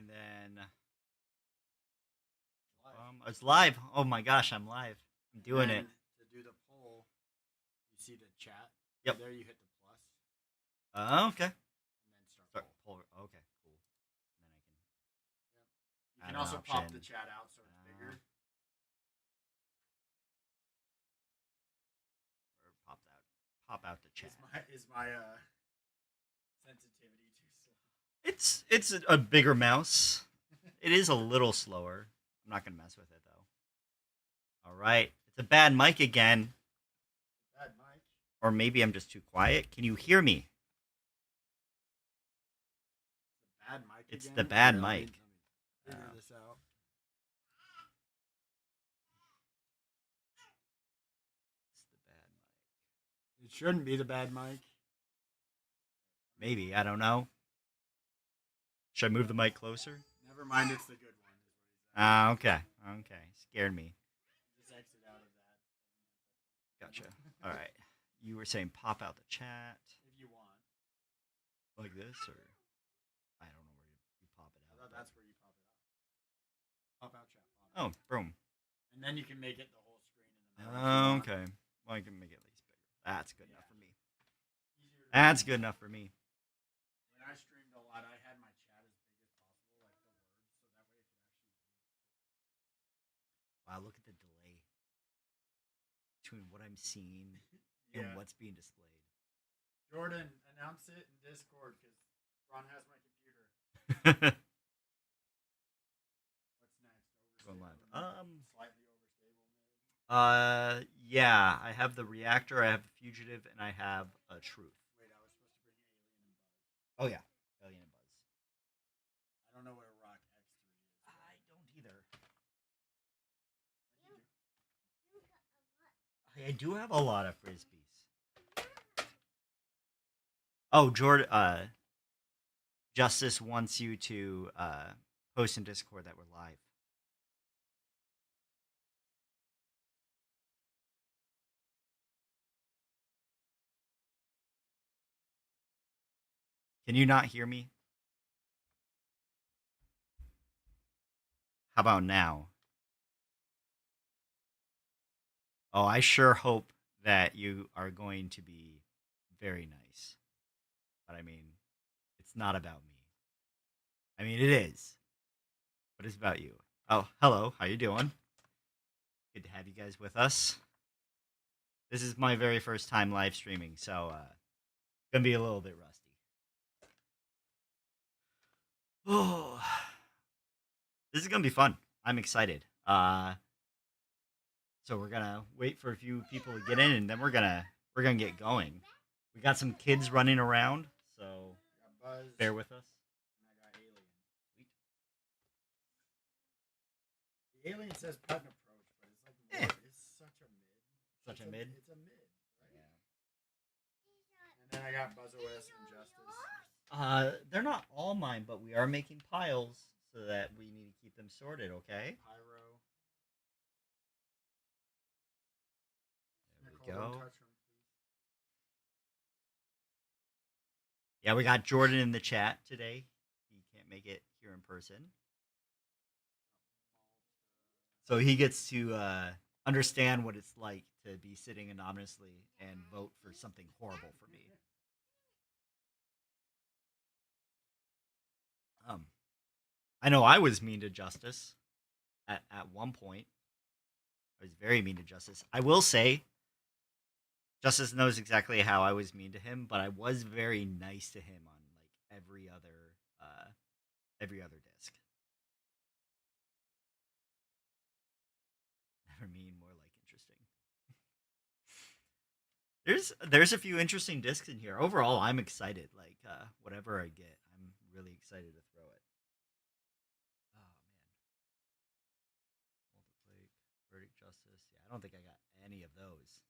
And then it's live. Oh my gosh, I'm live. I'm doing it. To do the poll, you see the chat. Yep. There you hit the plus. Okay. And then start poll. Okay, cool. And then You can also pop the chat out so it's bigger. Or pop out the chat. Is my sensitivity too It's slow? a bigger mouse. It is a little slower. I'm not gonna mess with it though. All right, it's a bad mic again. Bad mic. Or maybe I'm just too quiet. Can you hear me? Bad mic. It's again? the bad mic. Let me figure this out. It's the bad mic. It shouldn't be the bad mic. Maybe, I don't know. Should I move the mic closer? Never mind, it's the good one. Okay. Okay. Scared me. Just exit out of that. Gotcha. All right. You were saying pop out the chat. If you want. Like this, or I don't know where you pop it out. That's where you pop it out. Pop out chat. Oh, boom. And then you can make it the whole screen in the middle. Okay. Well, I can make it at least bigger. That's good enough for me. That's good enough for me. When I streamed a lot, I had my chat as big as possible, like the words, so that way it could actually. Wow, look at the delay between what I'm seeing and what's being displayed. Jordan, announce it in Discord because Ron has my computer. What's next? Going live. Slightly overstable. Yeah, I have the reactor, I have the fugitive, and I have a truth. Wait, I was supposed to bring Alien and Buzz. Oh yeah, Alien and Buzz. I don't know where Rock X3 is. I don't either. I do have a lot of frisbees. Oh, Jordan. Justice wants you to post in Discord that we're live. Can you not hear me? How about now? Oh, I sure hope that you are going to be very nice. But I mean, it's not about me. I mean, it is. But it's about you. Oh, hello. How you doing? Good to have you guys with us. This is my very first time live streaming, so it's going to be a little bit rusty. Oh, this is going to be fun. I'm excited. So we're gonna wait for a few people to get in, and then we're gonna get going. We got some kids running around, so bear with us. And I got Alien. Sweet. The Alien says Puttin approach, but it's like it's such a mid. Such a mid. It's a mid, right? Yeah. And then I got BuzzOS and Justice. They're not all mine, but we are making piles so that we need to keep them sorted. Okay. Pyro. Go. Yeah, we got Jordan in the chat today. He can't make it here in person. So he gets to understand what it's like to be sitting anonymously and vote for something horrible for me. I know I was mean to Justice at one point. I was very mean to Justice. I will say Justice knows exactly how I was mean to him, but I was very nice to him on like every other disc. Never mean, more like interesting. There's a few interesting discs in here. Overall, I'm excited. Like whatever I get, I'm really excited to throw it. Oh man, Multiplate, Verdict, Justice. Yeah, I don't think I got any of those.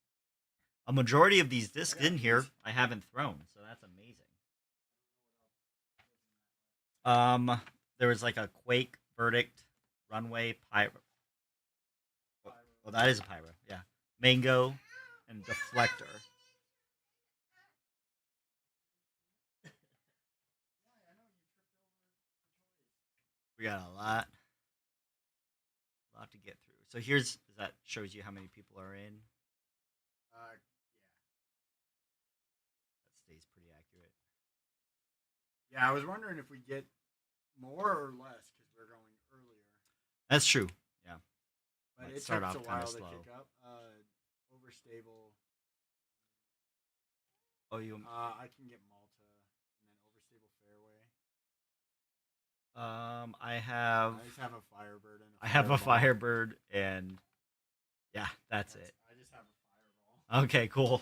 A majority of these discs in here I haven't thrown, so that's amazing. There was like a Quake, Verdict, Runway, Pyro. Oh, that is a Pyro. Yeah, Mango, and Deflector. We got a lot to get through. So that shows you how many people are in. Yeah. That stays pretty accurate. Yeah, I was wondering if we get more or less because we're going earlier. That's true. Yeah. But Might it start took us off a kind while of to slow. kick up. Overstable. Oh, you. I can get Malta and then overstable fairway. I have. I just have a Firebird and a I have a Fireball. Firebird, and yeah, that's it. I just have a Fireball. Okay, cool.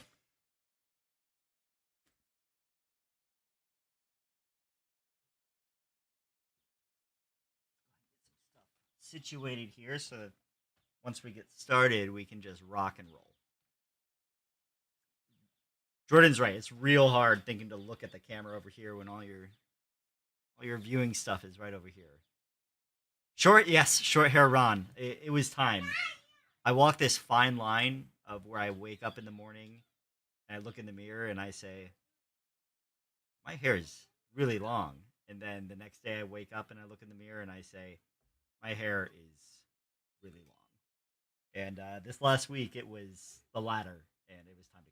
Situated here so that once we get started, we can just rock and roll. Jordan's right. It's real hard thinking to look at the camera over here when all your viewing stuff is right over here. Short hair Ron. It was time. I walk this fine line of where I wake up in the morning and I look in the mirror and I say, my hair is really long. And then the next day I wake up and I look in the mirror and I say, my hair is really long. And this last week it was the latter, and it was time to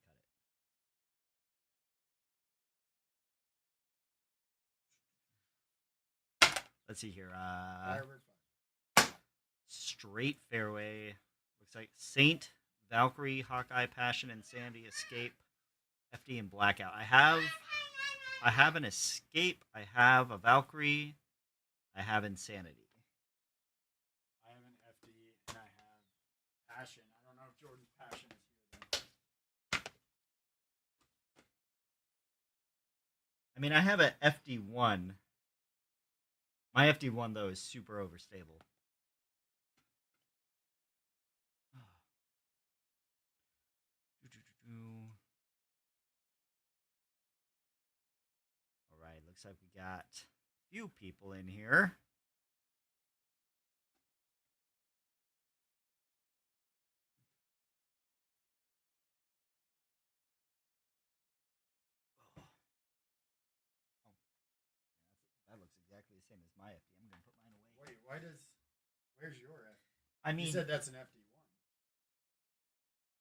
cut it. Let's see here. Firebird. Straight fairway. Looks like Saint, Valkyrie, Hawkeye, Passion, and Sandy, Escape, FD, and Blackout. I have an Escape. I have a Valkyrie. I have Insanity. I have an FD and I have Passion. I don't know if Jordan's Passion is here though. I mean, I have a FD1. My FD1 though is super overstable. All right, looks like we got a few people in here. That looks exactly the same as my FD. I'm gonna put mine away. Wait, where's your FD? I mean, you said that's an FD1.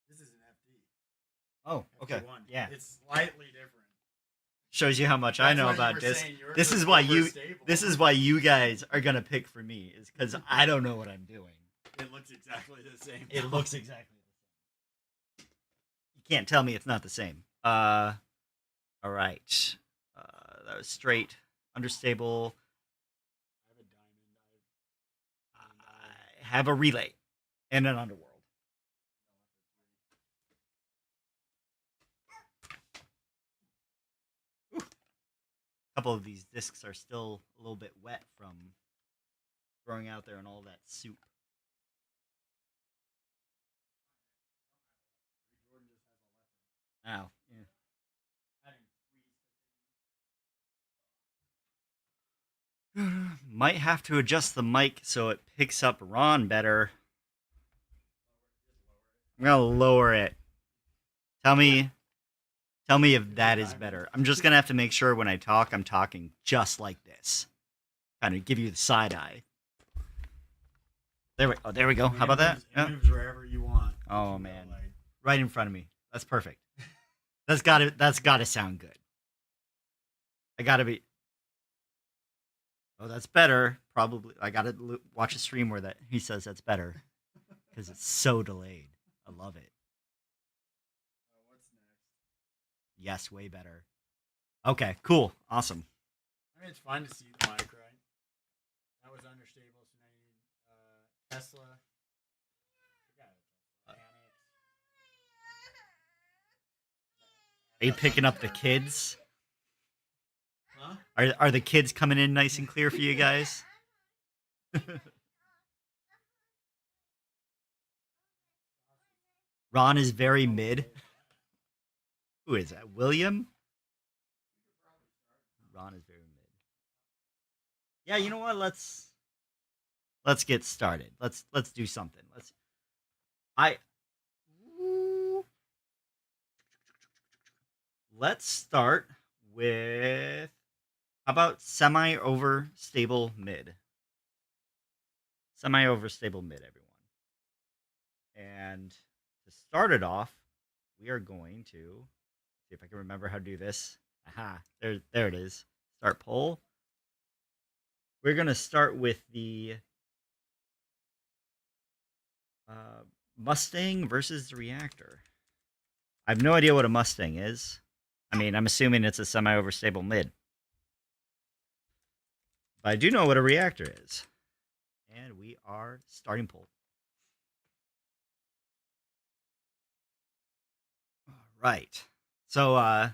This is an FD. Oh, okay. FD1. Yeah. It's slightly different. Shows you how much I know about this. This is why you guys are gonna pick for me, is because I don't know what I'm doing. It looks exactly the same. It looks exactly the same. You can't tell me it's not the same. All right. That was straight, understable. I have a diamond. I have a relay and an underworld. Ooh. A couple of these discs are still a little bit wet from throwing out there and all that soup. Ow. Yeah. Might have to adjust the mic so it picks up Ron better. I'm gonna lower it. Tell me if that is better. I'm just gonna have to make sure when I talk, I'm talking just like this. Kind of give you the side eye. There we go. How about that? It moves wherever you want. Oh man, right in front of me. That's perfect. That's gotta sound good. I gotta be. Oh, that's better. Probably. I gotta watch a stream where that he says that's better because it's so delayed. I love it. What's next? Yes, way better. Okay, cool, awesome. I mean, it's fun to see the mic, right? That was understable, so now you need Tesla. Are you picking up the kids? Huh? Are the kids coming in nice and clear for you guys? Ron is very mid. Who is that? William? Ron is very mid. Yeah, you know what? Let's get started. Let's do something. Let's start with, how about semi over stable mid? semi-overstable mid, everyone. And to start it off, we are going to see if I can remember how to do this. Aha, there it is. Start poll. We're gonna start with the Mustang versus the Reactor. I have no idea what a Mustang is. I mean, I'm assuming it's a semi-overstable mid. But I do know what a Reactor is. And we are starting poll. All right. So,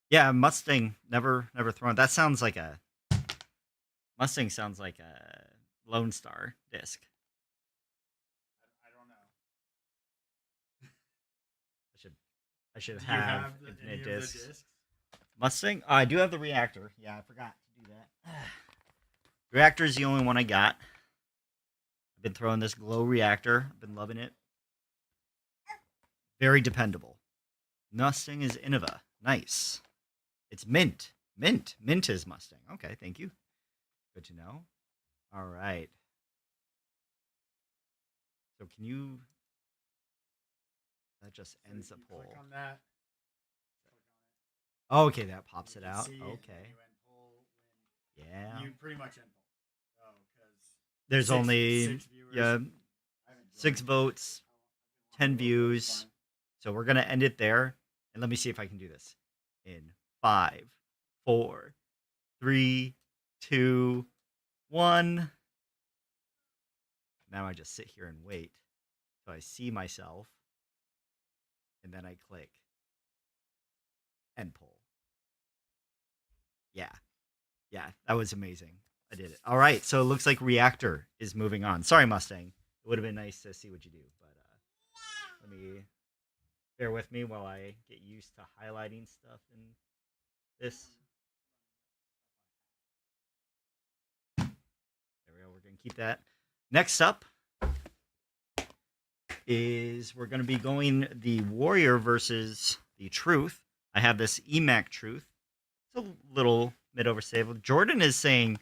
yeah, Mustang never thrown. That sounds like a Mustang sounds like a Lone Star disc. I don't know. I should Do you have have any infinite of the discs. discs? Mustang. I do have the Reactor. Yeah, I forgot to do that. Reactor is the only one I got. I've been throwing this Glow Reactor. I've been loving it. Very dependable. Mustang is Innova. Nice. It's Mint. Mint. Mint is Mustang. Okay, thank you. Good to know. All right. So can you... That just So ends the you poll. Click on that. Oh, okay, that pops You it can out. see it, and Okay. then you end poll when Yeah. you pretty much end poll. Oh, because There's only six viewers. yeah, I haven't 6 joined. votes, I've 10 been watching it, views. it's fine. So we're gonna end it there, and let me see if I can do this in 5, 4, 3, 2, 1. Now I just sit here and wait till I see myself, and then I click end poll. Yeah, that was amazing. I did it. All right, so it looks like Reactor is moving on. Sorry, Mustang. It would have been nice to see what you do, but let me bear with me while I get used to highlighting stuff in this. There we go. We're going to keep that. Next up is we're going to be going the Warrior versus the Truth. I have this EMAC Truth. It's a little mid-overstable. Jordan is saying,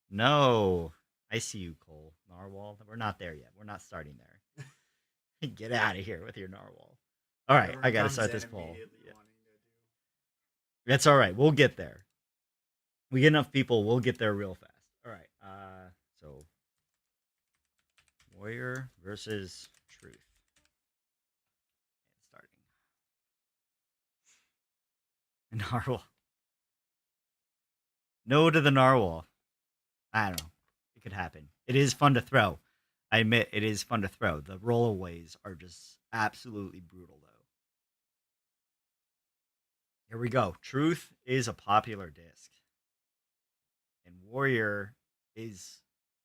no. I see you, Cole. Narwhal. We're not there yet. We're not starting there. Get out of here with your Narwhal. All right, I got to start this poll. Yeah. That's all right. We'll get there. We get enough people, we'll get there real fast. All right. So Warrior versus Truth. And starting. Narwhal. No to the Narwhal. I don't know. It could happen. It is fun to throw. I admit it is fun to throw. The rollaways are just absolutely brutal, though. Here we go. Truth is a popular disc. And Warrior is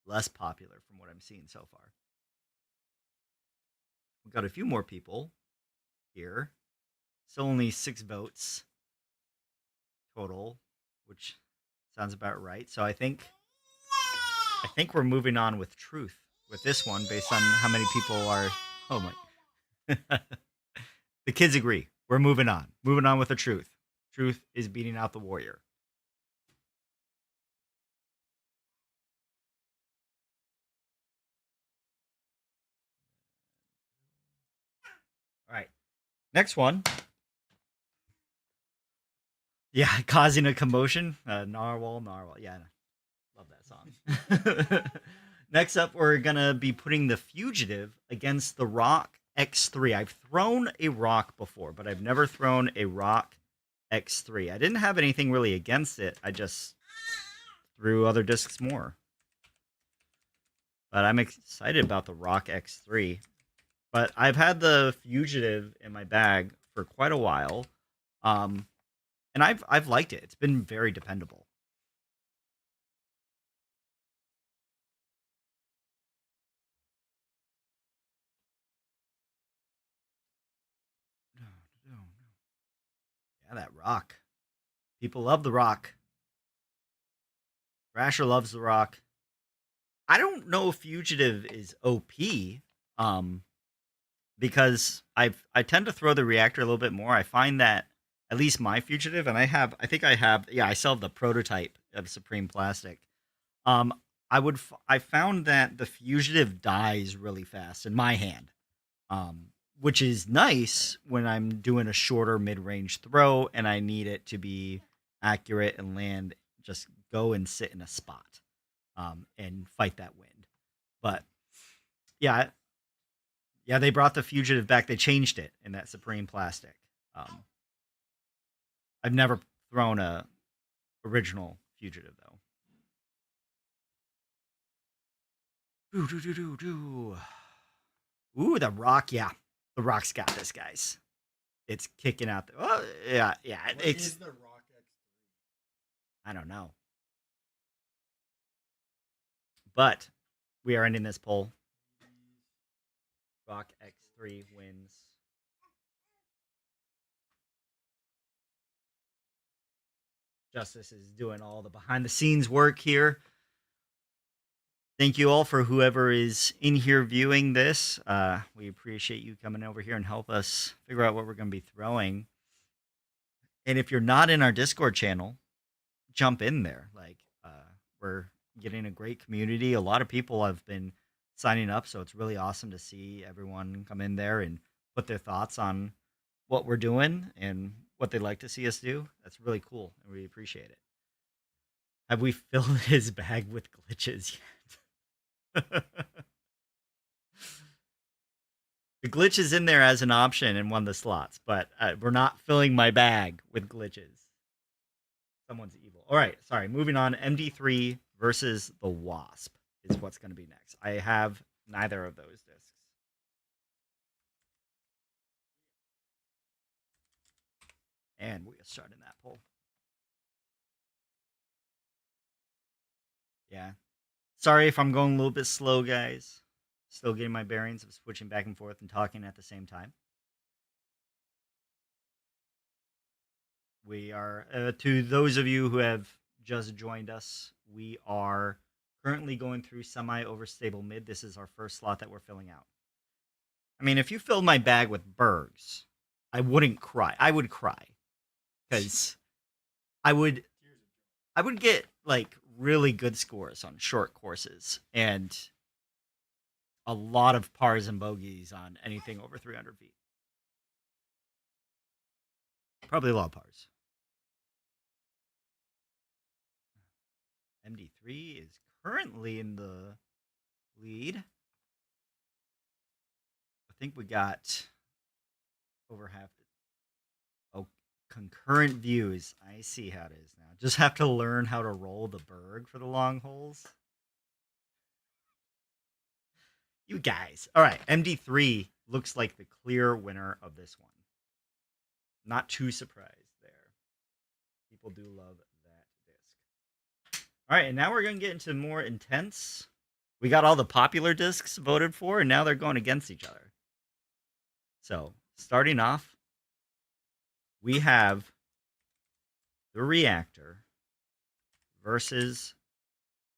less popular from what I'm seeing so far. We've got a few more people here. Still only 6 votes total, which sounds about right. So I think we're moving on with Truth with this one based on how many people are. Oh my! The kids agree. We're moving on. Moving on with the Truth. Truth is beating out the Warrior. All right. Next one. Yeah, causing a commotion. Narwhal. Yeah, love that song. Next up, we're gonna be putting the Fugitive against the Rock X3. I've thrown a Rock before, but I've never thrown a Rock X3. I didn't have anything really against it. I just threw other discs more. But I'm excited about the Rock X3. But I've had the Fugitive in my bag for quite a while. And I've liked it. It's been very dependable. Yeah, that Rock. People love the Rock. Thrasher loves the Rock. I don't know if Fugitive is OP, because I tend to throw the Reactor a little bit more. I find that at least my Fugitive, and I still have the prototype of Supreme Plastic. I found that the fugitive dies really fast in my hand, which is nice when I'm doing a shorter mid-range throw and I need it to be accurate and land. Just go and sit in a spot, and fight that wind. But yeah, yeah, they brought the fugitive back. They changed it in that Supreme Plastic. Um, I've never thrown a original fugitive though. Ooh, doo, doo, doo, doo. Ooh, the rock. Yeah, the rock's got this, guys. It's kicking out. Oh, yeah, yeah. What is the Rock X3? I don't know, but we are ending this poll. Rock X3 wins. Justice is doing all the behind the scenes work here. Thank you all for whoever is in here viewing this. We appreciate you coming over here and help us figure out what we're going to be throwing. And if you're not in our Discord channel, jump in there. Like, we're getting a great community. A lot of people have been signing up, so it's really awesome to see everyone come in there and put their thoughts on what we're doing and what they'd like to see us do. That's really cool, and we appreciate it. Have we filled his bag with glitches yet? The glitch is in there as an option in one of the slots, but we're not filling my bag with glitches. Someone's evil. All right, sorry. Moving on. MD3 versus the Wasp is what's going to be next. I have neither of those discs. And we are starting that poll. Yeah. Sorry if I'm going a little bit slow, guys. Still getting my bearings of switching back and forth and talking at the same time. We are, to those of you who have just joined us, we are currently going through semi-overstable mid. This is our first slot that we're filling out. I mean, if you filled my bag with Bergs, I wouldn't cry. I would cry because I would get like really good scores on short courses and a lot of pars and bogeys on anything over 300 feet. Probably a lot of pars. MD3 is currently in the lead. I think we got over half. Oh, concurrent views. I see how it is now. Just have to learn how to roll the Berg for the long holes. You guys. All right, MD3 looks like the clear winner of this one. Not too surprised there. People do love that disc. All right, and now we're going to get into more intense. We got all the popular discs voted for, and now they're going against each other. So, starting off, we have the Reactor versus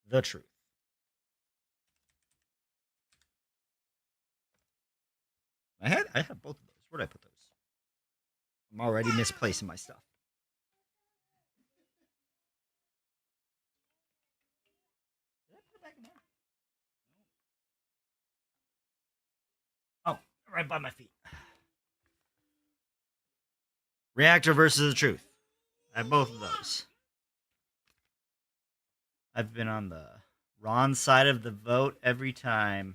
the Truth. I have both of those. Where'd I put those? I'm already misplacing my stuff. Did I put it back in there? Oh, right by my feet. Reactor versus the Truth. I have both of those. I've been on the wrong side of the vote every time.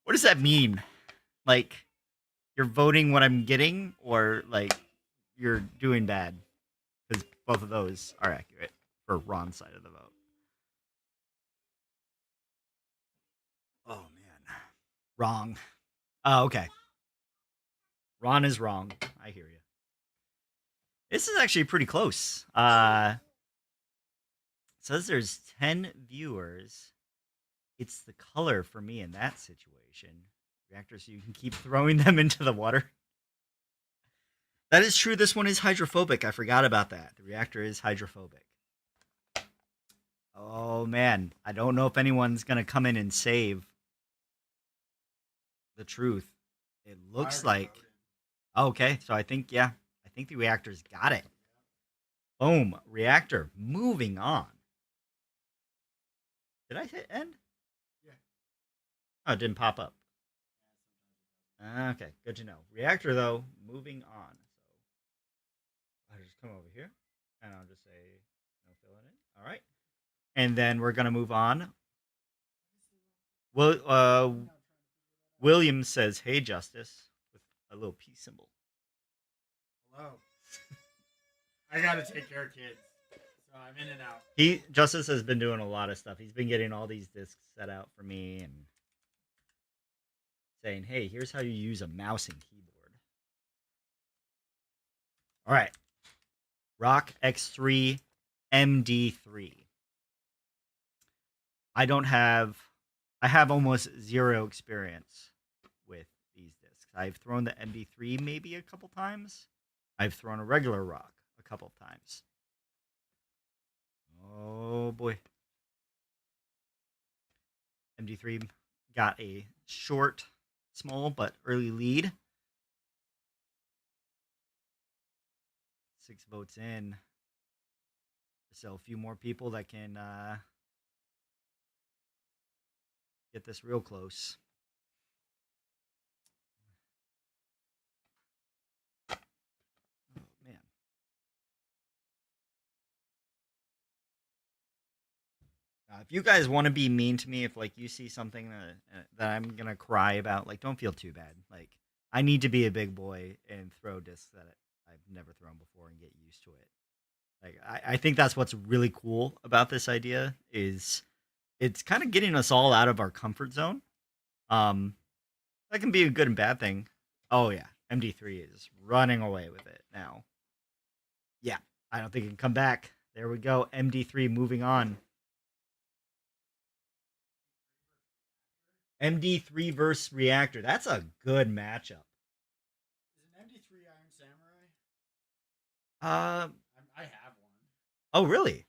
What does that mean? Like, you're voting what I'm getting, or like you're doing bad? Because both of those are accurate for wrong side of the vote. Oh man, wrong. Oh, okay. Ron is wrong. I hear you. This is actually pretty close. Says there's 10 viewers. It's the color for me in that situation. Reactor, so you can keep throwing them into the water. That is true. This one is hydrophobic. I forgot about that. The Reactor is hydrophobic. Oh man, I don't know if anyone's gonna come in and save the Truth. It looks like. Okay, so I think, yeah, I think the Reactor's got it. Boom. Reactor. Moving on. Did I hit end? Yeah. Oh, it didn't pop up. Okay, good to know. Reactor, though, moving on. So I'll just come over here and I'll just say no filling in. All right. And then we're going to move on. Well, William says, "Hey, Justice," with a little peace symbol. Hello. I gotta take care of kids, so I'm in and out. Justice has been doing a lot of stuff. He's been getting all these discs set out for me and saying, "Hey, here's how you use a mouse and keyboard." All right. Rock X3 MD3. I have almost zero experience with these discs. I've thrown the MD3 maybe a couple times. I've thrown a regular rock a couple times. Oh boy. MD3 got a short, small, but early lead. 6 votes in. So a few more people that can get this real close. Oh, man. If you guys want to be mean to me, if like you see something that I'm gonna cry about, like don't feel too bad. Like I need to be a big boy and throw discs that I've never thrown before and get used to it. Like I think that's what's really cool about this idea is it's kind of getting us all out of our comfort zone. Um, that can be a good and bad thing. Oh yeah, MD3 is running away with it now. Yeah, I don't think it can come back. There we go. MD3 moving on. MD3 versus Reactor. That's a good matchup. Is an MD3 Iron Samurai? Uh I have one. oh really?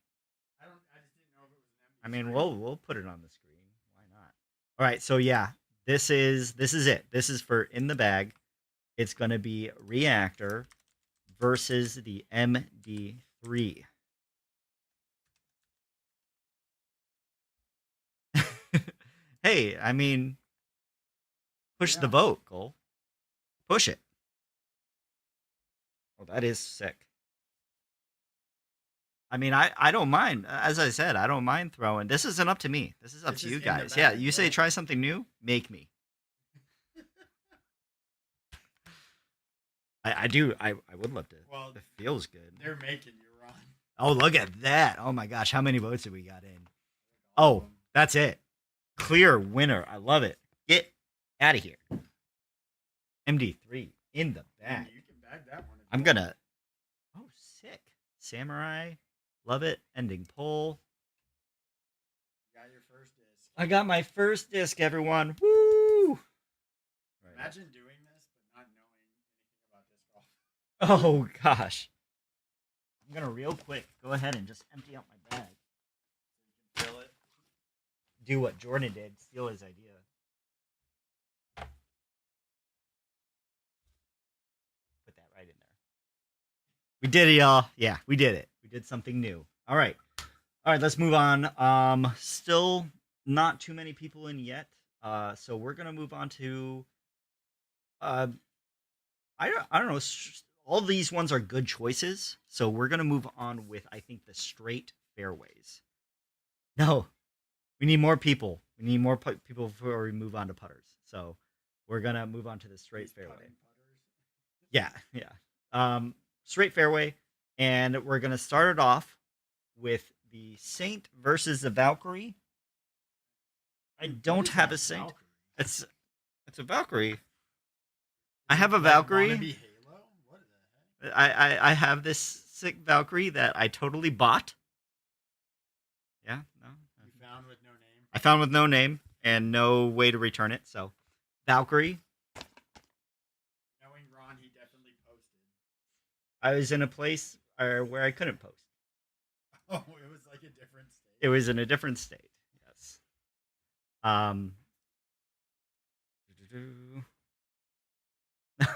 I just didn't know if it was an MD3. I mean, we'll put it on the screen. Why not? All right, so yeah, this is it. This is for in the bag. It's going to be Reactor versus the MD3. Hey, I mean, push the vote, Cole. Push it. Oh, that is sick. I mean, I don't mind. As I said, I don't mind throwing. This isn't up to me. This is up This to is you in the guys. Yeah, bag, you say right? try something new, make me. I do. I would love to. Well, it feels good. They're making you run. Oh, look at that. Oh my gosh, how many votes did we got in? Oh, that's it. Clear winner. I love it. Get out of here. MD3 in the bag. You can bag that one. I'm gonna. Oh, sick. Samurai. Love it. Ending poll. You got your first disc. I got my first disc, everyone. Woo! Right. Imagine doing this but not knowing anything about disc golf. Oh gosh. I'm gonna real quick go ahead and just empty out my bag. So you can fill it. Do what Jordan did, steal his idea. Put that right in there. We did it, y'all. Yeah, we did it. We did something new. All right. All right, let's move on. Still not too many people in yet. So we're gonna move on to I don't know. All these ones are good choices. So we're gonna move on with I think the straight fairways. No, we need more people. We need more people before we move on to putters. So we're gonna move on to the straight fairway. Yeah, yeah. Straight fairway, and we're gonna start it off with the Saint versus the Valkyrie. I don't have a Saint. Valkyrie? It's a Valkyrie. I have a Valkyrie. Wannabe Halo? What the heck? I have this sick Valkyrie that I totally bought. Yeah, no. You found with no name. I found with no name and no way to return it. So, Valkyrie. Knowing Ron, he definitely posted. I was in a place where I couldn't post. Oh, it was like a different state. It was in a different state. Yes.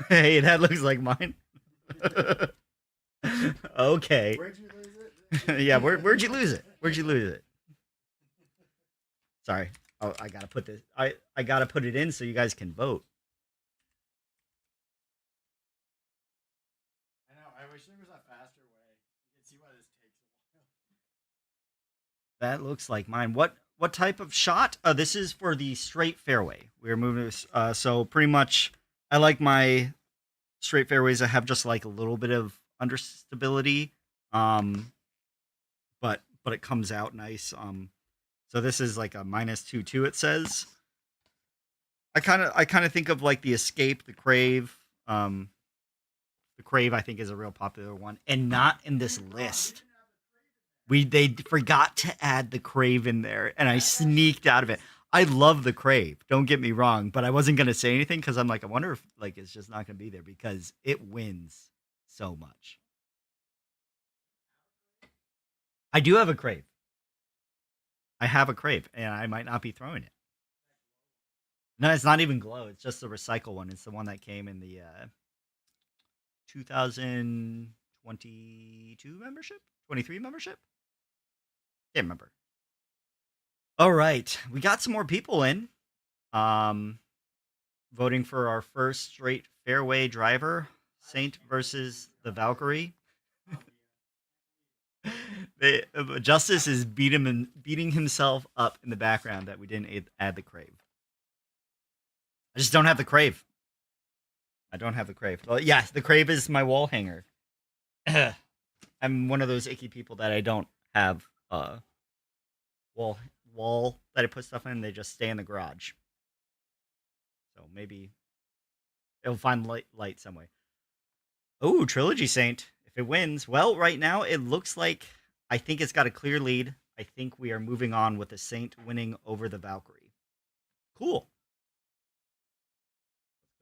Hey, that looks like mine. Okay. Where'd you lose it? Yeah, where'd you lose it? Where'd you lose it? Sorry. Oh, I gotta put this. I gotta put it in so you guys can vote. I know. I wish there was a faster way. You can see why this takes a while. That looks like mine. What type of shot? This is for the straight fairway. We're moving this. So pretty much, I like my straight fairways that have just like a little bit of understability. Um, but it comes out nice. So this is like a -2-2. It says. I kind of think of like the Escape, the Crave. The Crave I think is a real popular one, and not in this list. They forgot to add the Crave in there, and I sneaked out of it. I love the Crave. Don't get me wrong, but I wasn't gonna say anything because I'm like, I wonder if like it's just not gonna be there because it wins so much. I do have a Crave. I have a Crave, and I might not be throwing it. No, it's not even glow. It's just the recycle one. It's the one that came in the 2022 membership, 23 membership. Can't remember. All right, we got some more people in. Um, Voting for our first straight fairway driver, Saint versus the Valkyrie. Justice is beating himself up in the background that we didn't add the Crave. I just don't have the Crave. I don't have the Crave. Well, yeah, the Crave is my wall hanger. I'm one of those icky people that I don't have wall that I put stuff in. They just stay in the garage. So maybe it'll find light some way. Oh, Trilogy Saint. If it wins, well, right now it looks like I think it's got a clear lead. I think we are moving on with the Saint winning over the Valkyrie. Cool.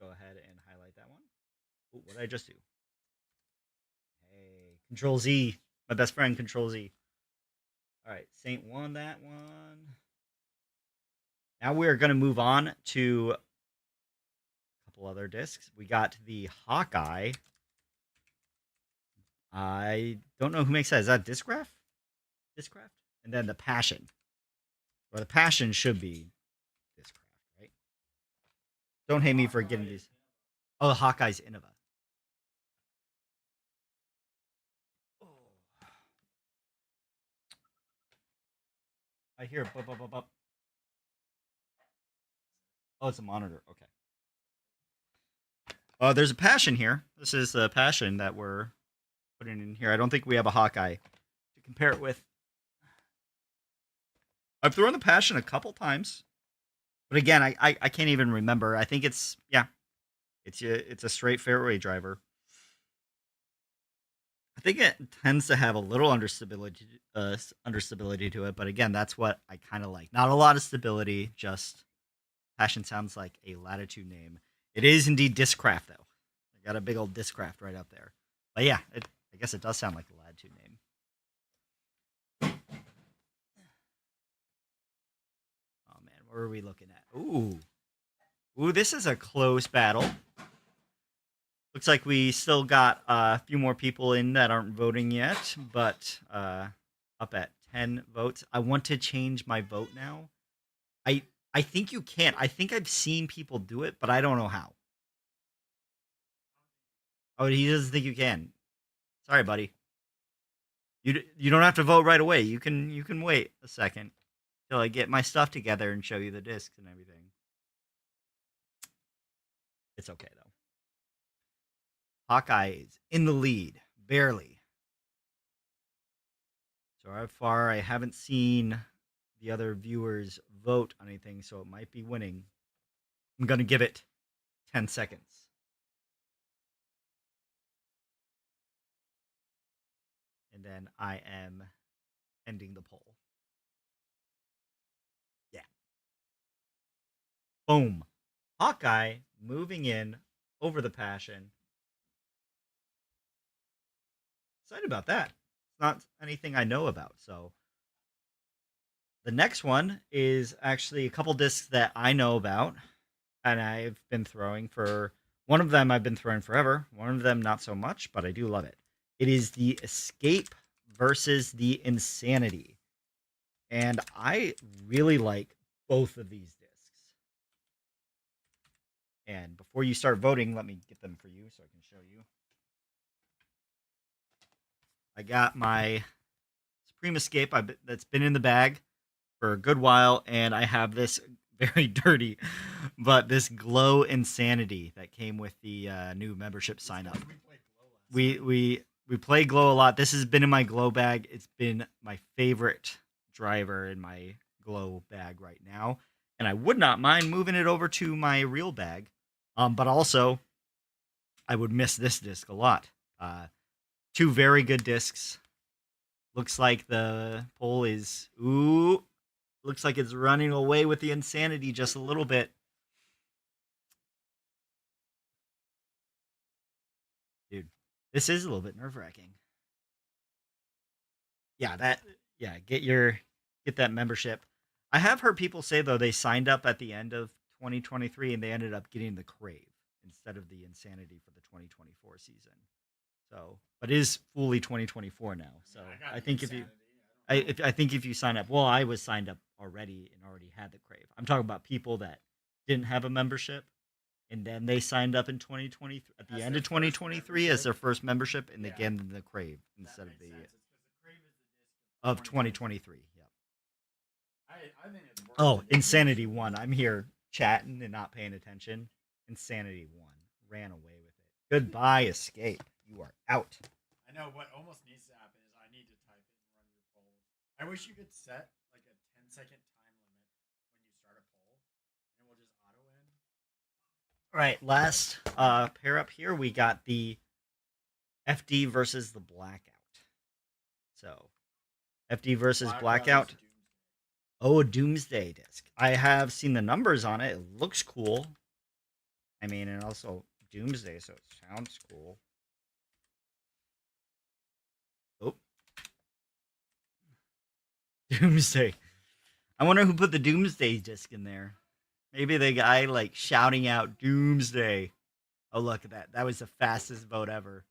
Let's go ahead and highlight that one. Ooh, what did I just do? Hey, Control Z. My best friend, Control Z. All right, Saint won that one. Now we're going to move on to a couple other discs. We got the Hawkeye. I don't know who makes that. Is that Discraft? Discraft? And then the Passion. Or the Passion should be Discraft, right? Don't hate me for getting these. Oh, the Hawkeye's Innova. Oh. I hear bup, bup, bup, bup. Oh, it's a monitor. Okay. There's a Passion here. This is the Passion that we're putting in here. I don't think we have a Hawkeye to compare it with. I've thrown the Passion a couple times, but again, I can't even remember. I think it's a straight fairway driver. I think it tends to have a little understability to it, but again, that's what I kind of like. Not a lot of stability, just Passion sounds like a Latitude name. It is indeed Discraft, though. I got a big old Discraft right up there. But yeah, I guess it does sound like a Latitude name. Oh man, what are we looking at? Ooh, this is a close battle. Looks like we still got a few more people in that aren't voting yet, but up at 10 votes. I want to change my vote now. I think you can. I think I've seen people do it, but I don't know how. Oh, he doesn't think you can. Sorry, buddy. You don't have to vote right away. You can wait a second till I get my stuff together and show you the discs and everything. It's okay though. Hawkeye is in the lead, barely. So far, I haven't seen the other viewers vote on anything, so it might be winning. I'm gonna give it 10 seconds. And then I am ending the poll. Yeah. Boom. Hawkeye moving in over the Passion. Excited about that. It's not anything I know about, so the next one is actually a couple discs that I know about, and I've been throwing for. One of them I've been throwing forever. One of them not so much, but I do love it. It is the Escape versus the Insanity. And I really like both of these discs. And before you start voting, let me get them for you so I can show you. I got my Supreme Escape that's been in the bag for a good while, and I have this very dirty, but this Glow Insanity that came with the new membership sign up. We play Glow a lot. This has been in my Glow bag. It's been my favorite driver in my Glow bag right now, and I would not mind moving it over to my real bag. But also, I would miss this disc a lot. Two very good discs. Looks like the poll is looks like it's running away with the Insanity just a little bit. Dude, this is a little bit nerve-wracking. Yeah, get that membership. I have heard people say though they signed up at the end of 2023 and they ended up getting the Crave instead of the Insanity for the 2024 season. So, but it is fully 2024 now. So I think I think if you sign up, well, I was signed up already and already had the Crave. I'm talking about people that didn't have a membership and then they signed up in 2020 at the end of 2023 as their first membership and they gave them the Crave instead of the of 2023. Yeah. I think it's worse. Oh, Insanity won. I'm here chatting and not paying attention. Insanity won. Ran away with it. Goodbye, Escape. You are out. I know what almost needs to happen is I need to type in and run your poll. I wish you could set like a 10-second time limit when you start a poll, and it will just auto end. All right, last pair up here, we got the FD versus the Blackout. So, FD versus Blackout. is Doomsday. Oh, a Doomsday disc. I have seen the numbers on it. It looks cool. I mean, and also Doomsday, so it sounds cool. Oh. Doomsday. I wonder who put the Doomsday disc in there. Maybe the guy like shouting out Doomsday. Oh, look at that. That was the fastest vote ever.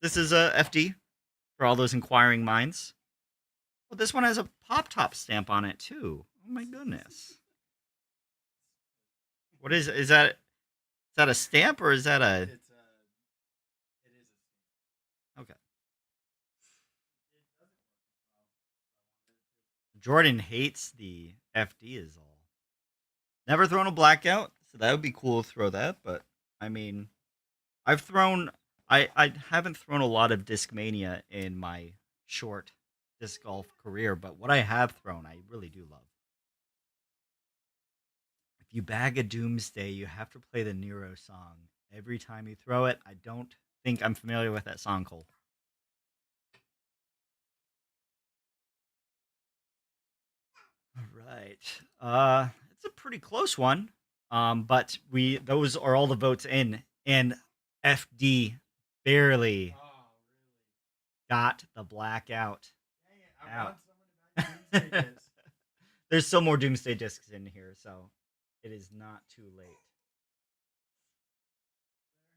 This is a FD for all those inquiring minds. Well, this one has a Pop Top stamp on it too. Oh my goodness. What is that? Is that a stamp or is that a? It is a Okay. Jordan hates the FD is all. Never thrown a Blackout, so that would be cool to throw that. But I mean, I've thrown. I haven't thrown a lot of Discmania in my short disc golf career, but what I have thrown, I really do love. If you bag a Doomsday, you have to play the Nero song every time you throw it. I don't think I'm familiar with that song, Cole. All right. It's a pretty close one. But those are all the votes in, and FD barely got the Blackout. Dang it, I out. want someone to back Doomsday disc. There's still more Doomsday discs in here, so it is not too late.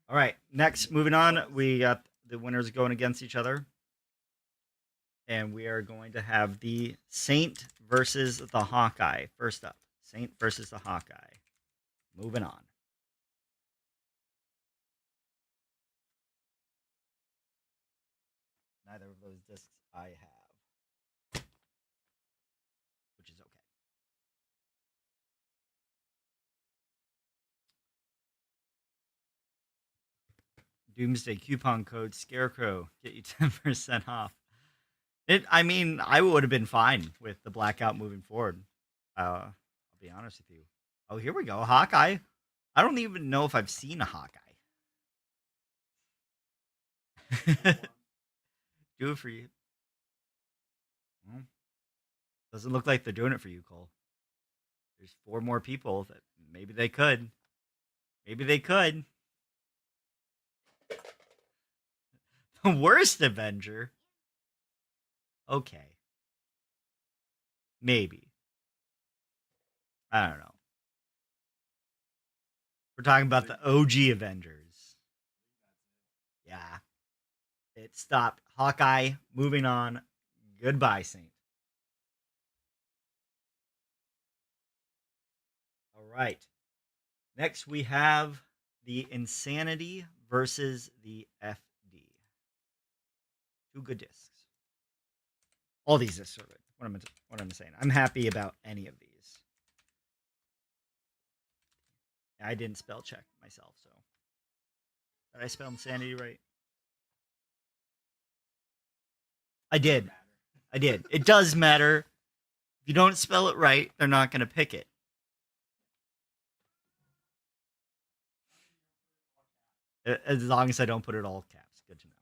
All right, next, moving on, we got the winners going against each other. And we are going to have the Saint versus the Hawkeye. First up, Saint versus the Hawkeye. Moving on. Neither of those discs I have, which is okay. Doomsday coupon code Scarecrow, get you 10% off. I mean, I would have been fine with the Blackout moving forward. I'll be honest with you. Oh, here we go, Hawkeye. I don't even know if I've seen a Hawkeye. Do it for you. Well, doesn't look like they're doing it for you, Cole. There's 4 more people that maybe they could. Maybe they could. The worst Avenger? Okay. Maybe. I don't know. We're talking about the OG Avengers. It stopped. Hawkeye, moving on. Goodbye, Saint. All right. Next, we have the Insanity versus the FD. Two good discs. All these discs are good. What I'm saying. I'm happy about any of these. I didn't spell check myself, so did I spell Insanity right? I did. I did. It does matter. If you don't spell it right, they're not going to pick it. As long as I don't put it all caps. Good to know.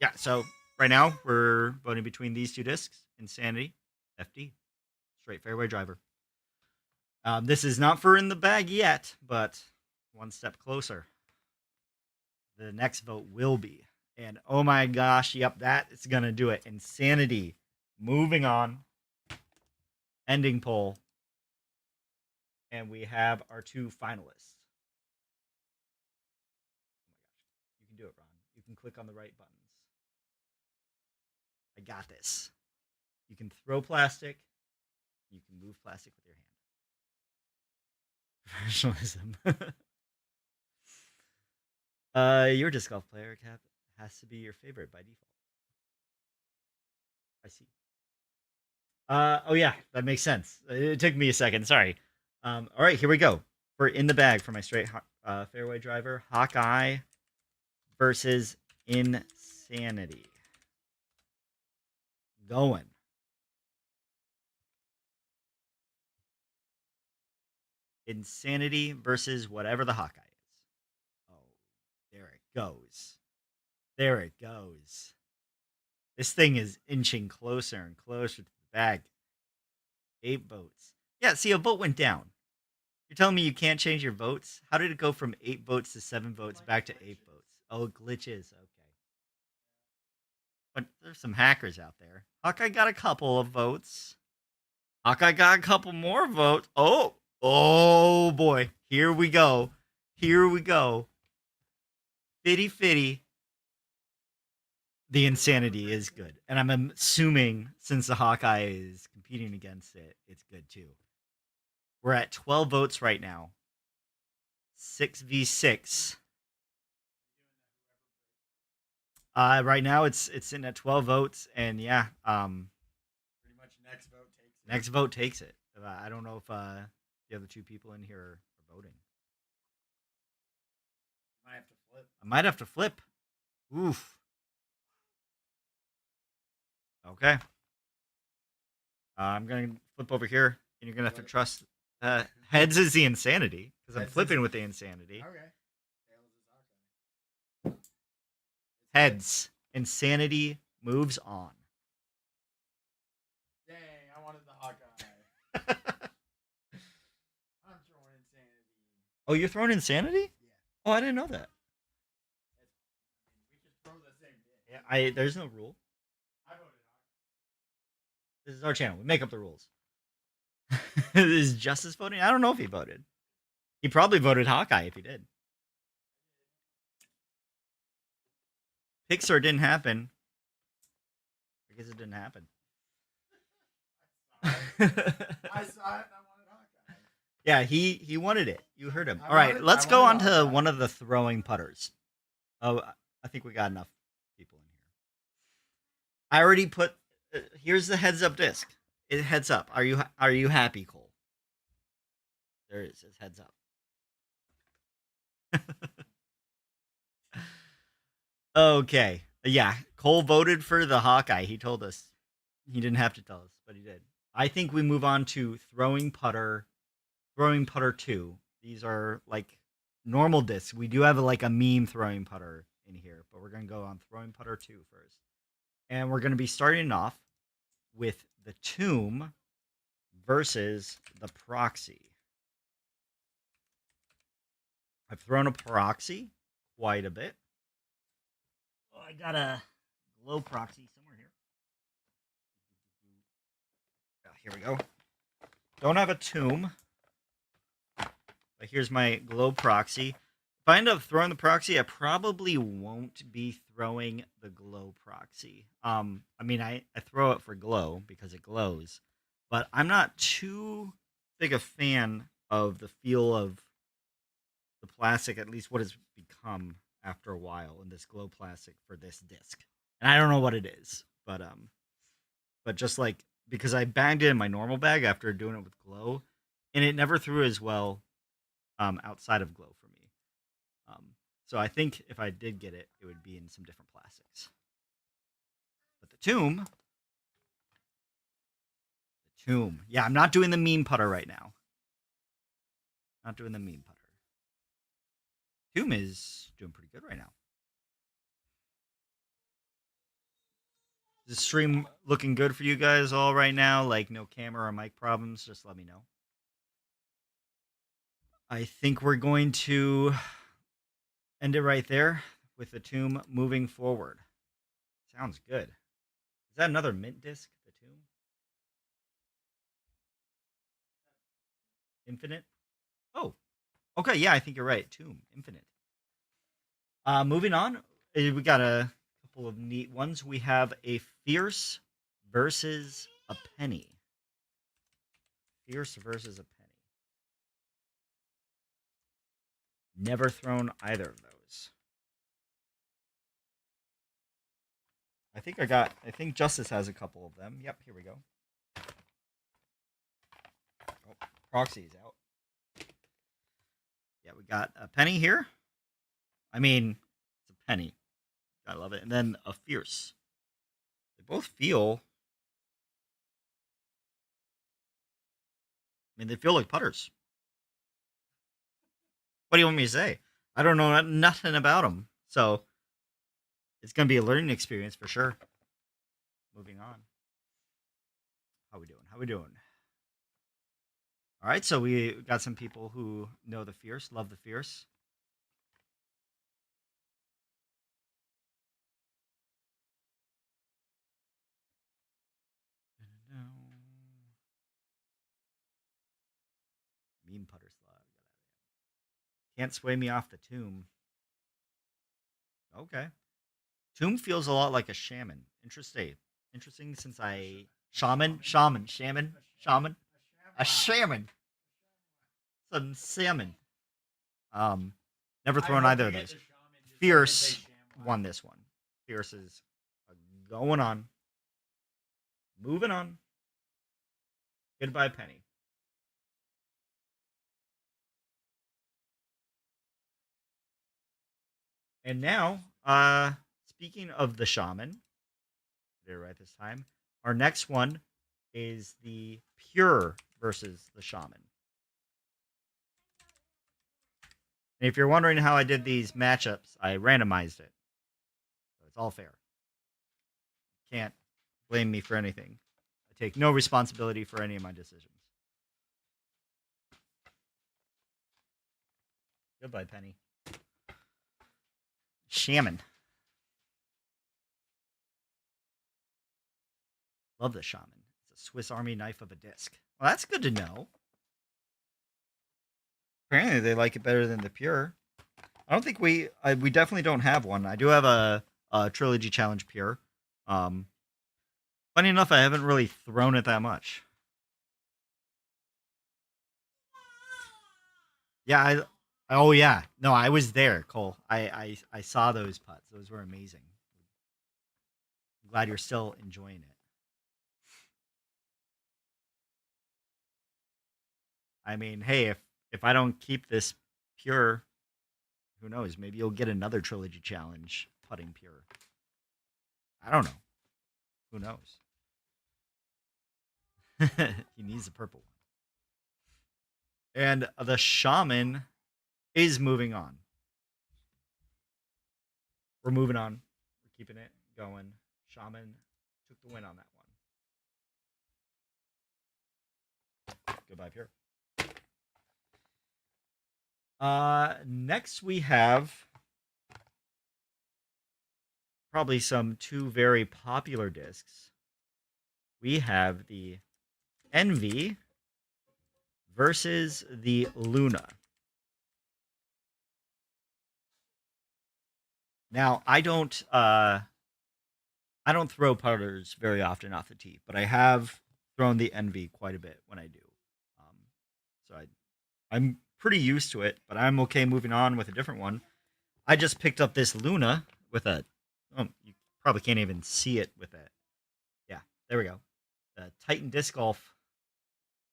Yeah, so right now we're voting between these two discs: Insanity, FD, Straight Fairway Driver. This is not for in the bag yet, but one step closer. The next vote will be. And oh my gosh, yep, that is going to do it. Insanity. Moving on. Ending poll. And we have our two finalists. Oh my gosh. You can do it, Ron. You can click on the right buttons. I got this. You can throw plastic. You can move plastic with your hand. Professionalism. Your disc golf player cap has to be your favorite by default. I see. Oh yeah, that makes sense. It took me a second. Sorry. All right, here we go. For in the bag for my straight fairway driver, Hawkeye versus Insanity. Going. Insanity versus whatever the Hawkeye is. Oh, there it goes. There it goes. This thing is inching closer and closer to the bag. 8 votes. Yeah, see, a vote went down. You're telling me you can't change your votes? How did it go from 8 votes to 7 votes back to 8 votes? Oh, glitches. Okay. But there's some hackers out there. Hawkeye got a couple of votes. Hawkeye got a couple more votes. Oh boy. Here we go. Here we go. Fitty fitty. The Insanity is good. And I'm assuming since the Hawkeye is competing against it, it's good too. We're at 12 votes right now. 6v6. Right now it's sitting at 12 votes, and yeah, Pretty much next vote takes it. next vote takes it. I don't know if the other two people in here are voting. Might have to flip. I might have to flip. Oof. Okay. I'm gonna flip over here, and you're gonna have to trust. Heads is the Insanity because I'm Heads is- flipping with the Insanity. Okay. Tails is Hawkeye. Heads. Insanity moves on. Dang, I wanted the Hawkeye. I'm throwing Insanity. Oh, you're throwing Insanity? Yeah. Oh, I didn't know that. We could throw the same day. Yeah, there's no rule. I voted Hawkeye. This is our channel. We make up the rules. Is Justice voting? I don't know if he voted. He probably voted Hawkeye if he did. Pixar didn't happen. I guess it didn't happen. I saw it and I wanted Hawkeye. Yeah, he wanted it. You heard him. I All right, wanted- let's I go on wanted to Hawkeye. one of the throwing putters. Oh, I think we got enough people in here. I already put. Here's the heads up disc. It heads up. Are you happy, Cole? There it is. It's heads up. Okay. Yeah, Cole voted for the Hawkeye. He told us. He didn't have to tell us, but he did. I think we move on to throwing putter 2. These are like normal discs. We do have like a meme throwing putter in here, but we're going to go on throwing putter 2 first. And we're going to be starting off with the Tomb versus the Proxy. I've thrown a Proxy quite a bit. Oh, I got a Glow Proxy somewhere here. Here we go. Don't have a Tomb, but here's my Glow Proxy. If I end up throwing the proxy, I probably won't be throwing the glow proxy. I mean, I throw it for glow because it glows, but I'm not too big a fan of the feel of the plastic, at least what it's become after a while in this glow plastic for this disc. And I don't know what it is, but just like because I bagged it in my normal bag after doing it with glow, and it never threw as well outside of glow for me. Um, so I think if I did get it, it would be in some different plastics. But the tomb, yeah, I'm not doing the meme putter right now. Not doing the meme putter. Tomb is doing pretty good right now. Is the stream looking good for you guys all right now? Like no camera or mic problems? Just let me know. I think we're going to end it right there with the tomb moving forward. Sounds good. Is that another mint disc? The tomb? Infinite? Oh, okay. Yeah, I think you're right. Tomb, infinite. Moving on, we got a couple of neat ones. We have a fierce versus a penny. Fierce versus a penny. Never thrown either of those. I think Justice has a couple of them. Yep, here we go. Oh, Proxy's out. Yeah, we got a penny here. I mean, it's a penny. I love it. And then a fierce. They both feel. I mean, they feel like putters. What do you want me to say? I don't know nothing about them, so it's gonna be a learning experience for sure. Moving on. How we doing? How we doing? All right, so we got some people who know the fierce, love the fierce. Meme putter slot. Can't sway me off the tomb. Okay. Tomb feels a lot like a shaman. Interesting. Interesting since I shaman. A shaman. Some salmon. Never thrown either of those. Fierce won this one. Fierce is going on. Moving on. Goodbye, Penny. And now, speaking of the shaman, did it right this time. Our next one is the pure versus the shaman. And if you're wondering how I did these matchups, I randomized it. So it's all fair. Can't blame me for anything. I take no responsibility for any of my decisions. Goodbye, Penny. Shaman. Love the shaman. It's a Swiss Army knife of a disc. Well, that's good to know. Apparently, they like it better than the pure. I don't think we definitely don't have one. I do have a trilogy challenge pure. Funny enough, I haven't really thrown it that much. Yeah, oh yeah. No, I was there, Cole. I saw those putts. Those were amazing. I'm glad you're still enjoying it. I mean, hey, if I don't keep this pure, who knows? Maybe you'll get another trilogy challenge putting pure. I don't know. Who knows? He needs the purple one. And the shaman is moving on. We're moving on. We're keeping it going. Shaman took the win on that one. Goodbye, Pure. Next we have probably some two very popular discs. We have the Envy versus the Luna. Now I don't throw putters very often off the tee, but I have thrown the Envy quite a bit when I do. Um, so I'm pretty used to it, but I'm okay moving on with a different one. I just picked up this Luna with a. Oh, you probably can't even see it with it. Yeah, there we go. The Titan Disc Golf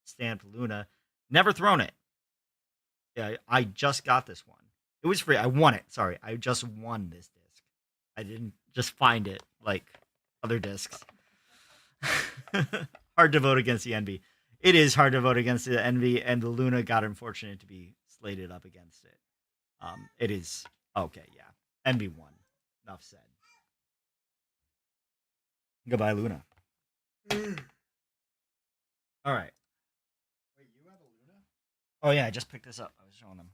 stamped Luna. Never thrown it. Yeah, I just got this one. It was free. I won it. Sorry, I just won this disc. I didn't just find it like other discs. Hard to vote against the Envy. It is hard to vote against the Envy, and the Luna got unfortunate to be slated up against it. It is okay. Yeah, Envy won. Enough said. Goodbye, Luna. All right. Wait, you have a Luna? Oh yeah, I just picked this up. I was showing them.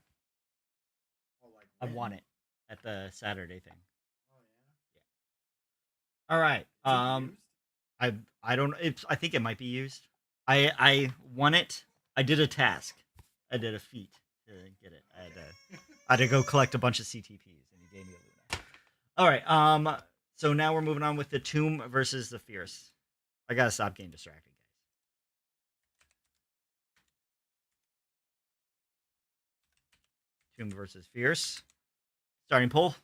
Oh, like I when? won it at the Saturday thing. Oh yeah. All right. Is it used? I don't. I think it might be used. I won it. I did a task. I did a feat to get it. I had to go collect a bunch of CTPs, and he gave me a Luna. All right. So now we're moving on with the Tomb versus the Fierce. I gotta stop getting distracted, guys. Tomb versus Fierce. Starting poll.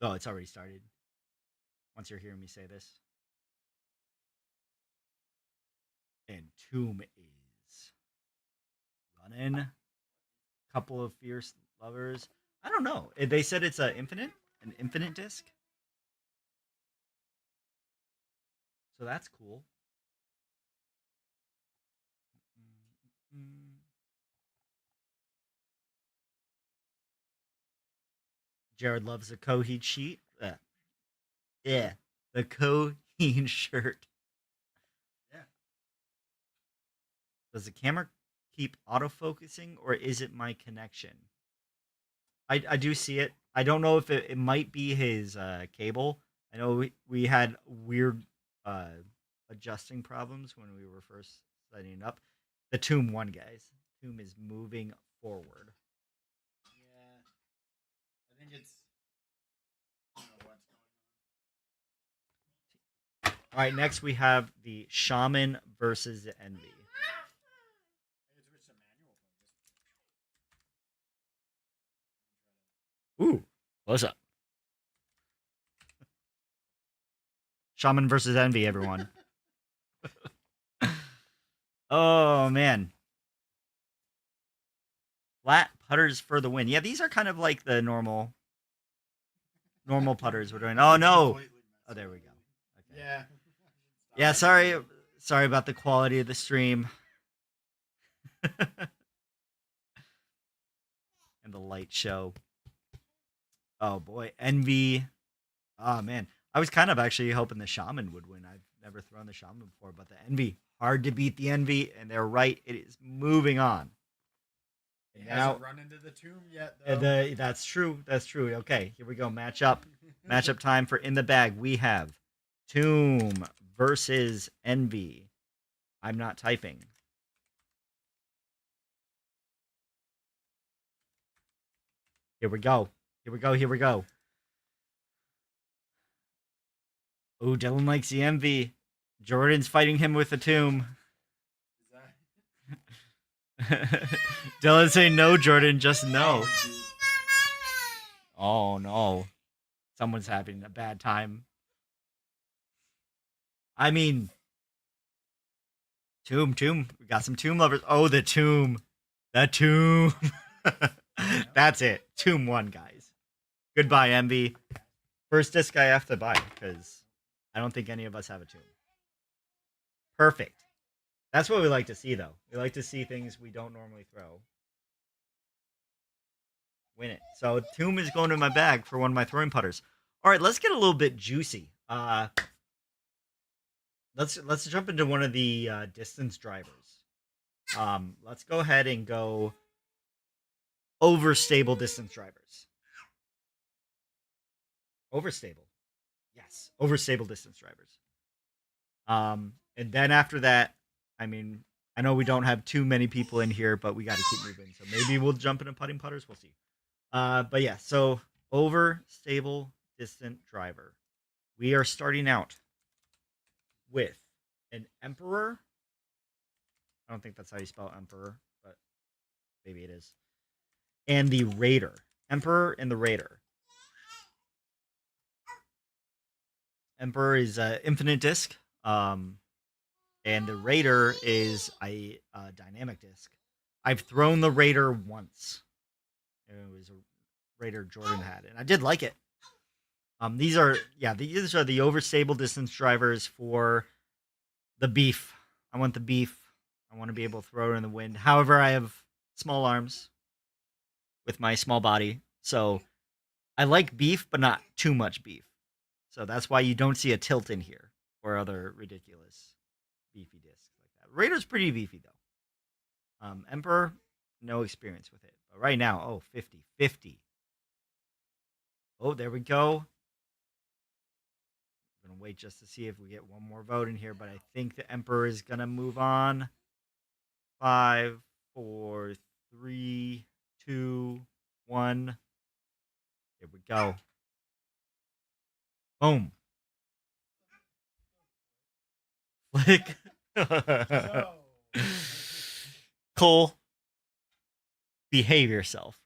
Oh, it's already started. Once you're hearing me say this. And Tomb is running. Couple of fierce lovers. I don't know. They said it's an infinite disc. So that's cool. Jared loves the Coheed sheet. Yeah, the Coheed shirt. Yeah. Does the camera keep autofocusing, or is it my connection? I do see it. I don't know if it might be his cable. I know we had weird adjusting problems when we were first setting it up. The Tomb won, guys. Tomb is moving forward. Yeah. I think it's. I don't know what's going on. All right, next we have the Shaman versus the Envy. I think it's with some manual focus. Ooh, close up. Shaman versus Envy, everyone. Oh man. Flat putters for the win. Yeah, these are kind of like the normal putters we're doing. Oh no. Oh, there we go. Okay. Yeah. Yeah, sorry about the quality of the stream. And the light show. Oh boy, Envy. Oh man. I was kind of actually hoping the Shaman would win. I've never thrown the Shaman before, but the Envy, hard to beat the Envy, and they're right. It is moving on. It hasn't run into the Tomb yet, though. That's true. That's true. Okay, here we go. Matchup time for In the Bag. We have Tomb versus Envy. I'm not typing. Here we go. Here we go. Here we go. Oh, Dylan likes the Envy. Jordan's fighting him with the Tomb. Dylan say no, Jordan, just no. Oh no. Someone's having a bad time. I mean, Tomb. We got some Tomb lovers. Oh, the Tomb. The Tomb. That's it. Tomb won, guys. Goodbye, Envy. First disc I have to buy because I don't think any of us have a Tomb. Perfect. That's what we like to see, though. We like to see things we don't normally throw. Win it. So Tomb is going to my bag for one of my throwing putters. All right, let's get a little bit juicy. Let's jump into one of the distance drivers. Let's go ahead and go overstable distance drivers. Overstable. Yes, overstable distance drivers. And then after that, I mean, I know we don't have too many people in here, but we got to keep moving. So maybe we'll jump into putting putters. We'll see. But yeah, so overstable distant driver. We are starting out with an emperor. I don't think that's how you spell emperor, but maybe it is. And the raider. Emperor and the raider. Emperor is infinite disc. And the raider is a dynamic disc. I've thrown the raider once. It was a raider Jordan had, and I did like it. These are the overstable distance drivers for the beef. I want the beef. I want to be able to throw it in the wind. However, I have small arms with my small body, so I like beef, but not too much beef. So that's why you don't see a tilt in here or other ridiculous beefy discs like that. Raider's pretty beefy though. Emperor, no experience with it. But right now, oh, 50-50. Oh, there we go. I'm gonna wait just to see if we get one more vote in here, but I think the Emperor is gonna move on. 5, 4, 3, 2, 1. Here we go. Boom. Flick. No. Cole, behave yourself.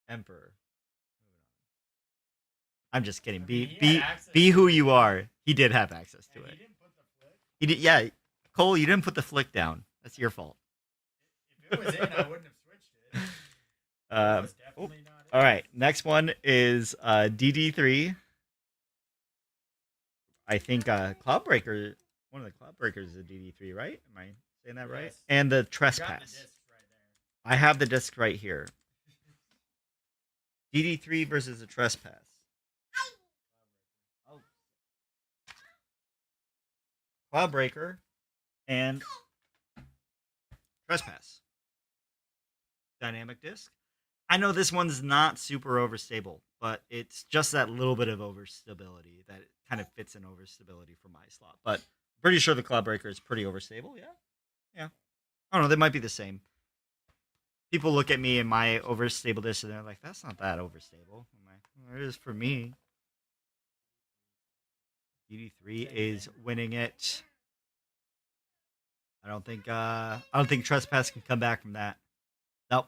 Emperor. I'm just kidding. I mean, he Be had access be to who it. you are. He did have access to And it. he didn't put the flick. He did. Yeah, Cole, you didn't put the flick down. That's your fault. If it was in, I wouldn't have switched it. It Uh, was definitely not in. all right. Next one is DD3. I think Cloudbreaker. One of the Cloudbreakers is a DD3, right? Am I saying that right? Yes. And the You got the Trespass. discs right there. I have the disc right here. DD3 versus the Trespass. Oh. Cloudbreaker and Trespass. Dynamic disc. I know this one's not super overstable, but it's just that little bit of overstability that kind of fits in overstability for my slot. But I'm pretty sure the Cloudbreaker is pretty overstable. Yeah. Yeah. I don't know. They might be the same. People look at me and my overstable disc and they're like, that's not that overstable. I'm like, well, it is for me. DD3 is winning it. I don't think Trespass can come back from that. Nope.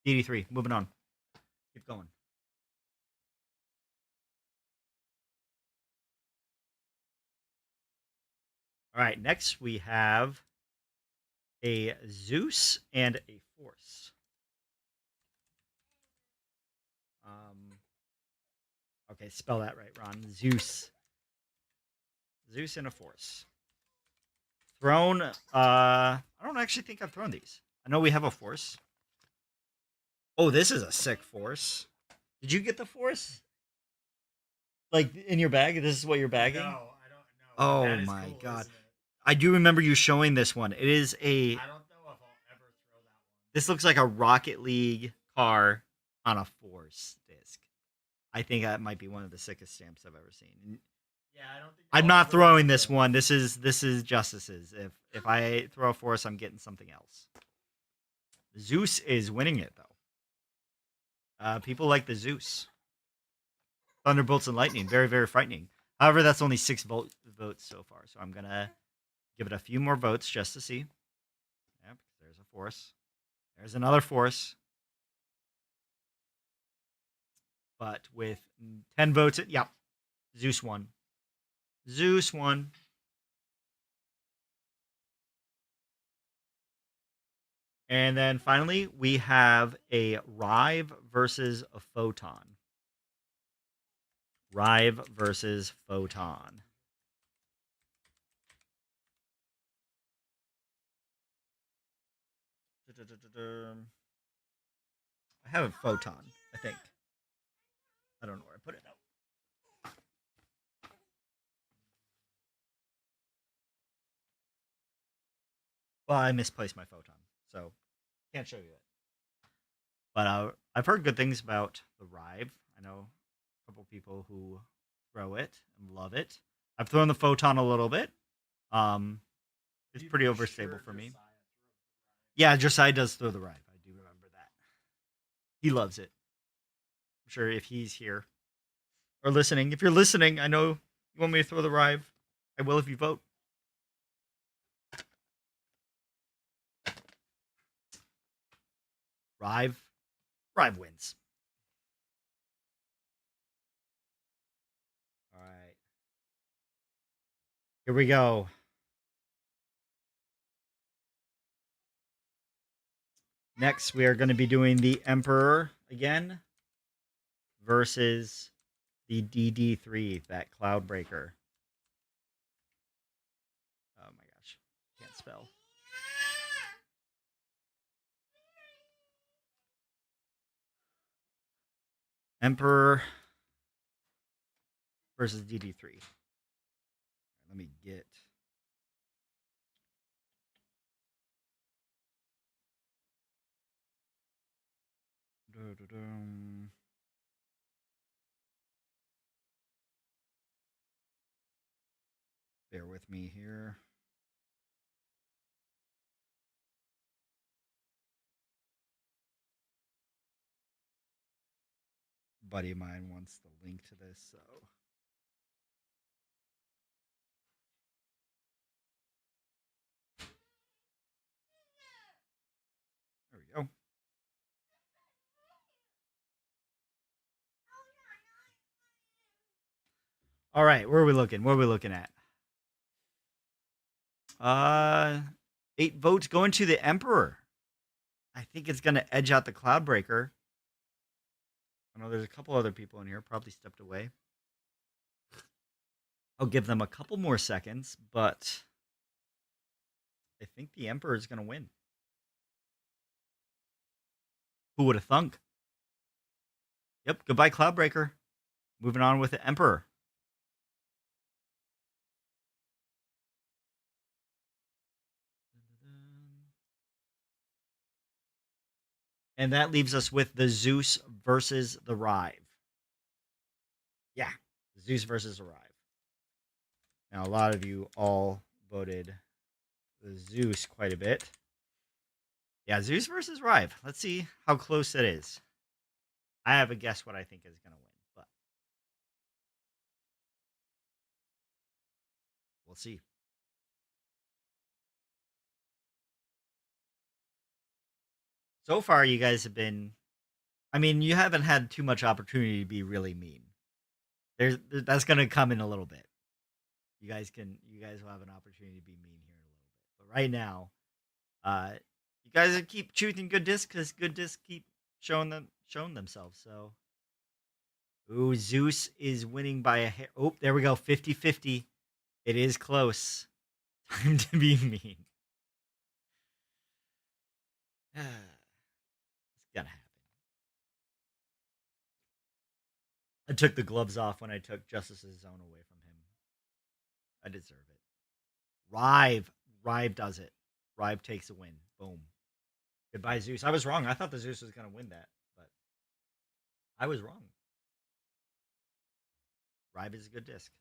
DD3. Moving on. Keep going. All right. Next we have a Zeus and a Force. Okay, spell that right, Ron. Zeus. Zeus and a Force. Thrown. I don't actually think I've thrown these. I know we have a Force. Oh, this is a sick Force. Did you get the Force? Like in your bag? This is what you're bagging? No, I don't know. Oh That is my cool, God. isn't it? I do remember you showing this one. It is a. I don't know if I'll ever throw that one. This looks like a Rocket League car on a Force disc. I think that might be one of the sickest stamps I've ever seen. Yeah, I don't think I'm I'll not ever throwing throw this that. one. This is Justice's. If I throw a Force, I'm getting something else. Zeus is winning it though. People like the Zeus. Thunderbolts and lightning, very very frightening. However, that's only 6 votes so far, so I'm gonna give it a few more votes just to see. Yep, there's a Force. There's another Force. But with 10 votes, yep, Zeus won. Zeus won. And then finally, we have a Rive versus a Photon. Rive versus Photon. I have a Photon, I think. I don't know where I put it though. Well, I misplaced my Photon, so can't show you it. But I've heard good things about the Rive. I know a couple people who throw it and love it. I've thrown the Photon a little bit. It's You pretty for overstable sure for me. Josiah threw the Rive. Yeah, Josiah does throw the Rive. I do remember that. He loves it. I'm sure if he's here or listening. If you're listening, I know you want me to throw the Rive. I will if you vote. Rive. Rive wins. All right. Here we go. Next, we are going to be doing the Emperor again versus the DD3, that Cloudbreaker. Oh my gosh. Can't spell. Emperor versus DD3. Let me get. Bear with me here. A buddy of mine wants the link to this, so. There we go. All right, where are we looking? What are we looking at? 8 votes going to the Emperor. I think it's going to edge out the Cloudbreaker. I know there's a couple other people in here, probably stepped away. I'll give them a couple more seconds, but I think the Emperor is going to win. Who would have thunk? Yep, goodbye Cloudbreaker. Moving on with the Emperor. And that leaves us with the Zeus versus the Rive. Yeah, Zeus versus the Rive. Now, a lot of you all voted the Zeus quite a bit. Yeah, Zeus versus Rive. Let's see how close it is. I have a guess what I think is going to win, but we'll see. So far, you guys have been. I mean, you haven't had too much opportunity to be really mean. That's going to come in a little bit. You guys will have an opportunity to be mean here in a little bit. But right now, you guys keep choosing good discs because good discs keep showing themselves. So, ooh, Zeus is winning by a hair. Oh, there we go, 50-50. It is close. Time to be mean. It's gonna happen. I took the gloves off when I took Justice's Zone away from him. I deserve it. Rive does it. Rive takes a win. Boom. Goodbye, Zeus. I was wrong. I thought the Zeus was gonna win that, but I was wrong. Rive is a good disc.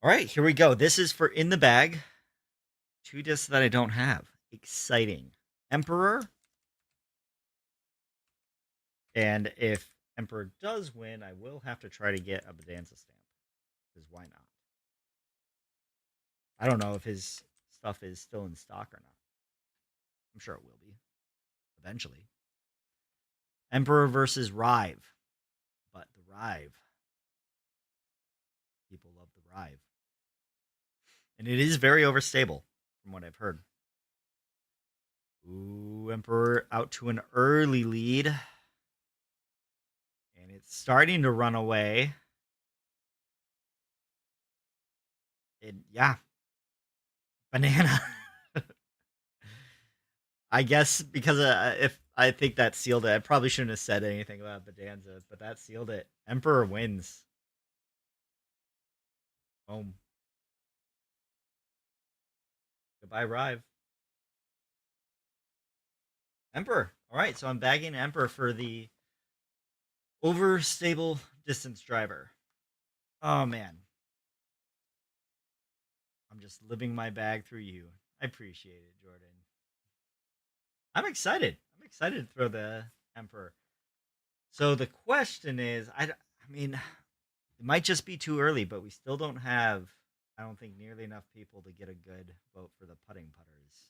All right, here we go. This is for in the bag. 2 discs that I don't have. Exciting. Emperor. And if Emperor does win, I will have to try to get a Bedanza stamp. Because why not? I don't know if his stuff is still in stock or not. I'm sure it will be. Eventually. Emperor versus Rive. But the Rive. People love the Rive. And it is very overstable, from what I've heard. Ooh, Emperor out to an early lead. And it's starting to run away. Yeah. Banana. I guess because if I think that sealed it, I probably shouldn't have said anything about Bedanza, but that sealed it. Emperor wins. Boom. Goodbye, Rive. Emperor. All right, so I'm bagging Emperor for the overstable distance driver. Oh, man. I'm just living my bag through you. I appreciate it, Jordan. I'm excited. I'm excited to throw the Emperor. So the question is, I mean, it might just be too early, but we still don't have, I don't think, nearly enough people to get a good vote for the putting putters.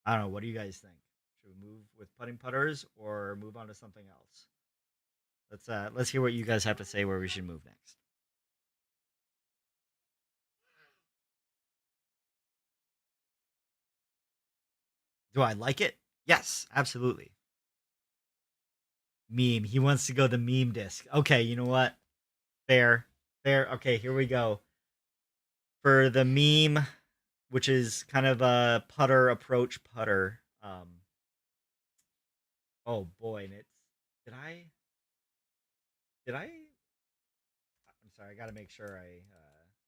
I don't know. What do you guys think? Should we move with putting putters or move on to something else? Let's hear what you guys have to say where we should move next. Do I like it? Yes, absolutely. Meme. He wants to go the meme disc. Okay, you know what? Fair. Fair. Okay, here we go. For the meme, which is kind of a putter approach putter. Oh boy, and it's did I I'm sorry, I gotta make sure I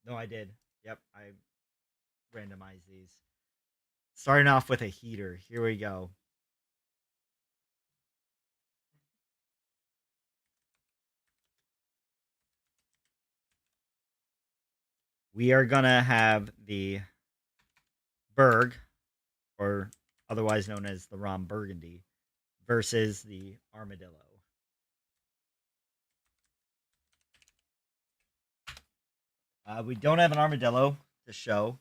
no I did. Yep, I randomized these. Starting off with a heater. Here we go. We are gonna have the Berg, or otherwise known as the Ron Burgundy, versus the Armadillo. We don't have an Armadillo to show,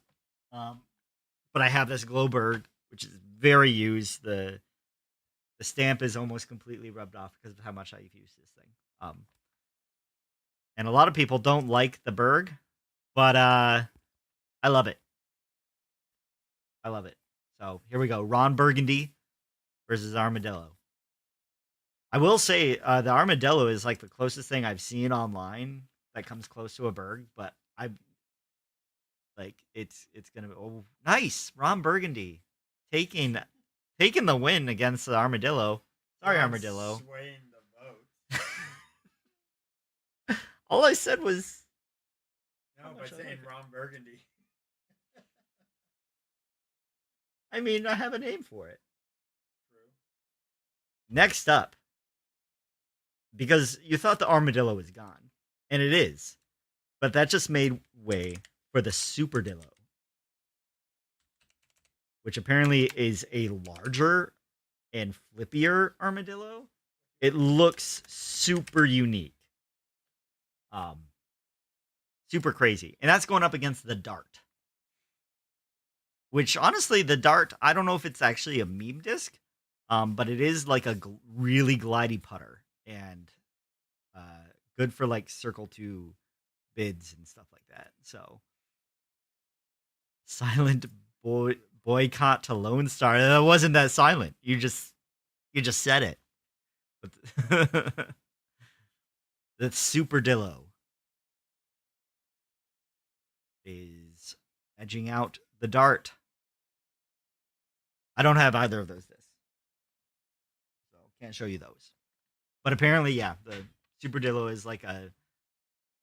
but I have this Globerg, which is very used. The stamp is almost completely rubbed off because of how much I've used this thing. And a lot of people don't like the Berg, but I love it. I love it. So here we go. Ron Burgundy versus Armadillo. I will say the Armadillo is like the closest thing I've seen online that comes close to a Berg, but I like it's gonna be oh nice Ron Burgundy taking the win against the Armadillo. Sorry, Ron's Armadillo. swaying the vote. All I said was No, how by much I saying like it. Ron Burgundy. I mean, I have a name for it. True. Next up, because you thought the Armadillo was gone, and it is, but that just made way for the Superdillo, which apparently is a larger and flippier armadillo. It looks super unique. Super crazy. And that's going up against the Dart. Which honestly, the Dart, I don't know if it's actually a meme disc, but it is like a really glidey putter and good for like circle 2 bids and stuff like that. So silent boycott to Lone Star. That wasn't that silent. You just said it. But the Superdillo is edging out the Dart. I don't have either of those discs, so can't show you those. But apparently, yeah, the Superdillo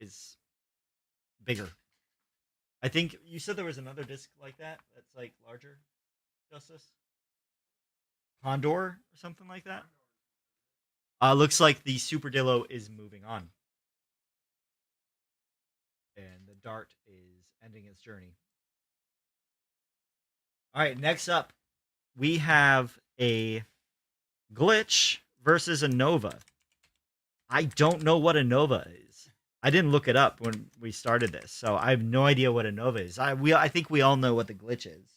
is bigger. I think you said there was another disc like that that's like larger. Justice Condor or something like that. Looks like the Superdillo is moving on, and the Dart is ending its journey. All right, next up, we have a Glitch versus a Nova. I don't know what a Nova is. I didn't look it up when we started this, so I have no idea what a Nova is. I think we all know what the Glitch is.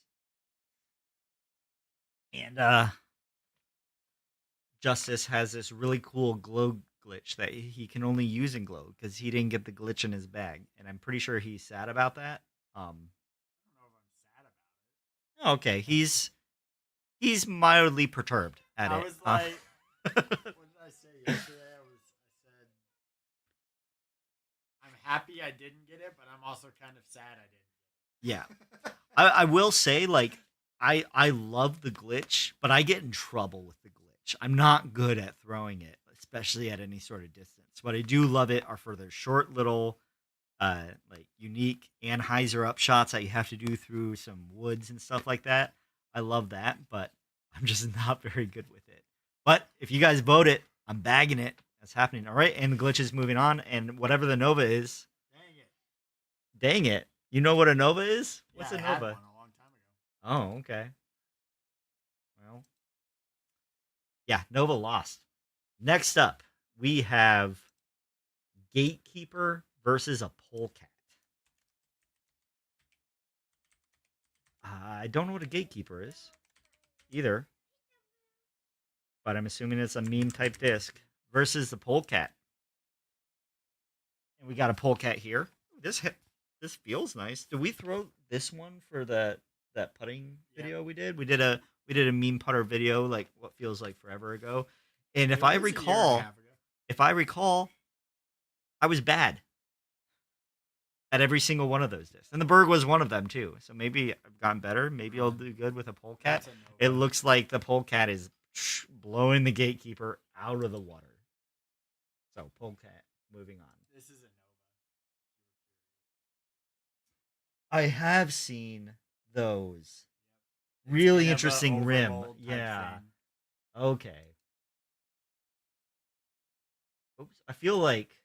And Justice has this really cool glow glitch that he can only use in glow because he didn't get the glitch in his bag, and I'm pretty sure he's sad about that. I don't know if I'm sad about it. Okay, he's mildly perturbed at I it. was like, what did I say yesterday? I said, I'm happy I didn't get it, but I'm also kind of sad I didn't. Yeah, I will say like I love the glitch, but I get in trouble with the glitch. I'm not good at throwing it, especially at any sort of distance. What I do love it are for their short little like unique Anheuser up shots that you have to do through some woods and stuff like that. I love that, but I'm just not very good with it. But if you guys vote it, I'm bagging it. That's happening. All right, and the glitch is moving on, and whatever the Nova is, Dang it. dang it. You know what a Nova is? What's Yeah, a I had Nova? one a long time ago. Oh, okay. Well, yeah, Nova lost. Next up, we have Gatekeeper versus a Polecat. I don't know what a Gatekeeper is either, but I'm assuming it's a meme type disc versus the Polecat. And we got a Polecat here. This feels nice. Did we throw this one for that putting video we did? We did a meme putter video like what feels like forever ago. And if It I was a year and a recall, half ago. I was bad at every single one of those discs. And the Berg was one of them too. So maybe I've gotten better. Maybe I'll do good with a Polecat. That's a no. It looks like the Polecat is blowing the Gatekeeper out of the water. So Polecat, moving on. This is a Nova. I have seen those. Really Kind of a interesting rim. overmold type Yeah. thing. Okay. Oops. I feel like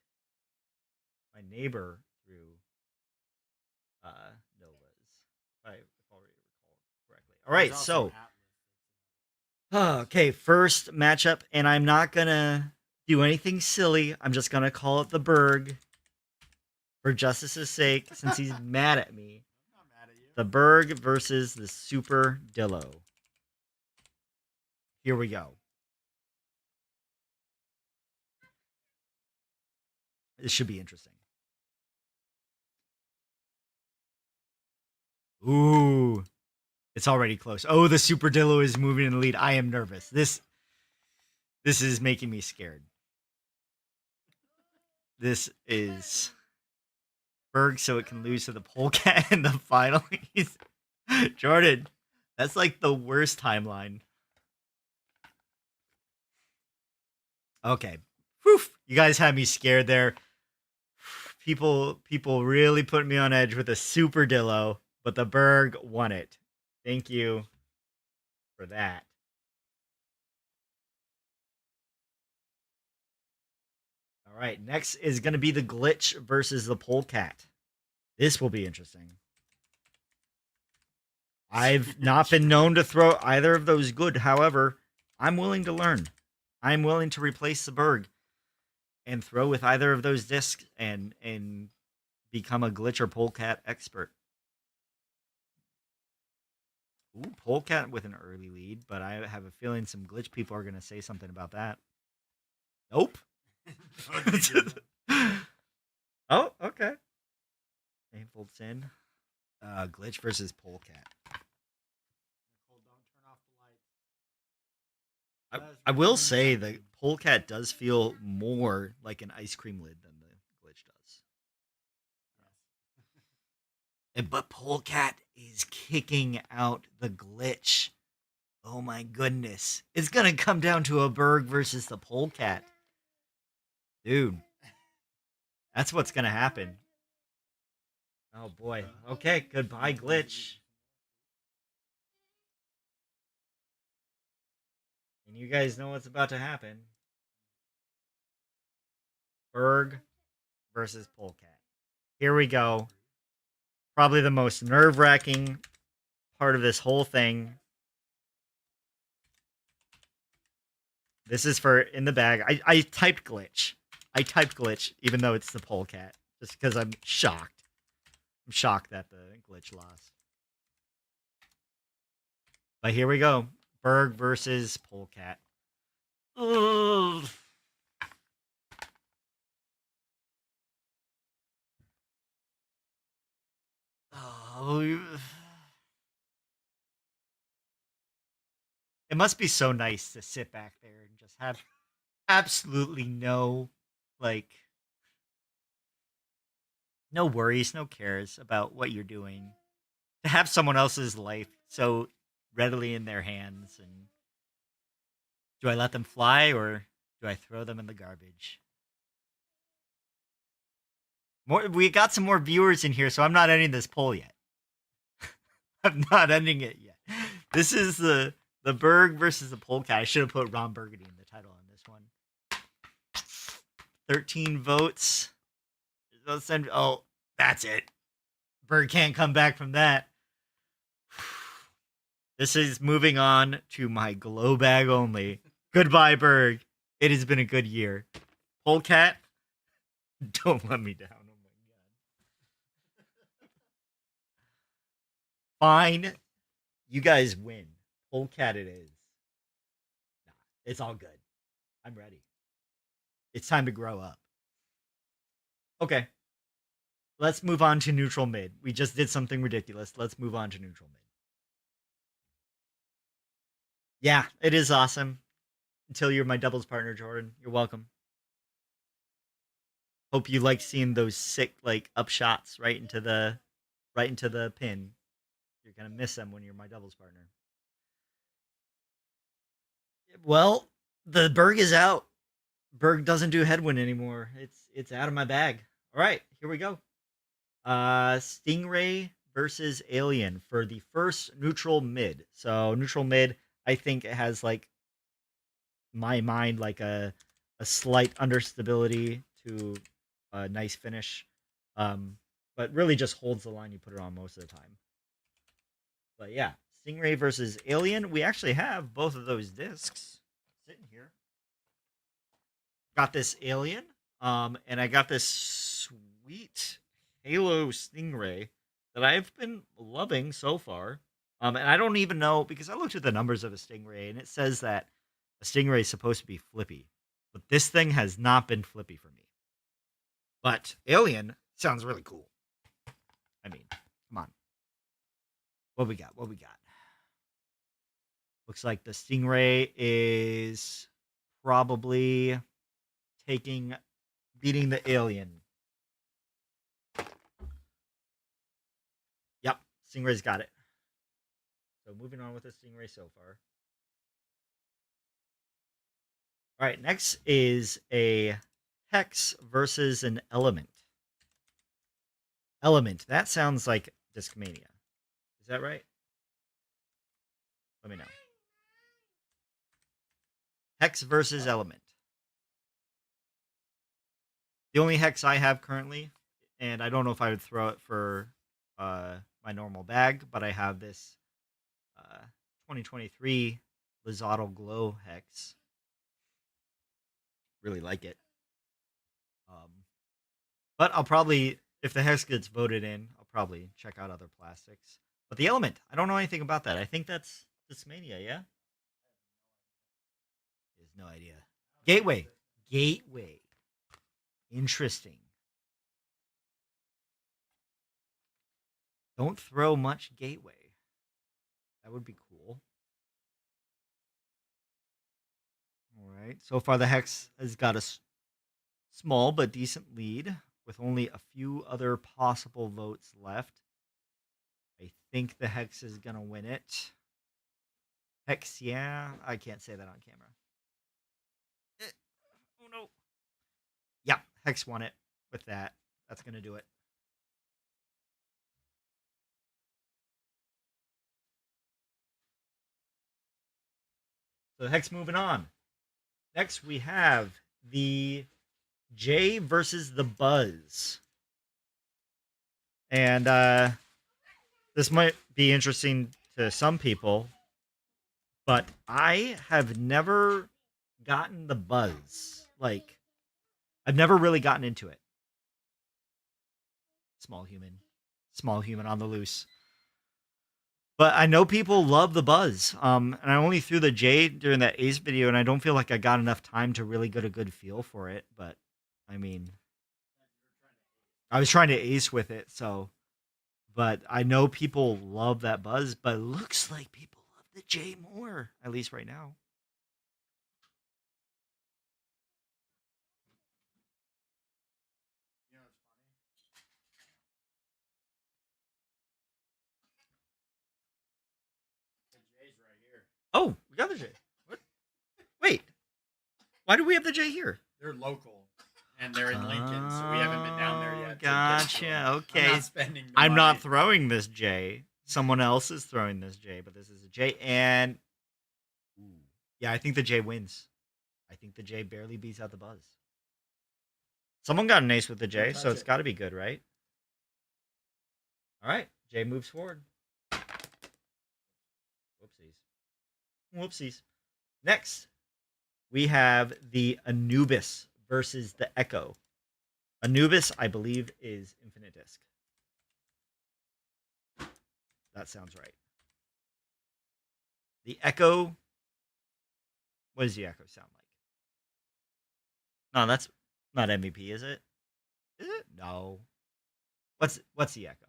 my neighbor threw Novas. If I already recall correctly. All right, There's also so Atlas. okay, first matchup, and I'm not gonna do anything silly. I'm just gonna call it the Berg for justice's sake, since he's mad at me. I'm not mad at you. The Berg versus the Super Dillo. Here we go. This should be interesting. Ooh. It's already close. Oh, the Super Dillo is moving in the lead. I am nervous. This is making me scared. This is Berg so it can lose to the Polecat in the final. Jordan, that's like the worst timeline. Okay. Whew. You guys had me scared there. People really put me on edge with a Super Dillo, but the Berg won it. Thank you for that. All right, next is going to be the Glitch versus the Polecat. This will be interesting. I've not been known to throw either of those good. However, I'm willing to learn. I'm willing to replace the Berg and throw with either of those discs and become a Glitch or Polecat expert. Ooh, Polecat with an early lead, but I have a feeling some Glitch people are going to say something about that. Nope. Oh, okay. Painful sin. Glitch versus Polecat. Nicole, don't turn off the lights. I will say the Polecat does feel more like an ice cream lid than the Glitch does. But Polecat is kicking out the Glitch. Oh my goodness. It's going to come down to a Berg versus the Polecat. Dude. That's what's going to happen. Oh boy. Okay, goodbye, Glitch. And you guys know what's about to happen. Berg versus Polecat. Here we go. Probably the most nerve-wracking part of this whole thing. This is for in the bag. I typed Glitch. I typed Glitch, even though it's the Polecat. Just because I'm shocked. I'm shocked that the Glitch lost. But here we go. Berg versus Polecat. Ugh. Oh, it must be so nice to sit back there and just have absolutely no, like, no worries, no cares about what you're doing. To have someone else's life so readily in their hands, and do I let them fly or do I throw them in the garbage? We got some more viewers in here, so I'm not ending this poll yet. I'm not ending it yet. This is the Berg versus the Polecat. I should have put Ron Burgundy in the title on this one. 13 votes. Oh, that's it. Berg can't come back from that. This is moving on to my glow bag only. Goodbye, Berg. It has been a good year. Polecat, don't let me down. Oh my god. Fine. You guys win. Polecat it is. Nah, it's all good. I'm ready. It's time to grow up. Okay. Let's move on to neutral mid. We just did something ridiculous. Let's move on to neutral mid. Yeah, it is awesome. Until you're my doubles partner, Jordan. You're welcome. Hope you like seeing those sick like up shots right into the pin. You're gonna miss them when you're my doubles partner. Well, the Berg is out. Berg doesn't do headwind anymore. It's out of my bag. All right, here we go. Stingray versus Alien for the first neutral mid. So neutral mid, I think it has like my mind like a slight understability to a nice finish, but really just holds the line you put it on most of the time. But yeah, Stingray versus Alien. We actually have both of those discs sitting here. Got this Alien, and I got this sweet Halo Stingray that I've been loving so far. And I don't even know because I looked at the numbers of a Stingray and it says that a Stingray is supposed to be flippy, but this thing has not been flippy for me. But Alien sounds really cool. I mean, come on. What we got? What we got? Looks like the Stingray is probably beating the Alien. Yep, Stingray's got it. So moving on with the Stingray so far. All right, next is a Hex versus an Element. Element. That sounds like Discmania. Is that right? Let me know. Hex versus Element. The only Hex I have currently, and I don't know if I would throw it for my normal bag, but I have this 2023 Lizato Glow Hex. Really like it. But I'll probably, if the Hex gets voted in, I'll probably check out other plastics. But the Element, I don't know anything about that. I think that's Discmania, yeah? There's no idea. Gateway. Gateway. Interesting. Don't throw much Gateway. That would be cool. All right. So far, the Hex has got a small but decent lead with only a few other possible votes left. I think the Hex is going to win it. Hex, yeah. I can't say that on camera. Oh, no. Yeah, Hex won it with that. That's going to do it. So Hex moving on. Next, we have the J versus the Buzz. And this might be interesting to some people, but I have never gotten the Buzz. Like, I've never really gotten into it. Small human on the loose. But I know people love the Buzz. And I only threw the J during that Ace video, and I don't feel like I got enough time to really get a good feel for it. But I mean, I was trying to Ace with it, so. But I know people love that Buzz, but it looks like people love the J more, at least right now. You know what's funny? The J's right here. Oh, we got the J. What? Wait. Why do we have the J here? They're local, and they're in Lincoln, so we haven't been down there yet. Gotcha. Okay. I'm not spending. I'm not throwing this J. Someone else is throwing this J, but this is a J. And yeah, I think the J wins. I think the J barely beats out the Buzz. Someone got an ace with the J, so it's got to be good, right? All right, J moves forward. Whoopsies. Whoopsies. Next, we have the Anubis versus the Echo. Anubis, I believe, is Infinite Disc. That sounds right. The Echo. What does the Echo sound like? No, that's not MVP, is it? Is it? No. What's the Echo?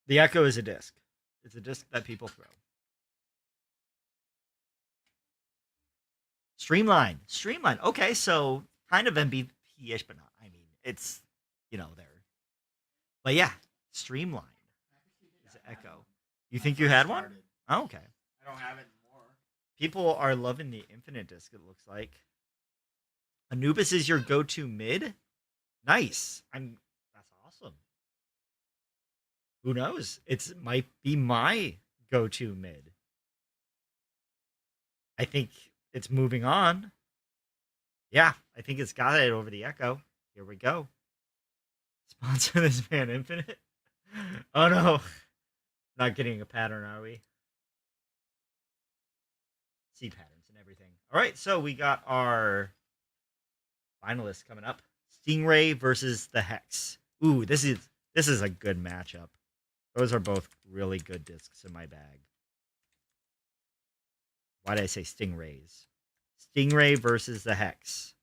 The Echo is a disc. It's a disc that people throw. Streamline. Okay, so kind of MVP-ish, but not. I mean, it's there. But yeah, Streamline is an Echo. You think you had one? Oh, okay. I don't have it anymore. People are loving the Infinite Disc. It looks like Anubis is your go-to mid. Nice. That's awesome. Who knows? It might be my go-to mid. I think it's moving on. Yeah, I think it's got it over the Echo. Here we go. Sponsor this man, Infinite. Oh no. Not getting a pattern, are we? See patterns and everything. All right, so we got our finalists coming up. Stingray versus the Hex. Ooh, this is a good matchup. Those are both really good discs in my bag. Why did I say Stingrays? Stingray versus the Hex.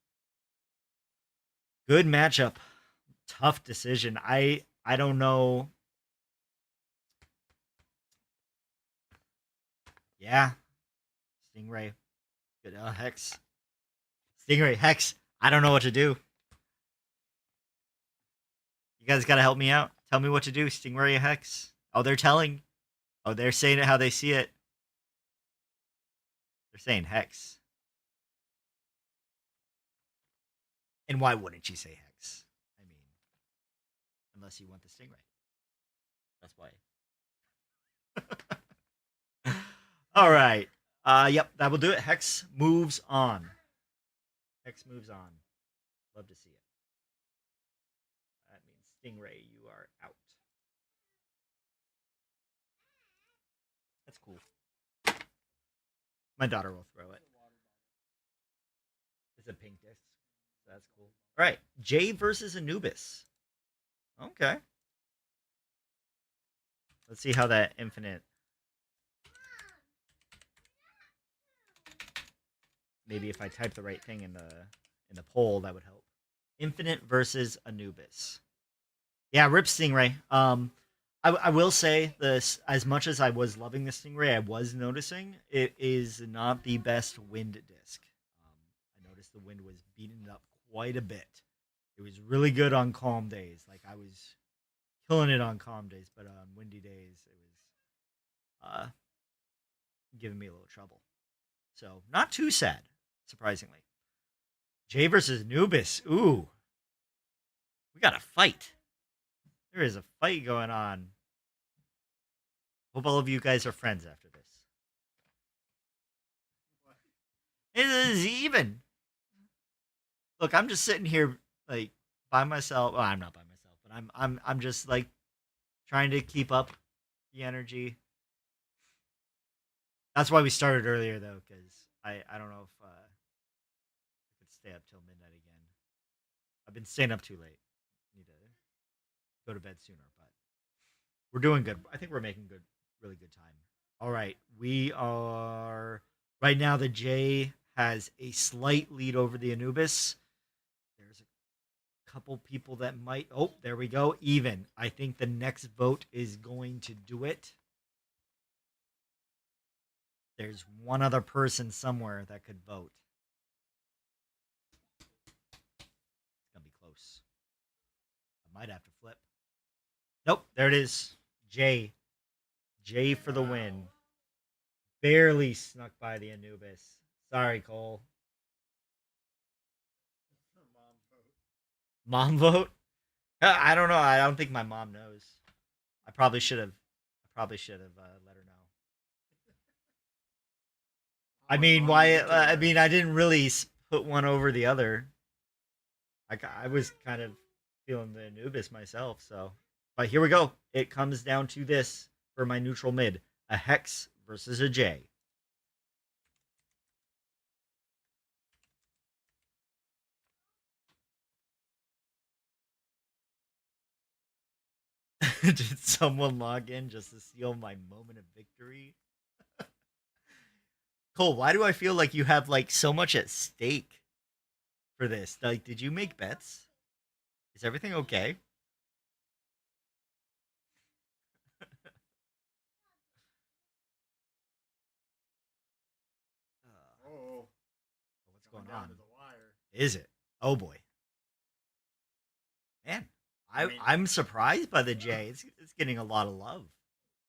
Good matchup. Tough decision. I don't know. Yeah. Stingray. Good Hex. Stingray, Hex. I don't know what to do. You guys gotta help me out. Tell me what to do. Stingray, Hex. Oh, they're telling. Oh, they're saying it how they see it. They're saying Hex. And why wouldn't you say Hex? I mean, unless you want the Stingray. That's why. All right. Yep, that will do it. Hex moves on. Hex moves on. Love to see it. That means Stingray, you are out. That's cool. My daughter will throw it. It's a pink disc. That's cool. All right, Jay versus Anubis. Okay. Let's see how that Infinite. Maybe if I type the right thing in the poll, that would help. Infinite versus Anubis. Yeah, rip Stingray. I will say this: as much as I was loving the Stingray, I was noticing it is not the best wind disc. I noticed the wind was beating it up quite a bit. It was really good on calm days. Like I was killing it on calm days, but on windy days, it was giving me a little trouble. So not too sad, surprisingly. Jay versus Anubis. Ooh, we got a fight. There is a fight going on. Hope all of you guys are friends after this. It is even. Look, I'm just sitting here like by myself. Well, I'm not by myself, but I'm just like trying to keep up the energy. That's why we started earlier though, because I don't know if I could stay up till midnight again. I've been staying up too late. Need to go to bed sooner, but we're doing good. I think we're making really good time. All right, we are right now. The J has a slight lead over the Anubis. There's a couple people that might. Oh, there we go. Even. I think the next vote is going to do it. There's one other person somewhere that could vote. It's gonna be close. I might have to flip. Nope, there it is. Jay. Jay for the win. Barely snuck by the Anubis. Sorry, Cole. Mom vote? I don't know. I don't think my mom knows. I probably should have. Let her know. I mean, why? I mean, I didn't really put one over the other. I was kind of feeling the Anubis myself, so. But here we go. It comes down to this for my neutral mid: a Hex versus a J. Did someone log in just to steal my moment of victory? Cole, why do I feel like you have like so much at stake for this? Like, did you make bets? Is everything okay? Oh, What's coming going down on? to the wire. Is it? Oh boy, man, I mean, I'm surprised by the J. It's getting a lot of love.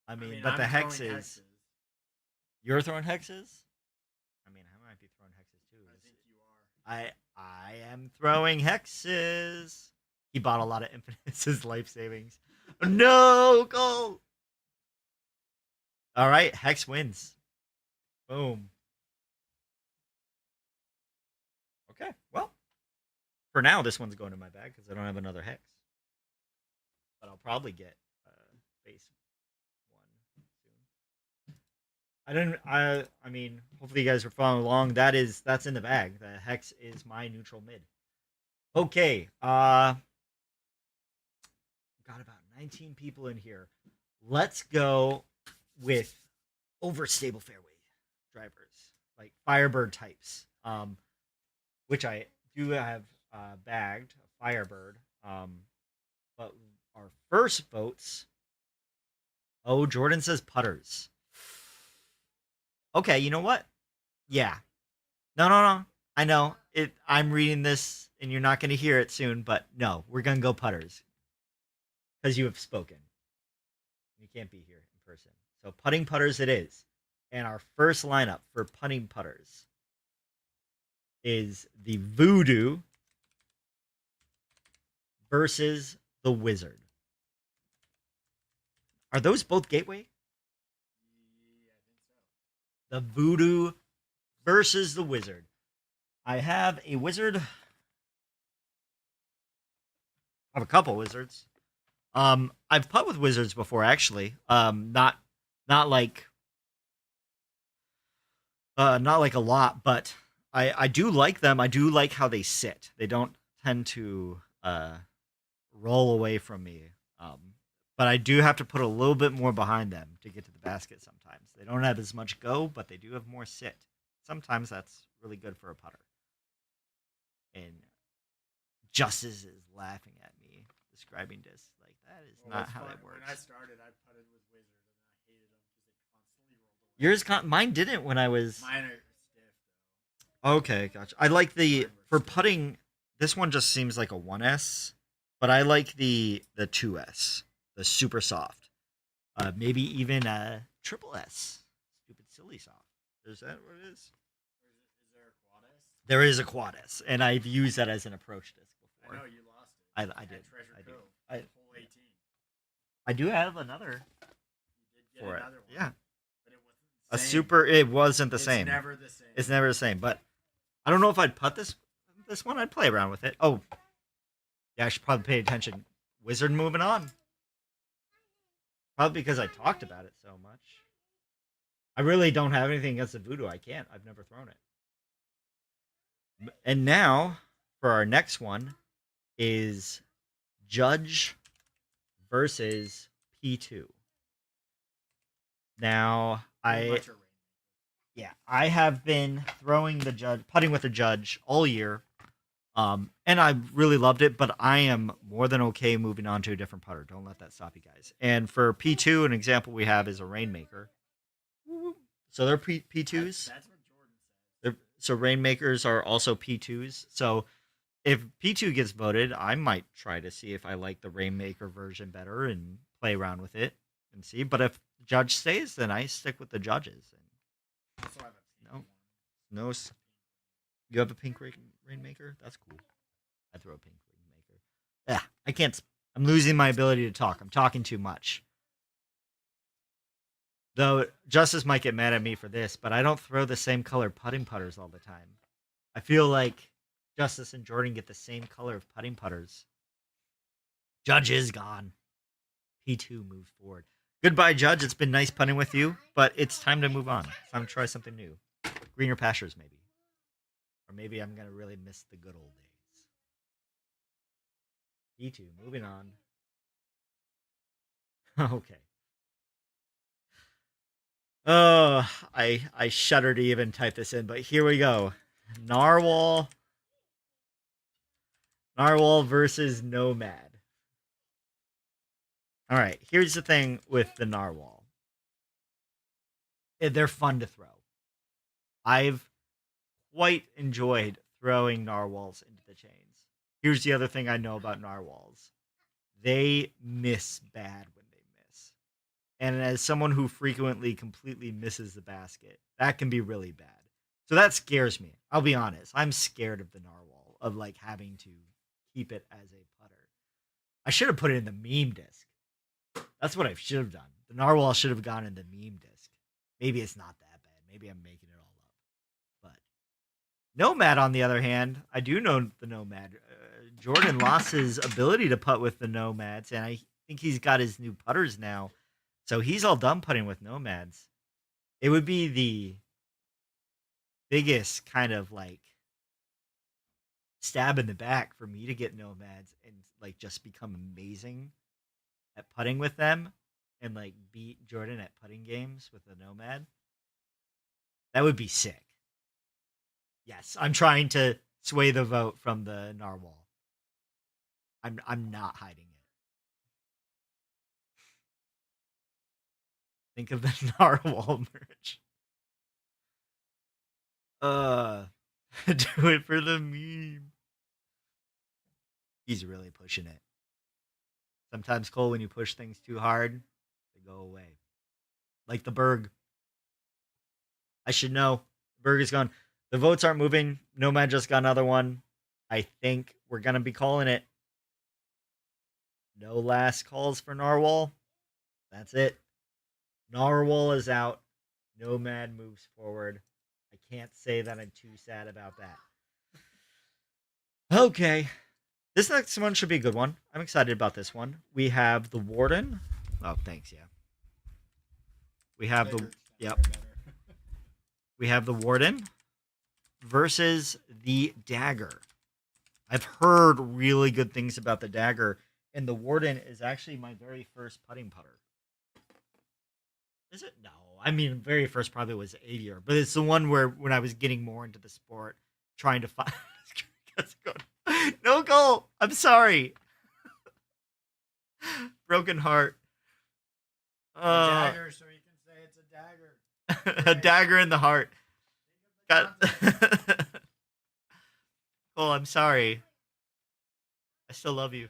I mean, but I'm the throwing hexes. hexes. You're throwing hexes. I mean, I might be throwing hexes too. I think you are. I am throwing hexes. He bought a lot of infinites as life savings. No goal. All right, hex wins. Boom. Okay, well, for now this one's going in my bag because I don't have another hex. But I'll probably get base one soon. I didn't. I mean, hopefully you guys are following along. That's in the bag. The hex is my neutral mid. Okay. Got about 19 people in here. Let's go with overstable fairway drivers, like Firebird types, which I do have bagged a Firebird. But our first votes. Oh, Jordan says putters. Okay, you know what? Yeah. No. I know it. I'm reading this, and you're not going to hear it soon. But no, we're going to go putters because you have spoken. You can't be here in person. So putting putters it is. And our first lineup for putting putters is the Voodoo versus the Wizard. Are those both Gateway? Yeah, I think so. The Voodoo versus the Wizard. I have a Wizard. I have a couple Wizards. I've put with Wizards before, actually. Not like not like a lot, but I do like them. I do like how they sit. They don't tend to roll away from me. Um, but I do have to put a little bit more behind them to get to the basket sometimes. They don't have as much go, but they do have more sit. Sometimes that's really good for a putter. And Justice is laughing at me describing this. Like, that is Well, not it's how fun. that works. When I started, I putted with Wizard, and I hated them because they constantly rolled away. Mine didn't when I was. Mine are stiff though. Okay, gotcha. I like the Mine for were stiff. putting. This one just seems like a 1S, but I like the 2S, the super soft. Maybe even a triple S, stupid silly soft. Is that what it is? Is there a quad S? There is a quad S, and I've used that as an approach disc I before. know you lost it. I At did. Treasure I do. Cove. I Hole 18. I do have another You did get for it. another one. Yeah, But it wasn't a the same. super. It wasn't the It's same. never the same. It's never the same. But I don't know if I'd put this one. I'd play around with it. Oh, yeah, I should probably pay attention. Wizard moving on. Probably because I talked about it so much. I really don't have anything against the Voodoo. I can't. I've never thrown it. And now, for our next one, is Judge versus P2. Now, I have been throwing the Judge, putting with the Judge all year. And I really loved it, but I am more than okay moving on to a different putter. Don't let that stop you guys. And for P2, an example we have is a Rainmaker. So they're P2s. That's what Jordan said. So Rainmakers are also P2s. So if P2 gets voted, I might try to see if I like the Rainmaker version better and play around with it and see. But if Judge stays, then I stick with the Judges. I also have a pink No. one. No, you have a pink Rainmaker? That's cool. I throw a pink Rainmaker. Yeah, I can't. I'm losing my ability to talk. I'm talking too much. Though Justice might get mad at me for this, but I don't throw the same color putting putters all the time. I feel like Justice and Jordan get the same color of putting putters. Judge is gone. P2 moves forward. Goodbye, Judge. It's been nice putting with you, but it's time to move on. It's time to try something new. Greener pastures, maybe. Or maybe I'm going to really miss the good old days. P2, moving on. Okay. Oh, I shudder to even type this in, but here we go. Narwhal Narwhal versus Nomad. All right, here's the thing with the Narwhal. They're fun to throw. I've quite enjoyed throwing narwhals into the chains. Here's the other thing I know about narwhals. They miss bad when they miss. And as someone who frequently completely misses the basket, that can be really bad. So that scares me. I'll be honest. I'm scared of the narwhal, of like having to keep it as a putter. I should have put it in the meme disc. That's what I should have done. The narwhal should have gone in the meme disc. Maybe it's not that bad. Maybe I'm making it all up. But Nomad, on the other hand, I do know the Nomad. Jordan lost his ability to putt with the Nomads, and I think he's got his new putters now. So he's all done putting with Nomads. It would be the biggest kind of like stab in the back for me to get Nomads and like just become amazing at putting with them and like beat Jordan at putting games with the Nomad. That would be sick. Yes, I'm trying to sway the vote from the Narwhal. I'm not hiding it. Think of the Narwhal merch. Uh do it for the meme. He's really pushing it. Sometimes, Cole, when you push things too hard, they go away. Like the Berg. I should know. Berg is gone. The votes aren't moving. Nomad just got another one. I think we're gonna be calling it. No last calls for Narwhal. That's it. Narwhal is out. Nomad moves forward. I can't say that I'm too sad about that. Okay. This next one should be a good one. I'm excited about this one. We have the Warden. Oh, thanks, yeah. We have the yep. We have the Warden versus the Dagger. I've heard really good things about the Dagger, and the Warden is actually my very first putting putter. Is it? No. I mean, very first probably was Aviar, but it's the one where when I was getting more into the sport, trying to find. No goal. I'm sorry. Broken heart. A dagger, so you can say it's a dagger. A dagger in the heart. Got. Cole, I'm sorry. I still love you.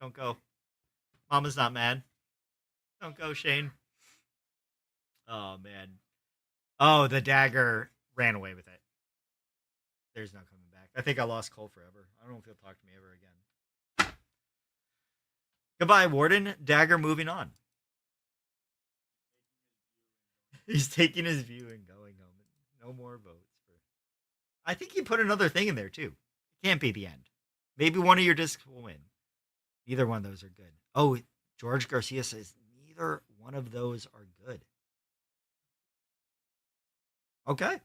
Don't go. Mama's not mad. Don't go, Shane. Oh man. Oh, the Dagger ran away with it. There's no coming back. I think I lost Cole forever. I don't know if he'll talk to me ever again. Goodbye, Warden. Dagger moving on. He's taking his view and going home. No more votes. I think he put another thing in there too. It can't be the end. Maybe one of your discs will win. Neither one of those are good. Oh, George Garcia says neither one of those are good. Okay.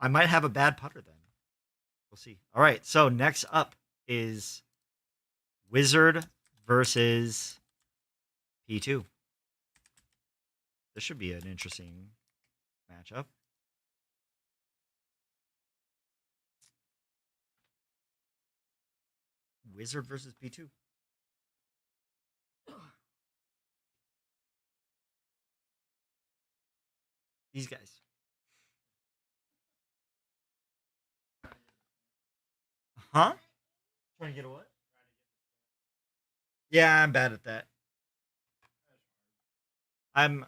I might have a bad putter then. We'll see. All right. So next up is Wizard versus P2. This should be an interesting matchup. Wizard versus P2. These guys. Huh? Trying to get a what? Yeah, I'm bad at that. I'm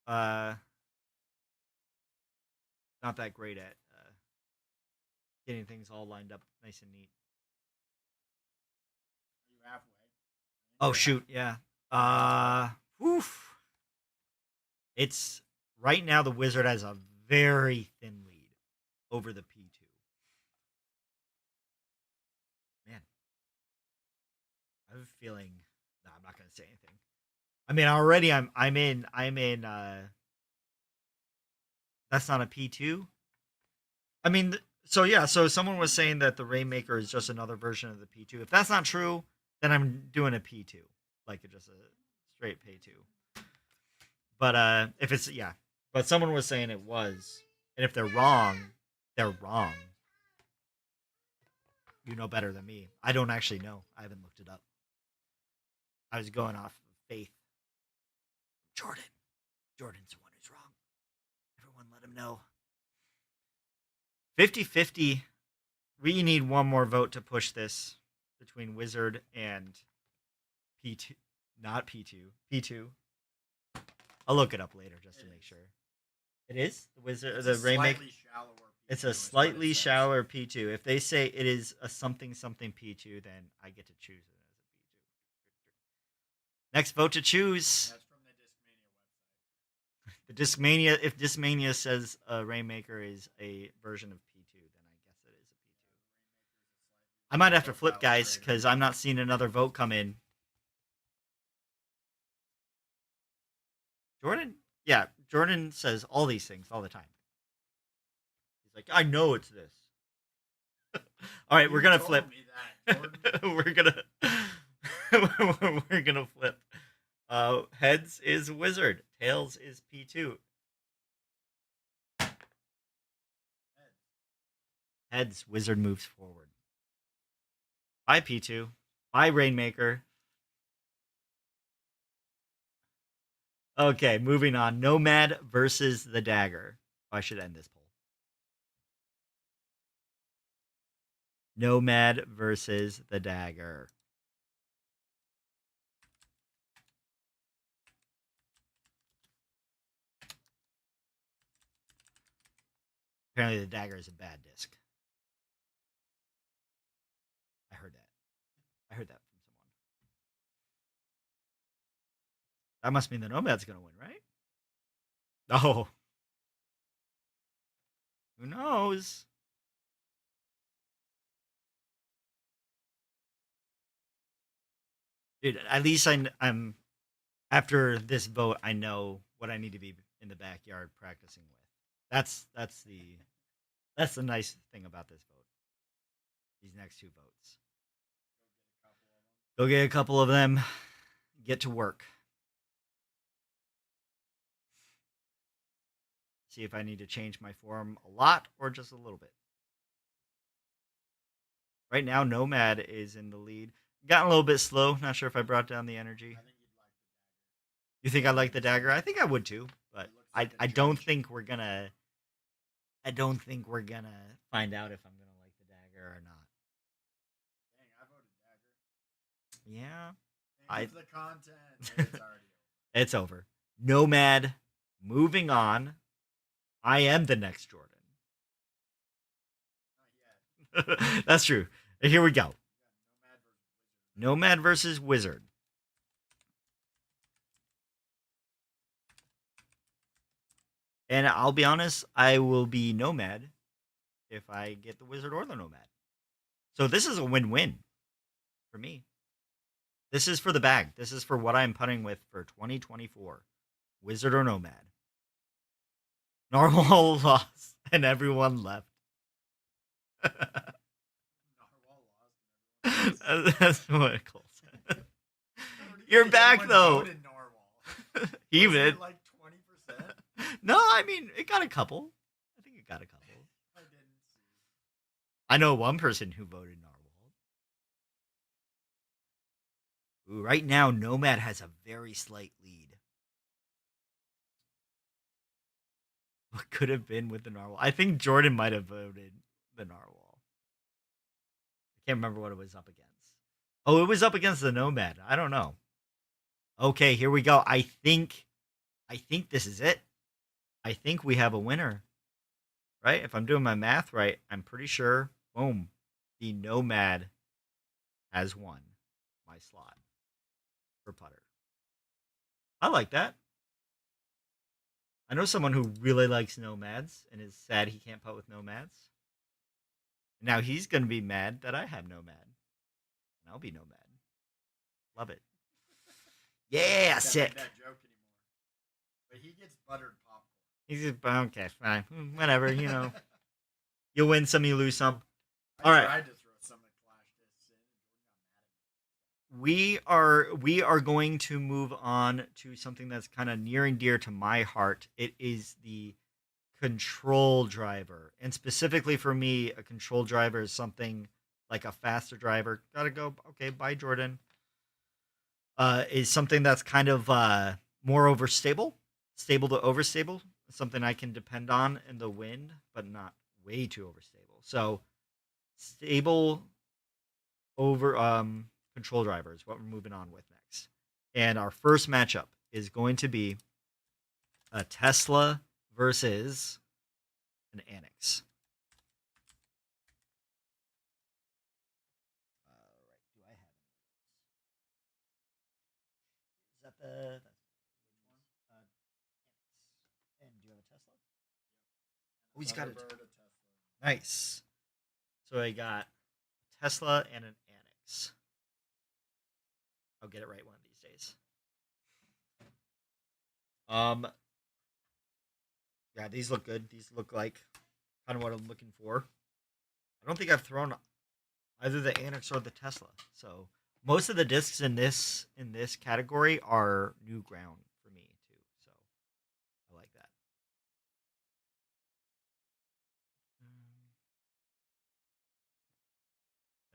not that great at getting things all lined up nice and neat. Are you halfway? Oh shoot, yeah. Oof. It's right now the Wizard has a very thin lead over the P2. Man. I have a feeling no, I'm not gonna say anything. I mean already I'm in that's not a P2. I mean so yeah, so someone was saying that the Rainmaker is just another version of the P2. If that's not true, then I'm doing a P2. Like just a straight P2. But if it's but someone was saying it was, and if they're wrong, they're wrong. You know better than me. I don't actually know. I haven't looked it up. I was going off of faith. Jordan's the one who's wrong. Everyone let him know. 50-50. We need one more vote to push this between Wizard and P2. Not P2. P2. I'll look it up later just to make sure. It is? The Wizard, It's the a Rainmaker. slightly shallower It's P2 a is what slightly it says. shallower P2. If they say it is a something P2, then I get to choose it as a P2. Next vote to choose. That's from the Discmania website. The Discmania. If Discmania says Rainmaker is a version of P2, then I guess it is a P2. I might have to flip, guys, because I'm not seeing another vote come in. Jordan? Yeah, Jordan says all these things all the time. He's like, I know it's this. All right, we're You gonna told flip. me that, Jordan. we're gonna flip. Heads is Wizard. Tails is P2. Heads, Wizard moves forward. Bye, P2. Bye, Rainmaker. Okay, moving on. Nomad versus the Dagger. Oh, I should end this poll. Nomad versus the Dagger. Apparently, the Dagger is a bad disc. I heard that. I heard that from someone. That must mean the Nomad's going to win, right? Oh. Who knows? Dude, at least I'm after this vote, I know what I need to be in the backyard practicing with. That's the nice thing about this vote. These next two votes. Go get a couple of them. Get to work. See if I need to change my form a lot or just a little bit. Right now, Nomad is in the lead. Gotten a little bit slow. Not sure if I brought down the energy. I think you'd like the dagger. You think I like the Dagger? I think I would too, but He looks like a I don't judge. think we're gonna. I don't think we're gonna find out if I'm gonna like the Dagger or not. Dang, I voted dagger. Yeah, End of the content. It's already over. it's over. Nomad, moving on. I am the next Jordan. Not yet. That's true. Here we go. We got Nomad versus Nomad versus Wizard. Wizard. And I'll be honest, I will be Nomad if I get the Wizard or the Nomad. So this is a win-win for me. This is for the bag. This is for what I'm putting with for 2024. Wizard or Nomad. Narwhal lost and everyone left. Narwhal lost and everyone That's what Cole said. I don't You're think back, anyone though. voted Narwhal. He Wasn't did. it like 20%? No, I mean, it got a couple. I think it got a couple. I didn't see. I know one person who voted Narwhal. Ooh, right now, Nomad has a very slight lead. What could have been with the Narwhal? I think Jordan might have voted the Narwhal. I can't remember what it was up against. Oh, it was up against the Nomad. I don't know. Okay, here we go. I think this is it. I think we have a winner. Right? If I'm doing my math right, I'm pretty sure, boom, the Nomad has won my slot for putter. I like that. I know someone who really likes Nomads and is sad he can't putt with Nomads. Now he's going to be mad that I have Nomad. And I'll be Nomad. Love it. Yeah, Can't sick. make that joke anymore. But he gets buttered popcorn. He's just, okay, fine. Whatever, you know. You'll win some, you lose some. I All right. tried to throw some of Clash discs in, and Jordan got mad at me. we are going to move on to something that's kind of near and dear to my heart. It is the control driver, and specifically for me, a control driver is something like a faster driver. Gotta go. Okay, bye, Jordan. Is something that's kind of more overstable, stable to overstable, something I can depend on in the wind, but not way too overstable. So stable over control driver is what we're moving on with next. And our first matchup is going to be a Tesla versus an Annex. All right, do I have is that the that's Annex? And do you have a Tesla? Oh, he's got it. Thunderbird, a Tesla. Nice. So I got a Tesla and an Annex. I'll get it right one of these days. Um, yeah, these look good. These look like kind of what I'm looking for. I don't think I've thrown either the Annex or the Tesla. So most of the discs in this category are new ground for me too. So I like that.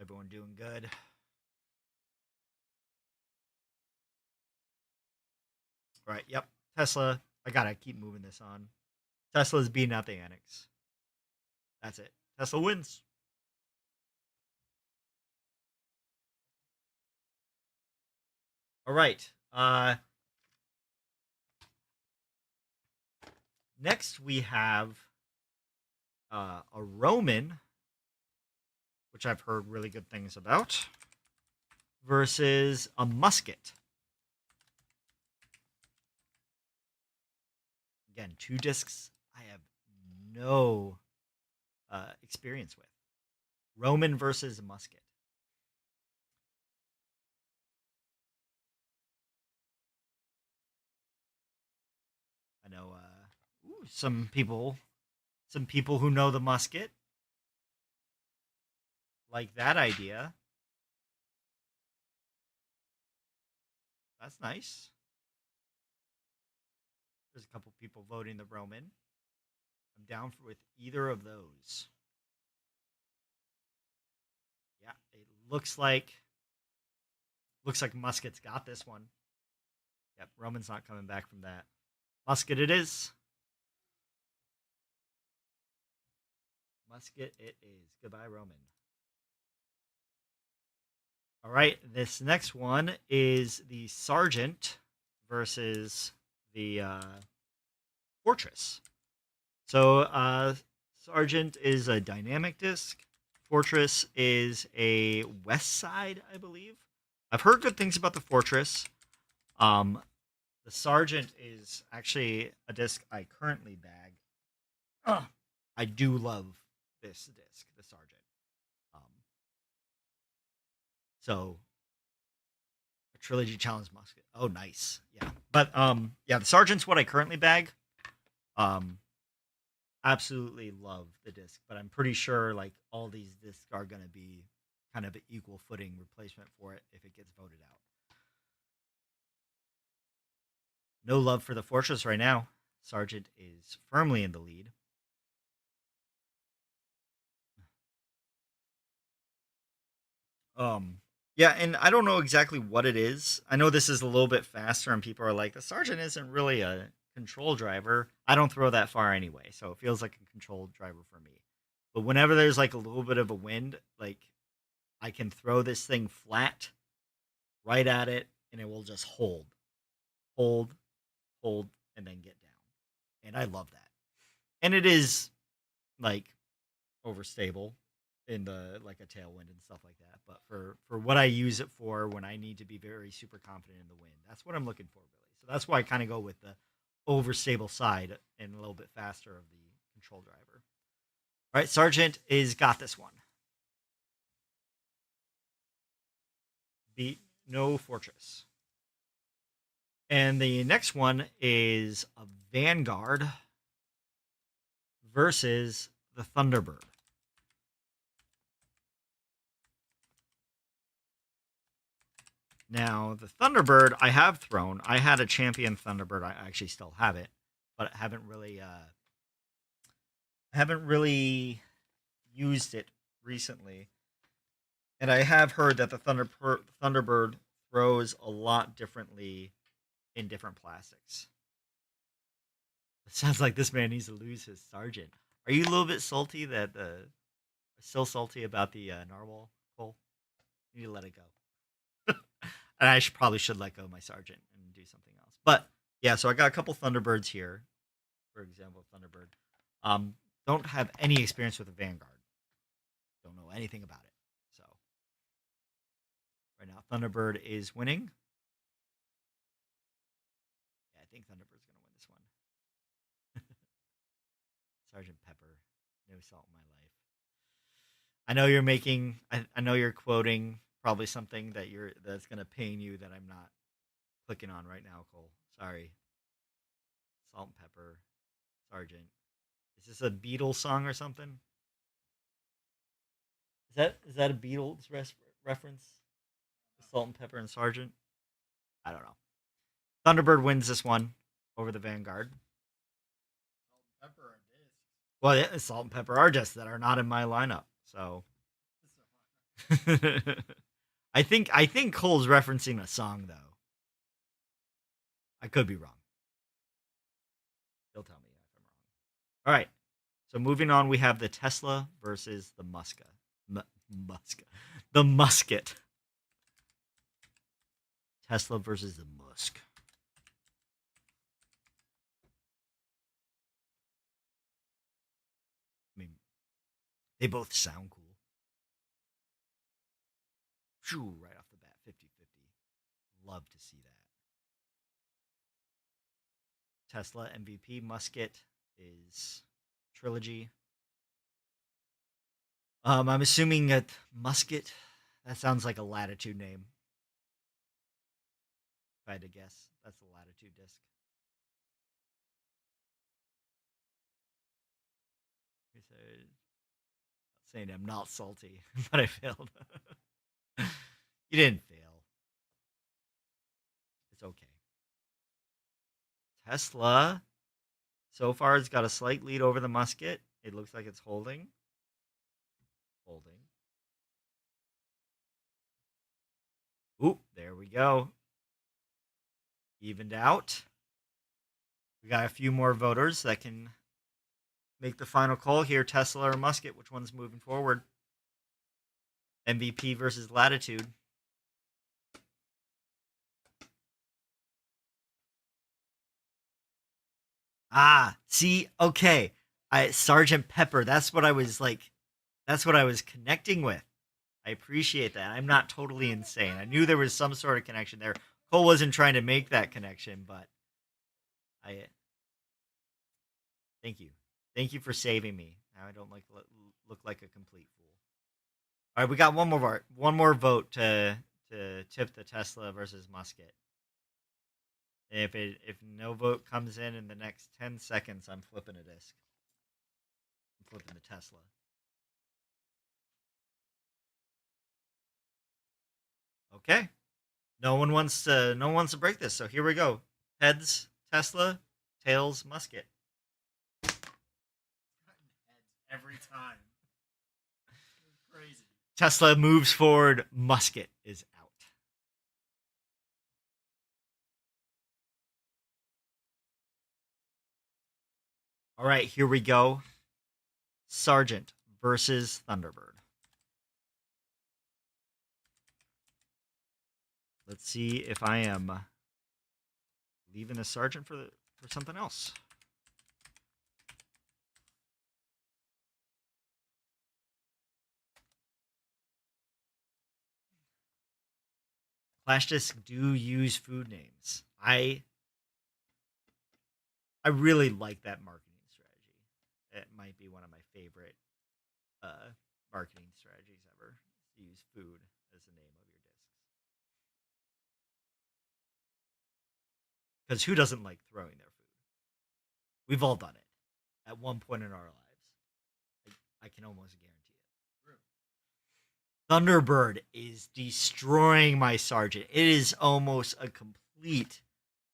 Everyone doing good. Right. Yep. Tesla. I gotta keep moving this on. Tesla's beating out the Annex. That's it. Tesla wins. All right. Next we have a Roman, which I've heard really good things about, versus a musket. Again, two discs I have no experience with. Roman versus musket. I know some people who know the musket like that idea. That's nice. There's a couple people voting the Roman. I'm down with either of those. Yeah, it looks like Musket's got this one. Yep, Roman's not coming back from that. Musket it is. Musket it is. Goodbye, Roman. All right, this next one is the Sergeant versus the Fortress. So, Sergeant is a dynamic disc. Fortress is a West Side, I believe. I've heard good things about the Fortress. The Sergeant is actually a disc I currently bag. I do love this disc, the Sergeant. Um, so a trilogy challenge musket. Oh, nice. Yeah, but yeah, the Sergeant's what I currently bag. Um, absolutely love the disc, but I'm pretty sure like all these discs are gonna be kind of an equal footing replacement for it if it gets voted out. No love for the Fortress right now. Sergeant is firmly in the lead. Um, yeah, and I don't know exactly what it is. I know this is a little bit faster, and people are like, the Sergeant isn't really a control driver. I don't throw that far anyway, so it feels like a control driver for me. But whenever there's like a little bit of a wind, like I can throw this thing flat right at it, and it will just hold, hold, and then get down. And I love that. And it is like overstable in the like a tailwind and stuff like that. But for what I use it for when I need to be very super confident in the wind, that's what I'm looking for really. So that's why I kind of go with the overstable side and a little bit faster of the control driver. All right, Sergeant is got this one. Beat no Fortress. And the next one is a Vanguard versus the Thunderbird. Now the Thunderbird I have thrown. I had a champion Thunderbird. I actually still have it, but I haven't really used it recently. And I have heard that the Thunderbird throws a lot differently in different plastics. It sounds like this man needs to lose his sergeant. Are you a little bit salty that still salty about the narwhal, Cole? You need to let it go. And I probably should let go of my sergeant and do something else. But yeah, so I got a couple Thunderbirds here. For example, Thunderbird. Um, don't have any experience with a Vanguard. Don't know anything about it. So right now, Thunderbird is winning. Yeah, I think Thunderbird's gonna win this one. Sergeant Pepper, no salt in my life. I know you're making. I know you're quoting probably something that's gonna pain you that I'm not clicking on right now, Cole. Sorry. Salt and Pepper, Sergeant. Is this a Beatles song or something? Is that a Beatles reference? Salt and Pepper and Sergeant. I don't know. Thunderbird wins this one over the Vanguard. Salt and pepper are discs. Well, yeah, Salt and Pepper are just that are not in my lineup. So I think Cole's referencing a song though. I could be wrong. He'll tell me if I'm wrong. All right. So moving on, we have the Tesla versus the the musket. Tesla versus the Musk. I mean, they both sound cool. Phew, right off the bat, 50-50. Love to see that. Tesla MVP musket is trilogy. I'm assuming that musket. That sounds like a Latitude name. If I had to guess, that's the Latitude disc. Saying I'm not salty, but I failed. You didn't fail. It's okay. Tesla so far has got a slight lead over the musket. It looks like it's holding. Holding. Oop, there we go. Evened out. We got a few more voters that can make the final call here. Tesla or musket? Which one's moving forward? MVP versus Latitude. Ah, see, okay. Sergeant Pepper. That's what I was like. That's what I was connecting with. I appreciate that. I'm not totally insane. I knew there was some sort of connection there. Cole wasn't trying to make that connection, but I thank you. Thank you for saving me. Now I don't look like a complete fool. All right, we got one more vote to tip the Tesla versus musket. If no vote comes in the next 10 seconds, I'm flipping a disc. I'm flipping the Tesla. Okay. No one wants to break this. So here we go. Heads Tesla, tails musket. Heads every time. Crazy. Tesla moves forward, musket is out. All right, here we go. Sergeant versus Thunderbird. Let's see if I am leaving the sergeant for something else. Clash Disc do use food names. I really like that marketing strategy. It might be one of my favorite marketing strategies ever. To use food as the name of your discs. Because who doesn't like throwing their food? We've all done it at one point in our lives. I can almost guarantee it. Thunderbird is destroying my Sergeant. It is almost a complete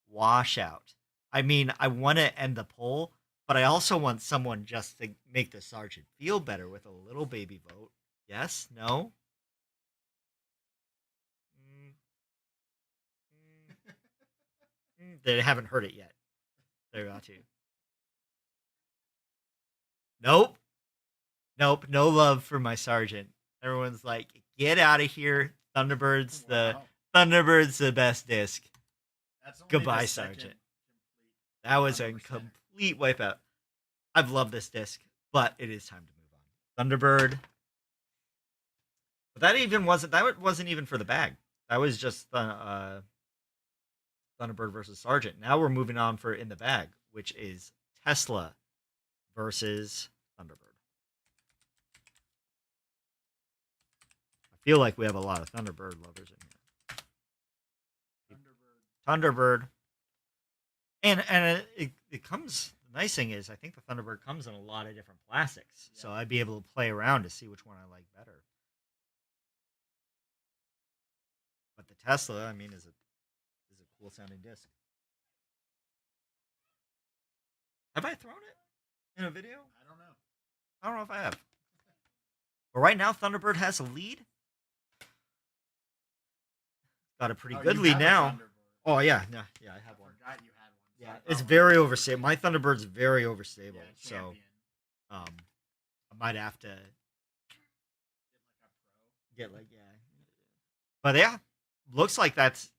washout. I mean, I want to end the poll, but I also want someone just to make the Sergeant feel better with a little baby vote. Yes? No? Mm, They haven't heard it yet. They're about to. Nope. Nope. No love for my Sergeant. Everyone's like, get out of here. Thunderbird's Wow. the best disc. That's only Goodbye, the second Sergeant. complete That was a 100%. complete wipeout. I've loved this disc, but it is time to move on. Thunderbird. But that wasn't even for the bag. That was just Thunderbird versus Sergeant. Now we're moving on for in the bag, which is Tesla versus Thunderbird. I feel like we have a lot of Thunderbird lovers in here. Thunderbird. And it comes. The nice thing is, I think the Thunderbird comes in a lot of different plastics, so I'd be able to play around to see which one I like better. But the Tesla, I mean, is a cool sounding disc. Have I thrown it in a video? I don't know. I don't know if I have. But right now, Thunderbird has a lead. Got a pretty good you lead have a now. Thunderbird. Oh yeah, I have I one. forgot you had one. So Yeah, I it's thought very we- overstable. My Thunderbird's very overstable, Yeah, so champion. I might have to Get like a pro. get But yeah, looks like that's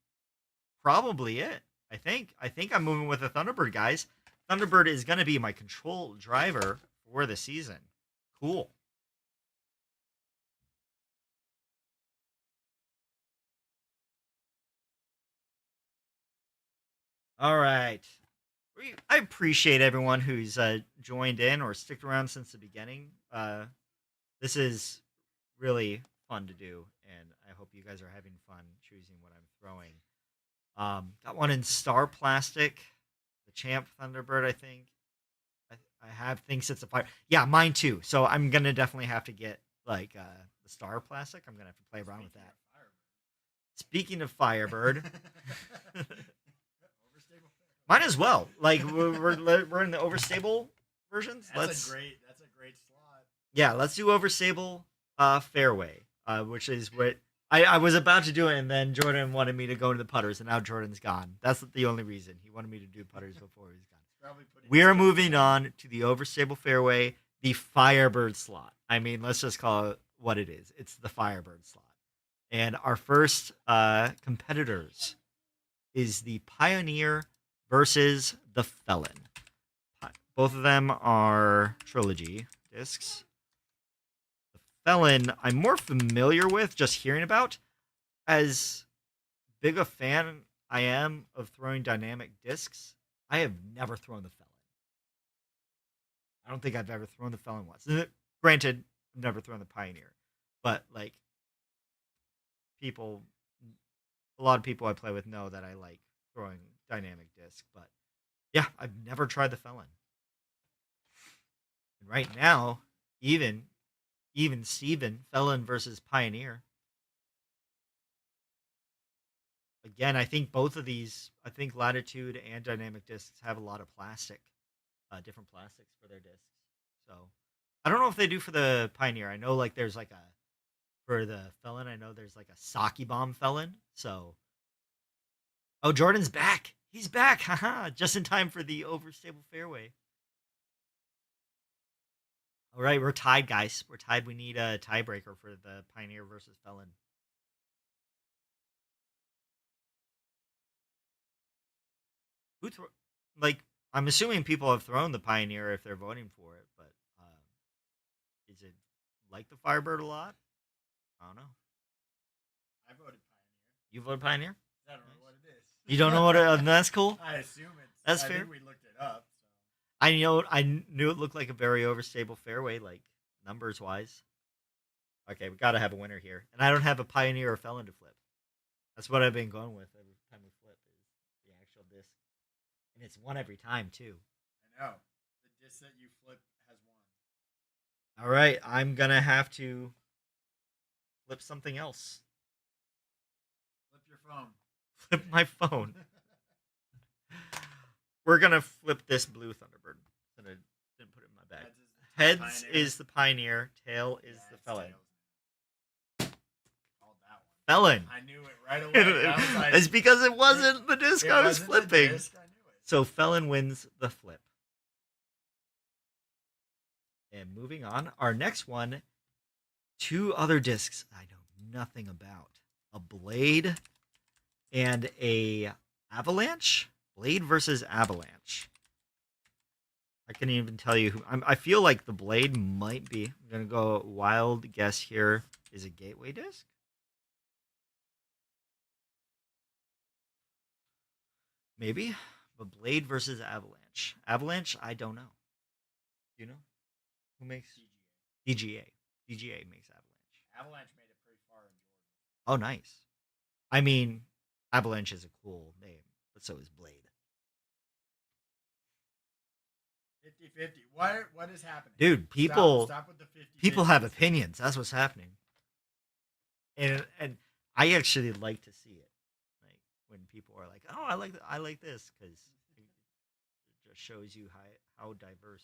probably it. I think I'm moving with a Thunderbird, guys. Thunderbird is going to be my control driver for the season. Cool. All right. I appreciate everyone who's joined in or sticked around since the beginning. This is really fun to do, and I hope you guys are having fun choosing what I'm throwing. Got one in Star Plastic, the Champ Thunderbird, I think. I have thinks it's a fire. Yeah, mine too. So I'm gonna definitely have to get like the Star Plastic. I'm gonna have to play around with that. Speaking of Firebird, Overstable. mine as well. Like we're in the overstable versions. That's a great slot. Yeah, let's do overstable fairway, which is what I was about to do it, and then Jordan wanted me to go to the putters, and now Jordan's gone. That's the only reason he wanted me to do putters before he's gone. We are moving on to the overstable fairway, the Firebird slot. I mean, let's just call it what it is. It's the Firebird slot. And our first competitors is the Pioneer versus the Felon. Both of them are trilogy discs. The Felon, I'm more familiar with, just hearing about. As big a fan I am of throwing dynamic discs, I have never thrown the Felon. I don't think I've ever thrown the Felon once. Granted, I've never thrown the Pioneer. But, like, a lot of people I play with know that I like throwing dynamic disc. But, yeah, I've never tried the Felon. And right now, even Steven, Felon versus Pioneer. Again, I think both of these, Latitude and Dynamic Discs have a lot of plastic, different plastics for their discs. So I don't know if they do for the Pioneer. I know like there's like for the Felon, I know there's like a Sake Bomb Felon. So, oh, Jordan's back. He's back. Haha, just in time for the overstable fairway. All right, we're tied, guys. We're tied. We need a tiebreaker for the Pioneer versus Felon. Like, I'm assuming people have thrown the Pioneer if they're voting for it, but is it like the Firebird a lot? I don't know. I voted Pioneer. You voted Pioneer? I don't know what it is. You don't know what that's cool? I assume it's. That's I fair. think we looked it up. So. I knew it looked like a very overstable fairway, like numbers wise. Okay, we gotta have a winner here, and I don't have a Pioneer or Felon to flip. That's what I've been going with every time we flip is the actual disc, and it's one every time too. I know the disc that you flip has won. All right, I'm gonna have to flip something else. Flip your phone. Flip my phone. We're gonna flip this blue Thunderbird. And I didn't put it in my bag. Heads is the Pioneer. Tail is the Felon. Called that one. Felon. I knew it right away. I was like, It's because it wasn't the disc I was wasn't the flipping. disc, I knew it. So Felon wins the flip. And moving on, our next one, two other discs I know nothing about. A Blade and a Avalanche. Blade versus Avalanche. I couldn't even tell you who. I feel like the Blade might be. I'm going to go wild guess here. Is a Gateway disc? Maybe. But Blade versus Avalanche. Avalanche, I don't know. Do you know? Who makes? DGA. DGA makes Avalanche. Avalanche made it pretty far in Jordan. Oh, nice. I mean, Avalanche is a cool name, but so is Blade. 50-50. What is happening? Dude, people Stop with the 50. people have opinions. That's what's happening. And I actually like to see it. Like when people are like, "Oh, I like this," because it just shows you how diverse.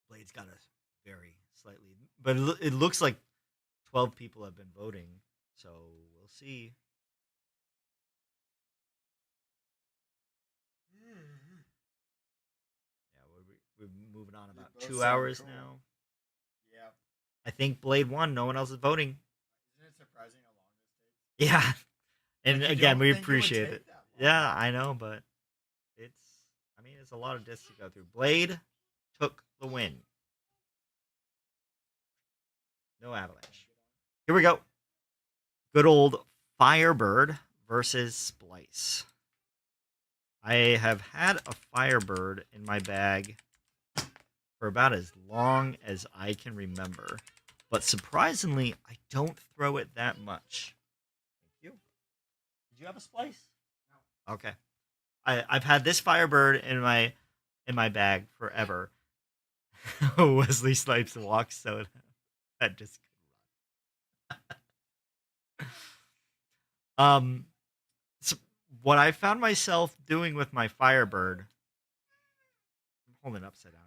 Blade's got a very slightly, but it looks like 12 people have been voting, so we'll see. Yeah, we're moving on about 2 hours now. Yeah. I think Blade won. No one else is voting. Isn't it surprising how long this takes? Yeah, and Like, you again, don't we think it would appreciate take it. that long. Yeah, I know, but it's a lot of discs to go through. Blade took the win. No Avalanche. Here we go. Good old Firebird versus Splice. I have had a Firebird in my bag for about as long as I can remember. But surprisingly, I don't throw it that much. Thank you. Did you have a Splice? No. Okay. I've had this Firebird in my bag forever. Wesley Snipes walks, so that just so what I found myself doing with my Firebird, I'm holding it upside down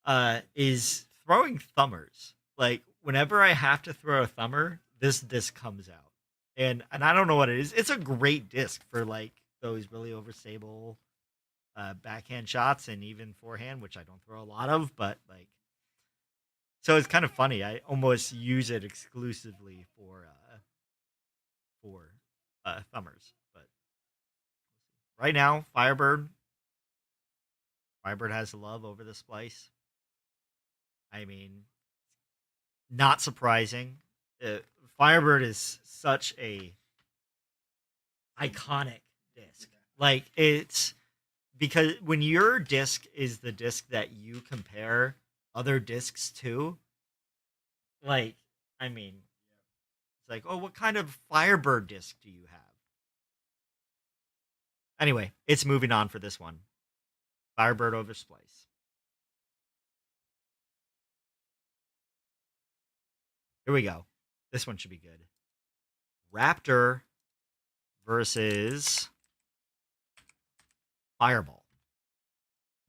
again. Gosh. Is throwing thumbers. Like whenever I have to throw a thumber, this disc comes out. And I don't know what it is. It's a great disc for like those really overstable backhand shots and even forehand, which I don't throw a lot of, but like so it's kind of funny. I almost use it exclusively for thumbers. But right now, Firebird has love over the Splice. I mean, not surprising. Firebird is such a iconic disc. Like it's because when your disc is the disc that you compare other discs to, like, I mean, it's like, oh, what kind of Firebird disc do you have? Anyway, it's moving on for this one. Firebird over Splice. Here we go. This one should be good. Raptor versus Fireball.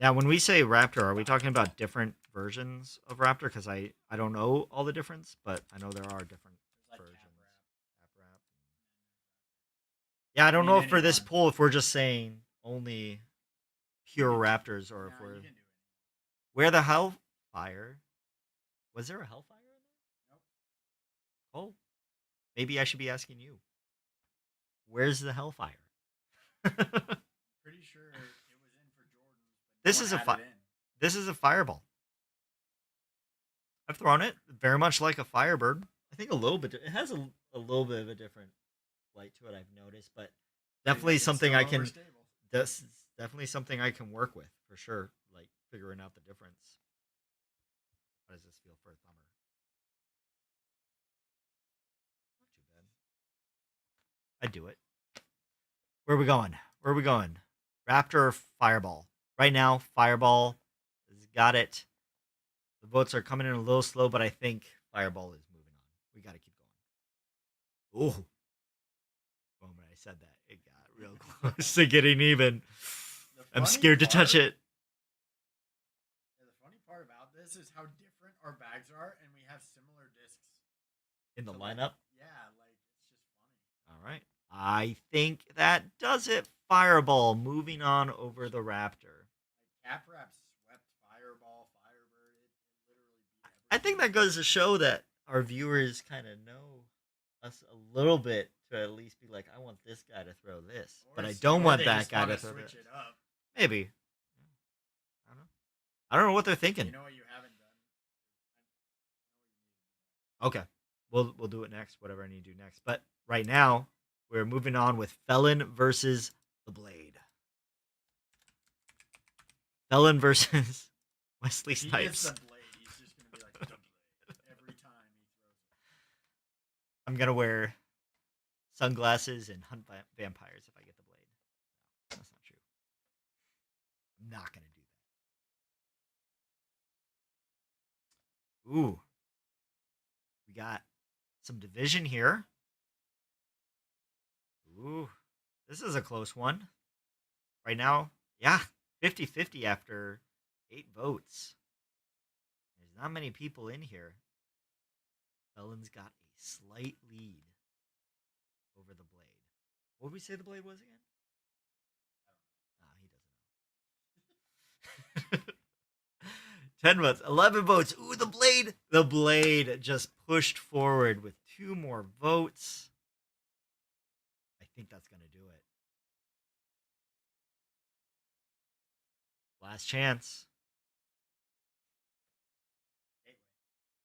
Now, when we say Raptor, are we talking about different versions of Raptor? Because I don't know all the difference, but I know there are different versions. Cap Wrap. Yeah, I don't know if for this poll if we're just saying only pure Raptors or if we're where the Hellfire. Was there a Hellfire in there? Nope. Oh, maybe I should be asking you. Where's the Hellfire? Pretty sure it was in for Jordan. This is a Fireball. I've thrown it very much like a Firebird. I think a little bit. It has a little bit of a different light to it. I've noticed, but definitely something I can. That's definitely something I can work with for sure. Like figuring out the difference. How does this feel for a thumber? Not too bad. I'd do it. Where are we going? Where are we going? Raptor or Fireball? Right now, Fireball has got it. The votes are coming in a little slow, but I think Fireball is moving on. We got to keep going. Oh, the moment I said that, it got real close to getting even. I'm scared to touch it. Yeah, the funny part about this is how different our bags are, and we have similar discs In the So, lineup? yeah, like it's just funny. All right. I think that does it. Fireball moving on over the Raptor. Like Caprap swept Fireball, Firebird. It literally beat I think that goes to show that our viewers kind of know us a little bit to at least be like, I want this guy to throw this, but I don't want that guy to throw this. Switch it up. Maybe. I don't know. I don't know what they're thinking. You know what you haven't done? Okay. We'll do it next, whatever I need to do next. But right now, we're moving on with Felon versus the Blade. Felon versus Wesley He Snipes. gets the Blade. He's just gonna be like the Blade every time he throws it. I'm gonna wear sunglasses and hunt vampires if I get the Blade. No, that's not true. I'm not gonna do that. Ooh. We got some division here. Ooh. This is a close one. Right now, yeah, 50-50 after 8 votes. There's not many people in here. Felon's got a slight lead over the Blade. What did we say the Blade was again? He doesn't know. 10 votes, 11 votes. Ooh, the Blade. The Blade just pushed forward with 2 more votes. I think that's going to do it. Last chance.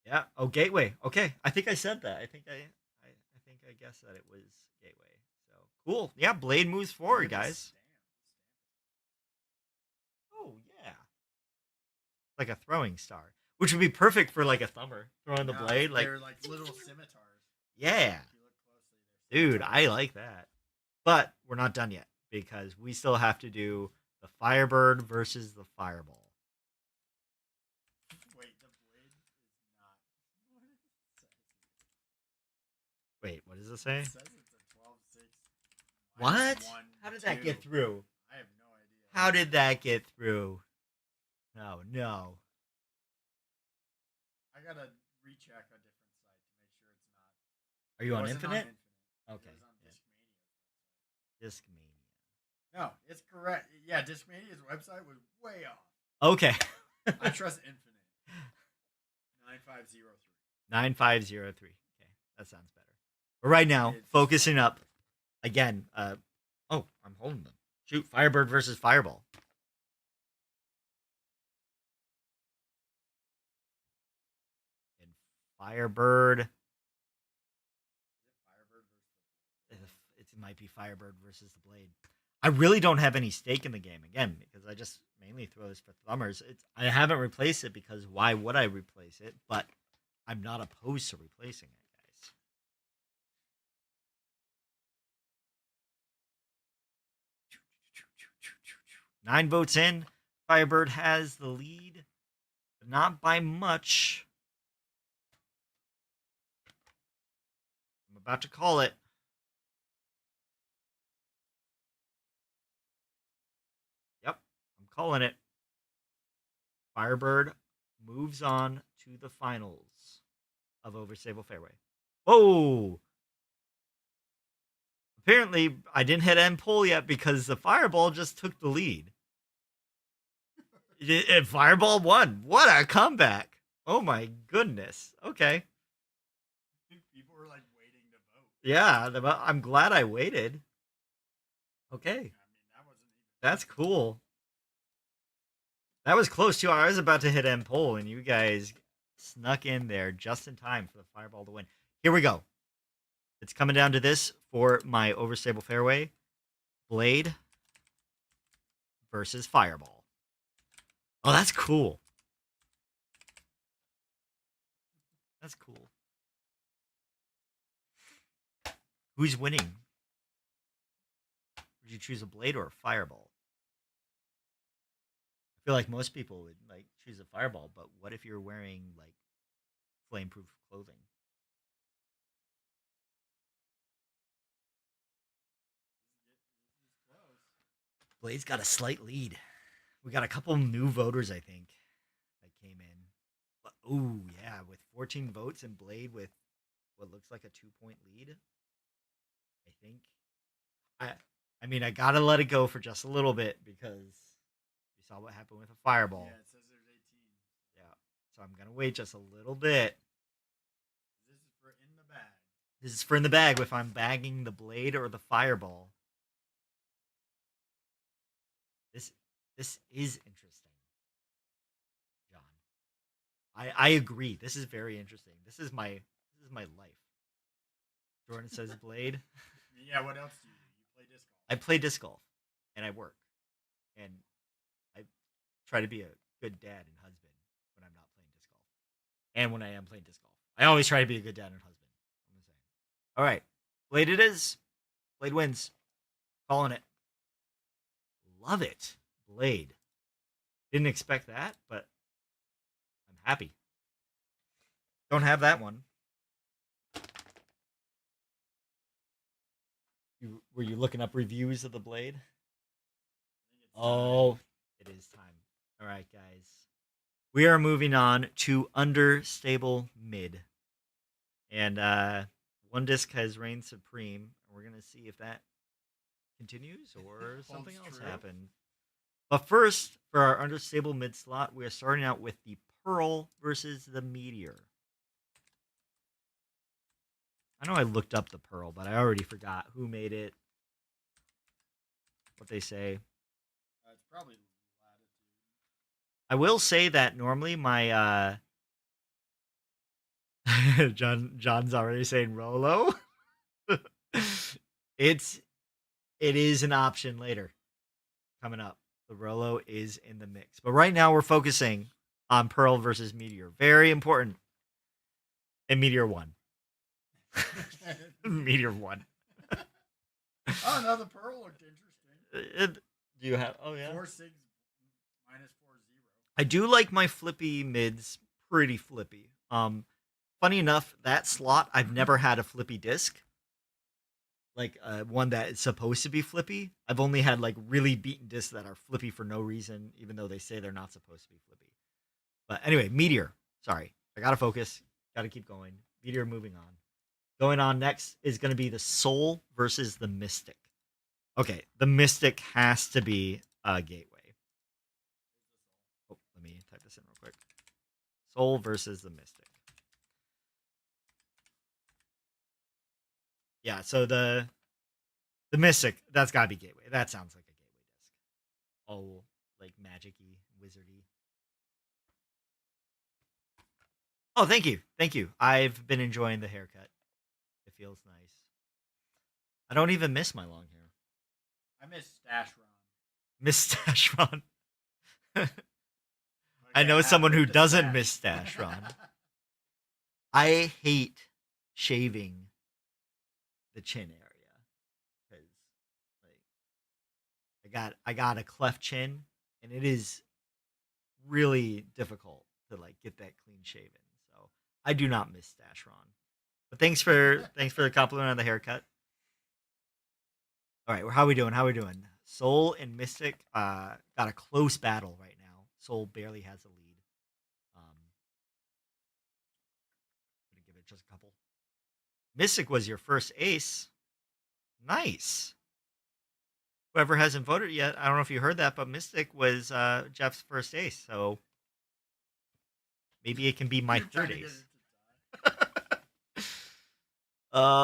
Yeah. Oh, Gateway. Okay. I think I said that. I think I guessed that it was Gateway. So cool. Yeah, Blade moves forward, guys. Oh yeah. Like a throwing star, which would be perfect for like a thumber throwing the blade. Like they're like little scimitars. Yeah. If you look closely, dude, I like that. But we're not done yet because we still have to do the Firebird versus the Fireball. Wait, the Blade is not. Wait, what does it say? It says it's a 12-6. What? How did that get through? I have no idea. How did that get through? Oh, no. I gotta recheck a different site to make sure it's not. Are you on Infinite? Okay. It was on Discmania's website. Discmania. No, it's correct. Yeah, Discmania's website was way off. Okay. I trust Infinite. 9503. 9503. Okay, that sounds better. But right now, focusing up again. Oh, I'm holding them. Shoot, Firebird versus Fireball. And Firebird. It might be Firebird versus the Blade. I really don't have any stake in the game again because I just mainly throw this for thumbers. I haven't replaced it because why would I replace it? But I'm not opposed to replacing it, guys. Nine votes in. Firebird has the lead, but not by much. I'm about to call it. Yep, I'm calling it. Firebird moves on to the finals of Overstable Fairway. Whoa! Apparently, I didn't hit end pole yet because the Fireball just took the lead. Fireball won. What a comeback. Oh my goodness. Okay. People were like waiting to vote. Yeah, I'm glad I waited. Okay. I mean, that wasn't even. That's cool. That was close too. I was about to hit end pole, and you guys snuck in there just in time for the Fireball to win. Here we go. It's coming down to this for my Overstable Fairway. Blade versus Fireball. Oh, that's cool. That's cool. Who's winning? Would you choose a Blade or a Fireball? I feel like most people would like choose a fireball, but what if you're wearing like flame-proof clothing? This is close. Blade's got a slight lead. We got a couple new voters, I think, that came in. But ooh, yeah, with 14 votes and Blade with what looks like a 2-point lead. I think. I I mean, I gotta let it go for just a little bit because we saw what happened with a fireball. Yeah, it says there's 18. Yeah. So I'm gonna wait just a little bit. This is for in the bag. This is for in the bag if I'm bagging the blade or the fireball. This is interesting, John. I agree. This is very interesting. This is my life. Jordan says blade. Yeah, what else do? You play disc golf? I play disc golf and I work. And I try to be a good dad and husband when I'm not playing disc golf. And when I am playing disc golf. I always try to be a good dad and husband. I'm saying. All right. Blade it is. Blade wins. Calling it. Love it. Blade. Didn't expect that, but I'm happy. Don't have that one. Were you looking up reviews of the blade? Oh, it is time. All right, guys. We are moving on to understable mid. And one disc has reigned supreme. We're going to see if that continues or something else happened. But first, for our understable mid slot, we are starting out with the Pearl versus the Meteor. I know I looked up the Pearl, but I already forgot who made it, what they say. It's probably Latitude. I will say that normally my John's already saying Rolo. It is an option later coming up. The Rolo is in the mix. But right now we're focusing on Pearl versus Meteor. Very important. And Meteor won. Meteor won. Oh no, the Pearl looked interesting. Do you have? Oh yeah. 4 6 minus 4 0. I do like my flippy mids. Pretty flippy. Funny enough, that slot I've never had a flippy disc. Like one that is supposed to be flippy. I've only had like really beaten discs that are flippy for no reason, even though they say they're not supposed to be flippy. But anyway, Meteor. Sorry, I gotta focus. Gotta keep going. Meteor moving on. Going on next is going to be the Soul versus the Mystic. Okay, the Mystic has to be a gateway. Oh, let me type this in real quick. Soul versus the Mystic. Yeah, so the Mystic, that's got to be gateway. That sounds like a gateway disc. Oh, like magic-y, wizardy. Oh, thank you. Thank you. I've been enjoying the haircut. It feels nice. I don't even miss my long hair. I miss Stash Ron. Miss Stash Ron. Okay, I know someone who ripped a doesn't stash. miss Stash Ron. I hate shaving the chin area because like I got a cleft chin and it is really difficult to like get that clean shaven. So I do not miss Stash Ron. But thanks for the compliment on the haircut. All right, how are we doing? How are we doing? Soul and Mystic got a close battle right now. Soul barely has a lead. Gonna give it just a couple. Mystic was your first ace. Nice. Whoever hasn't voted yet, I don't know if you heard that, but Mystic was Jeff's first ace, so maybe it can be my You're trying third to get ace. it to die.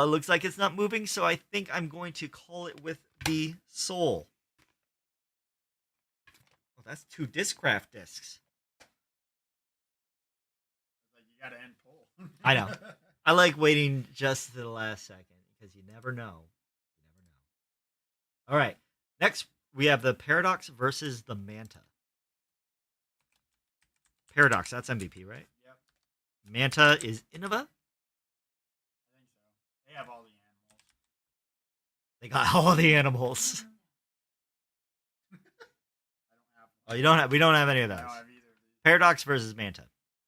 Looks like it's not moving, so I think I'm going to call it with the Soul. Oh, that's 2 Discraft discs. Like you gotta end poll. I know. I like waiting just to the last second because you never know. You never know. All right. Next, we have the Paradox versus the Manta. Paradox, that's MVP, right? Yep, Manta is Innova. I think so. They have all the animals. They got all the animals. I don't have one. Oh, you don't have. We don't have any of I those. don't have either of these. Paradox versus Manta.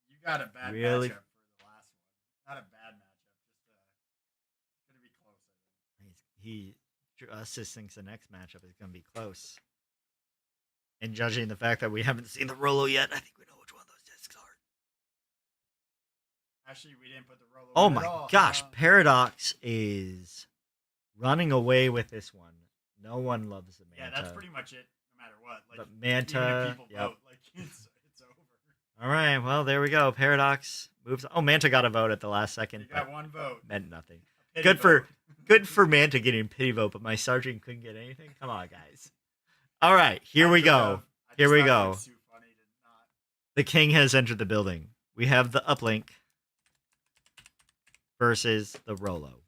You got a bad Really? matchup for the last one. Not a bad matchup, just it's gonna be close. I think. He Justice thinks the next matchup is going to be close. And judging the fact that we haven't seen the Rolo yet, I think we know which one of those discs are. Actually, we didn't put the Rolo. Oh in my at all, gosh, huh? Paradox is running away with this one. No one loves the Manta. Yeah, that's pretty much it. No matter what, like But even Manta. if people Yep. vote, like it's over. All right. Well, there we go. Paradox moves. Oh, Manta got a vote at the last You second. got But one vote. meant nothing. A pity Good for vote. good for Manta getting a pity vote, but my sergeant couldn't get anything. Come on, guys. All right, here we I could've. go. I Here just we thought it go. was too funny to not. The king has entered the building. We have the uplink versus the Rolo.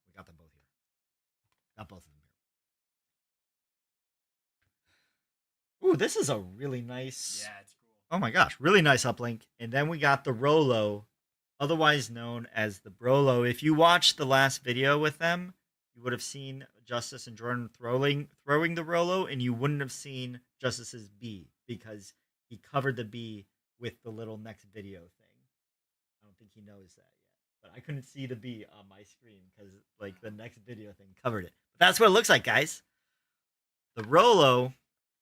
We got them both here. Got both of them here. Ooh, this is a really nice. Yeah, it's cool. Oh my gosh, really nice uplink. And then we got the Rolo, otherwise known as the Brolo. If you watched the last video with them, you would have seen Justice and Jordan throwing the Rolo, and you wouldn't have seen Justice's B because he covered the B with the little next video thing. I don't think he knows that yet, but I couldn't see the B on my screen because like the next video thing covered it. But that's what it looks like, guys. The Rolo.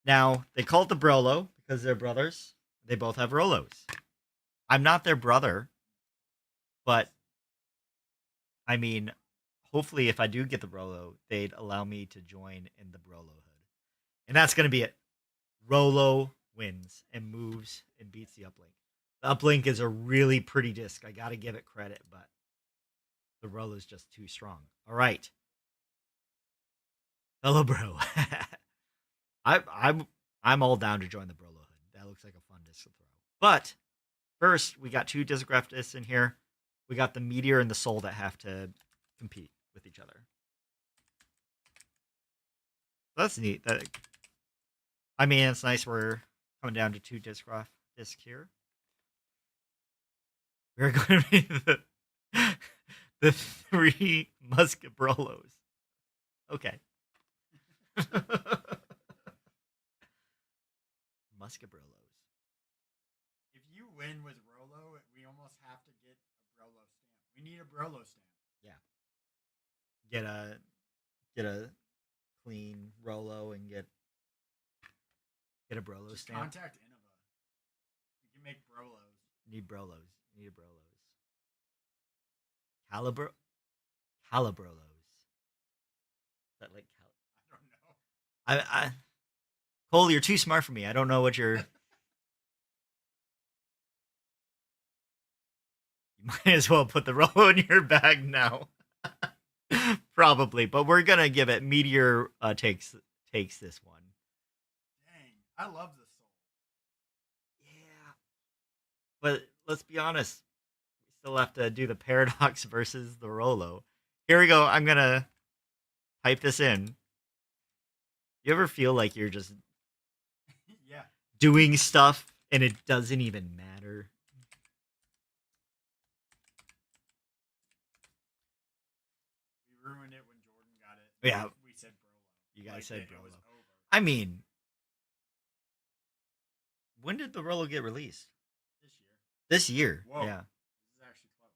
Now they call it the Brolo because they're brothers. They both have Rolos. I'm not their brother, but I mean, hopefully, if I do get the Rolo, they'd allow me to join in the Brolo hood. And that's going to be it. Rolo wins and moves and beats the uplink. The uplink is a really pretty disc. I got to give it credit, but the Rolo is just too strong. All right. Hello, bro. I'm all down to join the Brolo hood. That looks like a fun disc to throw. But first, we got two Discraft discs in here. We got the Meteor and the Soul that have to compete with each other. That's neat. I mean, it's nice we're coming down to two Discraft discs here. We're going to be the three Musket Brolos. Okay. Musket Brolos. If you win with Rolo, we almost have to get a Brolo stamp. We need a Brolo stamp. Get a clean Rolo and get a Brolo Just stamp. contact Innova. We can make Brolos. Need Brolos. Need a Brolos. Calibrolos. Is that like I don't know. I Cole, you're too smart for me. I don't know what you're. You might as well put the Rolo in your bag now. Probably, but we're gonna give it. Meteor takes this one. Dang, I love the soul. Yeah, but let's be honest. We still have to do the Paradox versus the Rolo. Here we go. I'm gonna type this in. You ever feel like you're just Yeah. doing stuff and it doesn't even matter? We ruined it when Jordan got it. Yeah. We said Brolo. You guys Like, said it was Brolo. over. I mean, when did the Rolo get released? This year. This year. Whoa. Yeah. This is actually close.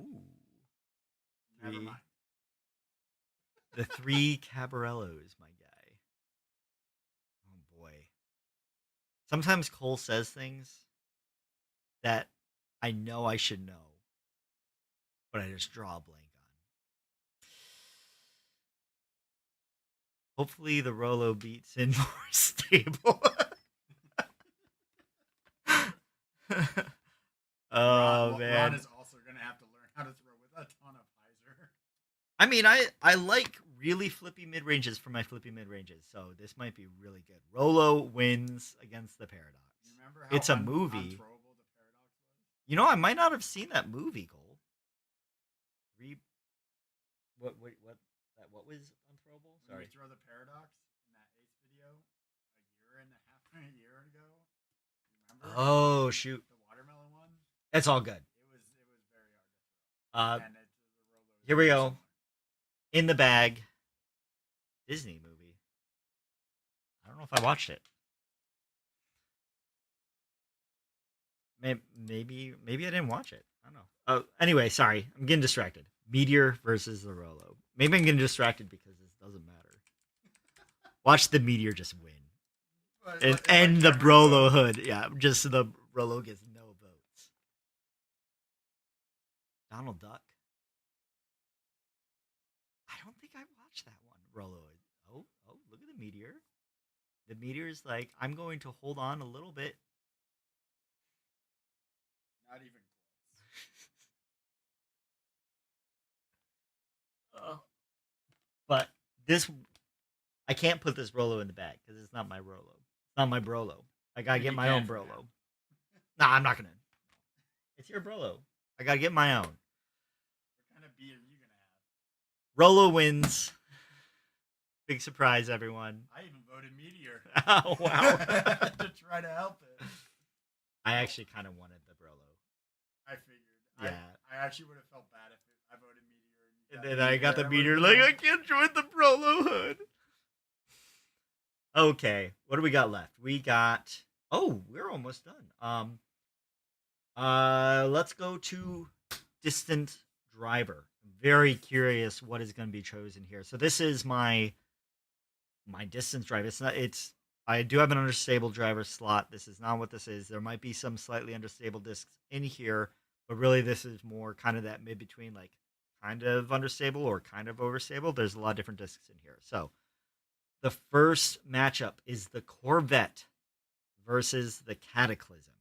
Ooh. Never Three. mind. The three Cabarellos, my guy. Oh boy. Sometimes Cole says things that I know I should know, but I just draw a blank on. Hopefully the Rolo beats in more stable. Oh man. Ron is also going to have to learn how to throw with a ton of hyzer. I mean, I like really flippy mid ranges for my flippy mid ranges, so this might be really good. Rolo wins against the Paradox. You remember how It's a movie. unthrowable the Paradox was? You know, I might not have seen that movie, Cole. What was unthrowable? When Sorry. we throw the Paradox in that Ace video a year ago. Remember? Oh shoot, The watermelon one? it's all good. It was very hard to throw. And the Rolo was Here we very go. similar. In the bag, Disney movie. know if I watched it. Maybe I didn't watch it. I don't know. Oh, anyway, sorry, I'm getting distracted. Meteor versus the Rolo. Maybe I'm getting distracted because this doesn't matter. Watch the Meteor just win, and the Rolo hood. Yeah, just the Rolo gets no votes. Donald Duck. I don't think I watched that one. Rolo. Oh, look at the Meteor. The Meteor is like, I'm going to hold on a little bit. Not even close. But this, I can't put this Rolo in the bag because it's not my Rolo. It's not my Brolo. I gotta get my own Brolo. Nah, I'm not gonna. It's your Brolo. I gotta get my own. What kind of beer are you gonna have? Rolo wins. Big surprise, everyone. I even voted Meteor. Oh, wow. To try to help it. I actually kind of wanted the Brolo. I figured. Yeah. I actually would have felt bad if I voted Meteor. And then I got the Meteor, like, I can't join the Brolo hood. Okay, what do we got left? We got... Oh, we're almost done. Let's go to Distant Driver. I'm very curious what is going to be chosen here. So this is my distance drive. I do have an understable driver slot. This is not what this is. There might be some slightly understable discs in here, but really this is more kind of that mid-between, like kind of understable or kind of overstable. There's a lot of different discs in here. So the first matchup is the Corvette versus the Cataclysm.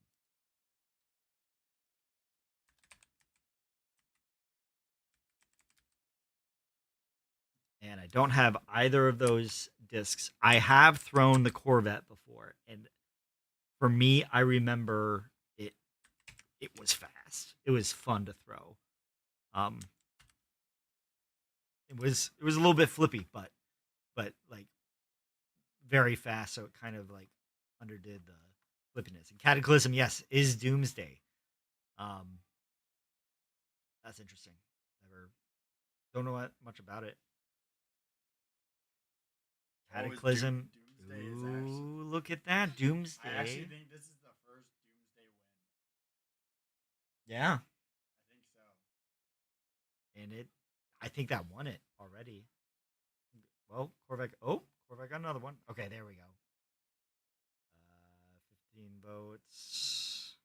And I don't have either of those discs. I have thrown the Corvette before, and for me, I remember it was fast. It was fun to throw. It was a little bit flippy, but like very fast, so it kind of like underdid the flippiness. And Cataclysm, yes, is Doomsday. That's interesting. Never don't know much about it. Cataclysm. Ooh, look at that. Doomsday. I actually think this is the first Doomsday win. Yeah. I think so. And I think that won it already. Well, Corvette. Oh, Corvette got another one. Okay, there we go. 15 votes.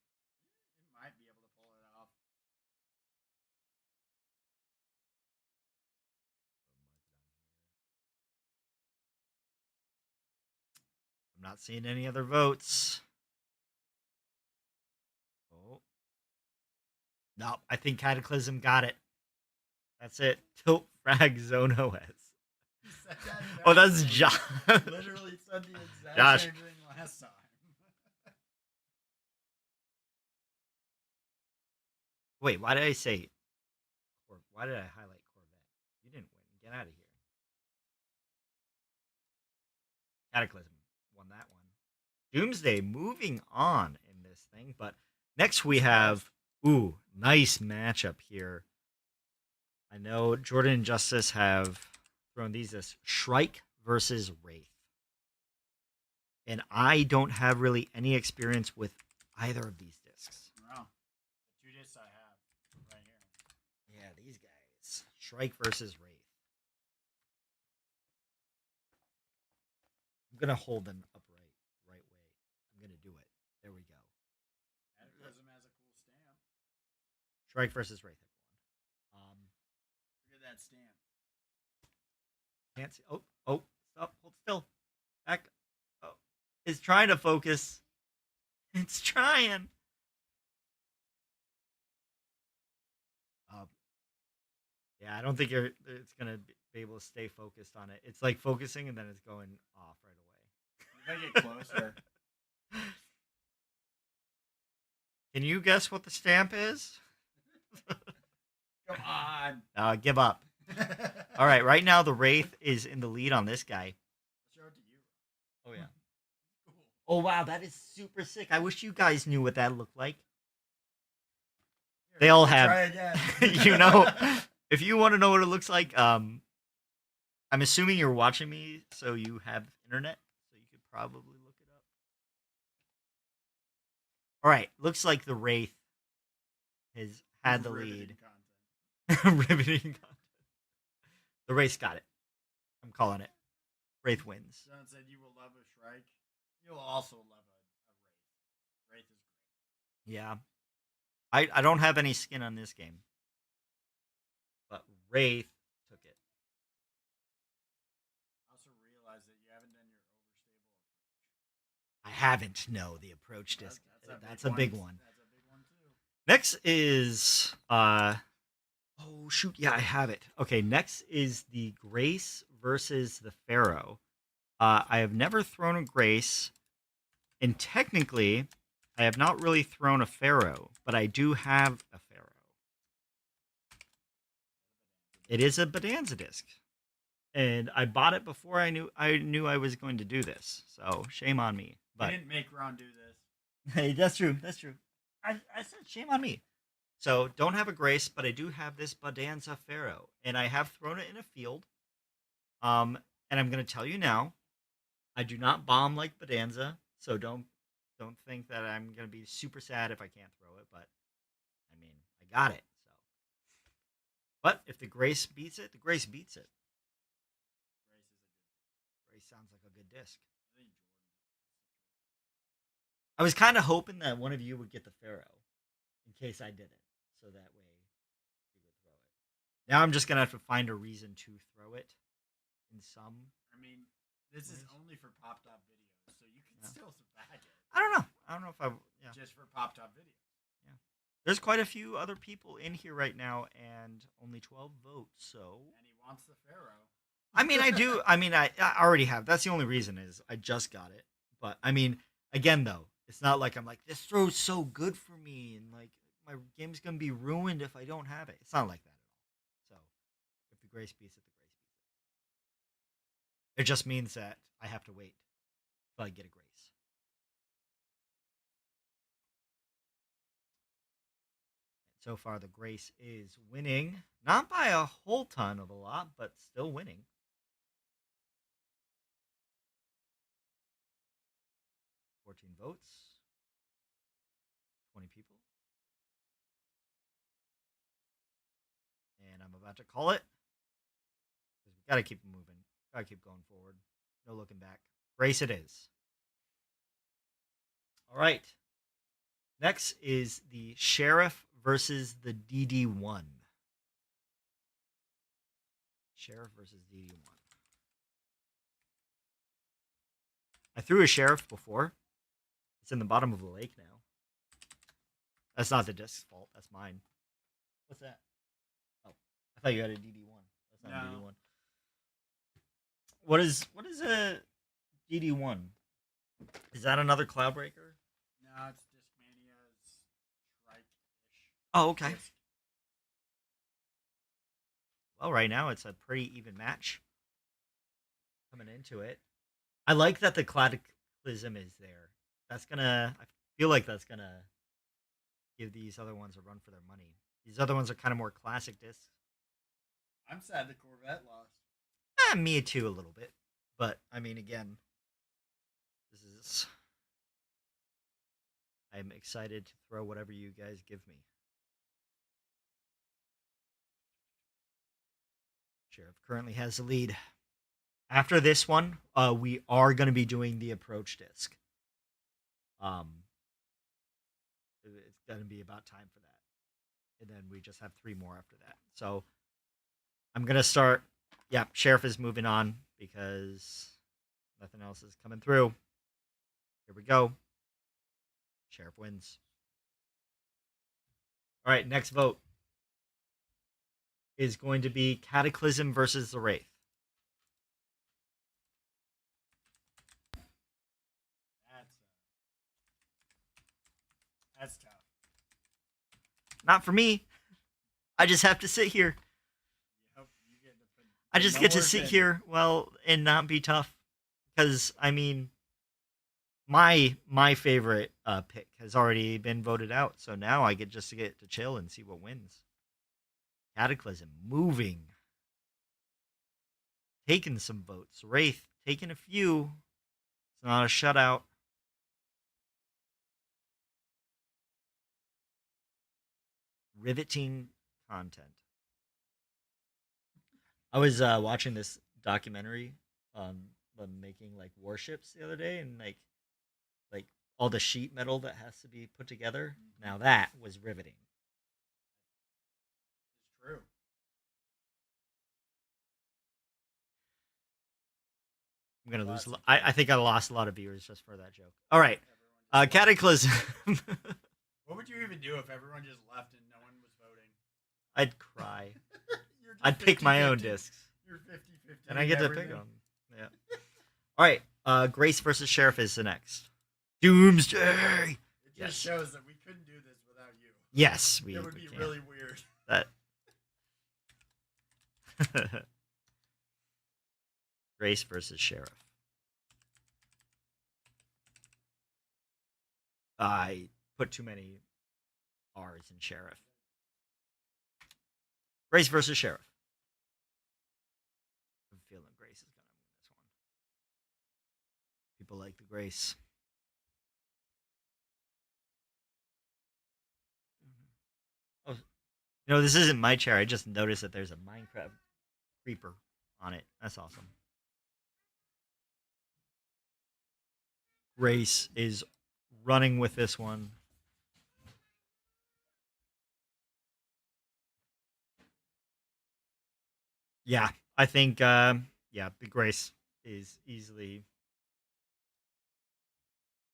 It might be able to pull it off. I'm not seeing any other votes. Oh. No, I think Cataclysm got it. That's it. Tilt Frag Zone OS. Oh, that's Josh. Literally said the exact same thing last time. Wait, why did I say? Why did I highlight Corvette? You didn't win. Get out of here. Cataclysm won that one. Doomsday moving on in this thing, but next we have nice matchup here. I know Jordan and Justice have thrown these as Shrike versus Wraith. And I don't have really any experience with either of these discs. Wow. The 2 discs I have right here. Yeah, these guys. Shrike versus Wraith. I'm going to hold them upright, right way. I'm going to do it. There we go. Cataclysm has a cool stamp. Shrike versus Wraith, everyone. Look at that stamp. Can't see. Oh, stop. Hold still. Back. Oh, it's trying to focus. It's trying. Yeah, I don't think it's gonna be able to stay focused on it. It's like focusing and then it's going off right away. You gotta get closer. Can you guess what the stamp is? Come on. Give up. All right now the Wraith is in the lead on this guy. I'll show it to you. Oh yeah. Cool. Oh wow, that is super sick. I wish you guys knew what that looked like. Here, They all try have. again. You know, if you want to know what it looks like, I'm assuming you're watching me, so you have internet, so you could probably look it up. All right, looks like the Wraith has had the lead. Content. Riveting content. The Wraith's got it. I'm calling it. Wraith wins. John said you will love a Shrike. You'll also love a Wraith. Wraith is great. Yeah. I don't have any skin on this game. But Wraith took it. I also realized that you haven't done your overstable approach. I haven't. No, the approach disc. That's a big one. That's a big one too. Next is oh shoot, yeah, I have it. Okay, next is the Grace versus the Pharaoh. I have never thrown a Grace, and technically, I have not really thrown a Pharaoh, but I do have a Pharaoh. It is a Bonanza disc, and I bought it before I knew I was going to do this. So shame on me. I But didn't make Ron do this. hey, that's true. That's true. I said shame on me. So don't have a Grace, but I do have this Bonanza Pharaoh, and I have thrown it in a field. And I'm gonna tell you now, I do not bomb like Bonanza, so don't think that I'm gonna be super sad if I can't throw it. But I mean, I got it. So, but if the Grace beats it, the Grace beats it. Grace is a good. Grace sounds like a good disc. I think Jordan. I was kind of hoping that one of you would get the Pharaoh, in case I didn't, so that way you would throw it. Now I'm just gonna have to find a reason to throw it. In some, I mean, this is only for Pop Top videos, so you can Yeah. still bag it I don't know. I don't know if I. Yeah. just for Pop Top videos. There's quite a few other people in here right now, and only 12 votes. So And he wants the Pharaoh. I mean, I do. I mean, I already have. That's the only reason is I just got it. But I mean, again though, it's not like I'm like this throw's so good for me, and like my game's gonna be ruined if I don't have it. It's not like that at all. So if the Grace beats it, the Grace beats it. It just means that I have to wait till I get a Grace. So far, the Grace is winning, not by a whole ton of a lot, but still winning. 14 votes, 20 people. And I'm about to call it. Because we got to keep moving. Got to keep going forward. No looking back. Grace it is. All right. Next is the Sheriff versus the DD1. Sheriff versus DD1. I threw a Sheriff before. It's in the bottom of the lake now. That's not the disc's fault. That's mine. What's that? Oh, I thought you had a DD1. That's not a No. DD1. What is a DD1? Is that another Cloudbreaker? No, it's Discmania's Shrike-ish. Oh, okay. disc. Well, right now it's a pretty even match coming into it. I like that the Cataclysm is there. That's gonna. I feel like that's gonna give these other ones a run for their money. These other ones are kind of more classic discs. I'm sad the Corvette lost. Me too, a little bit. But I mean, again, this is. I'm excited to throw whatever you guys give me. Sheriff currently has the lead. After this one, we are going to be doing the approach disc. It's going to be about time for that, and then we just have 3 more after that. So I'm going to start. Yeah, Sheriff is moving on because nothing else is coming through. Here we go. Sheriff wins. All right, next vote is going to be Cataclysm versus the Wraith. That's tough. Not for me. I just have to sit here. Yep, you get to put I just no get to work sit in. here, well, and not be tough. Because, I mean, my favorite pick has already been voted out. So now I get to get to chill and see what wins. Cataclysm moving. Taking some votes. Wraith taking a few. not a shutout. Riveting content. I was watching this documentary on making like warships the other day, and like all the sheet metal that has to be put together. Now that was riveting. It's true. I'm gonna lose. Lots of I think I lost a lot of viewers just for that joke. All right, Everyone just Cataclysm. What would you even do if everyone just left and no one was voting? I'd cry. You're just I'd pick my own 50-50. discs, You're 50-50. and I get to pick them. Yeah. All right. Grace versus Sheriff is the next. Doomsday. It just Yes. shows that we couldn't do this without you. Yes, we. It would we be can. really weird. That. Grace versus Sheriff. I put too many R's in Sheriff. Grace versus Sheriff. I'm feeling Grace is gonna win this one. People like the Grace. Oh, this isn't my chair. I just noticed that there's a Minecraft creeper on it. That's awesome. Grace is running with this one. Yeah, I think the Grace is easily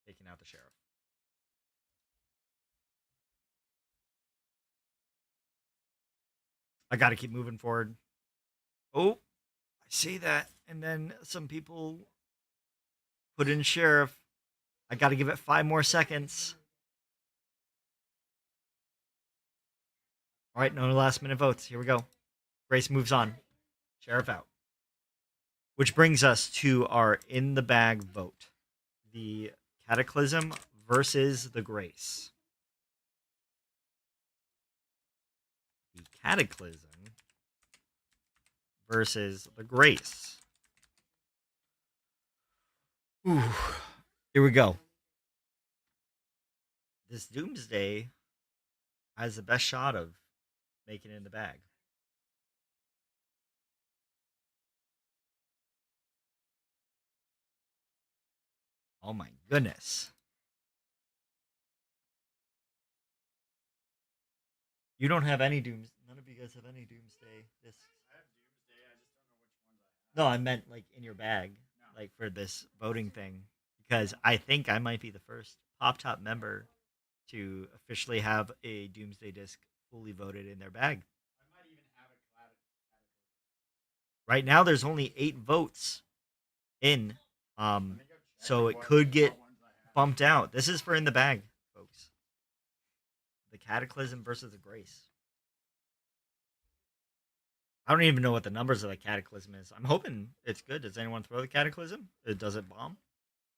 taking out the Sheriff. I got to keep moving forward. Oh, I see that. And then some people put in Sheriff. I got to give it 5 more seconds. All right, no last minute votes. Here we go. Grace moves on. Sheriff out. Which brings us to our in the bag vote. The Cataclysm versus the Grace. The Cataclysm versus the Grace. Ooh, here we go. This Doomsday has the best shot of making it in the bag. Oh my goodness. You don't have any Dooms. None of you guys have any Doomsday discs. I have Doomsday. I just don't know which ones I have. No, I meant like in your bag, No. like for this voting thing, because I think I might be the first Pop Top member to officially have a Doomsday disc fully voted in their bag. I might even have a Cataclysm. Right now, there's only 8 votes in, Let me go check so it what- could get what ones I have. bumped out. This is for in the bag, folks. The Cataclysm versus the Grace. I don't even know what the numbers of the Cataclysm is. I'm hoping it's good. Does anyone throw the Cataclysm? Does it bomb?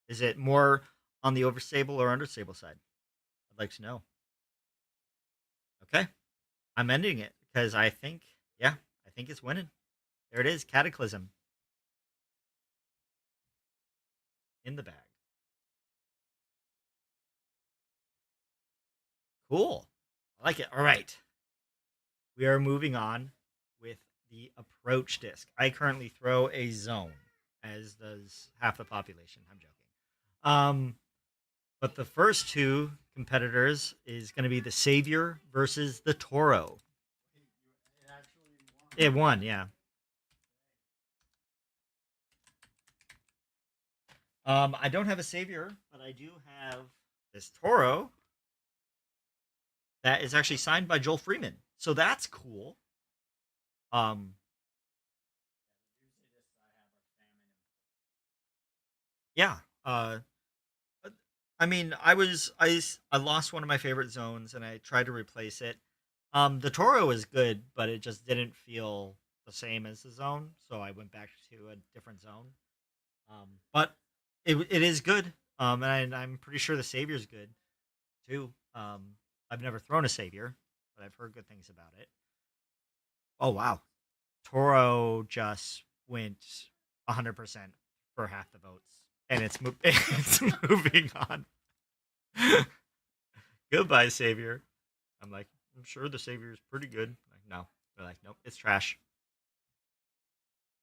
Is it more on the overstable or understable side? I'd like to know. Okay. I'm ending it because I think it's winning. There it is, Cataclysm. In the bag. Cool. I like it. All right. We are moving on with the approach disc. I currently throw a zone, as does half the population. I'm joking. But the first 2 competitors is going to be the Savior versus the Toro. It actually won. It won, yeah. I don't have a Savior, but I do have this Toro that is actually signed by Joel Freeman. So that's cool. Yeah. I mean, I lost one of my favorite zones and I tried to replace it. The Toro is good, but it just didn't feel the same as the zone, so I went back to a different zone. But it is good. And I'm pretty sure the Savior's good too. I've never thrown a Savior, but I've heard good things about it. Oh wow, Toro just went 100% for half the votes. and it's moving on. Goodbye, Savior. I'm like, I'm sure the Savior is pretty good. Like, no. They're like, nope, it's trash.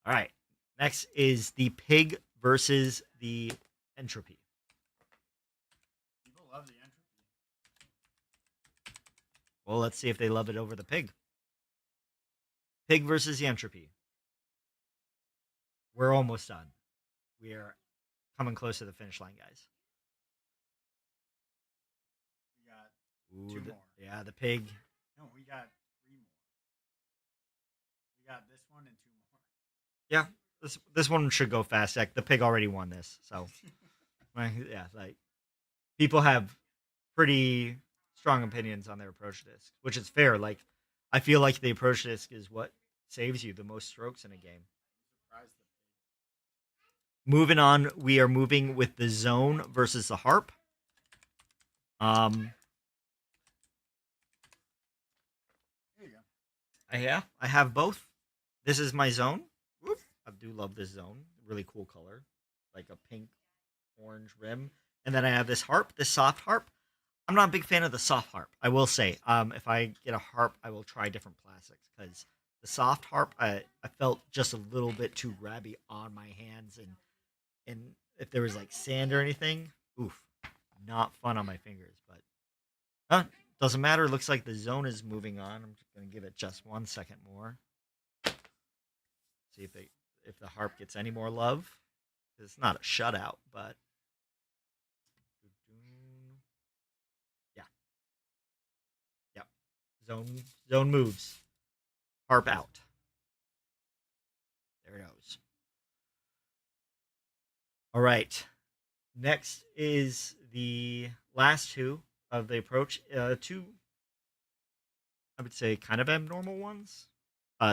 All right. Next is the pig versus the entropy. People love the entropy. Well, let's see if they love it over the pig. Pig versus the entropy. We're almost done. We are coming close to the finish line, guys. We got Ooh, two more. Yeah, the pig. No, we got three more. We got this one and two more. Yeah, this one should go fast. Like, the pig already won this, so yeah, like people have pretty strong opinions on their approach disc, which is fair. Like, I feel like the approach disc is what saves you the most strokes in a game. Surprise the pig. Moving on, we are moving with the zone versus the harp. Here you go. Yeah, I have both. This is my zone. Whoop. I do love this zone. Really cool color, like a pink orange rim. And then I have this harp, this soft harp. I'm not a big fan of the soft harp. I will say, if I get a harp, I will try different plastics because the soft harp, I felt just a little bit too grabby on my hands, and if there was like sand or anything, oof, not fun on my fingers. But doesn't matter. Looks like the zone is moving on. I'm just gonna give it just 1 second more. See if the harp gets any more love. It's not a shutout, but yeah, yep. Zone moves. Harp out. There it goes. All right. Next is the last two of the approach. Two, I would say, kind of abnormal ones.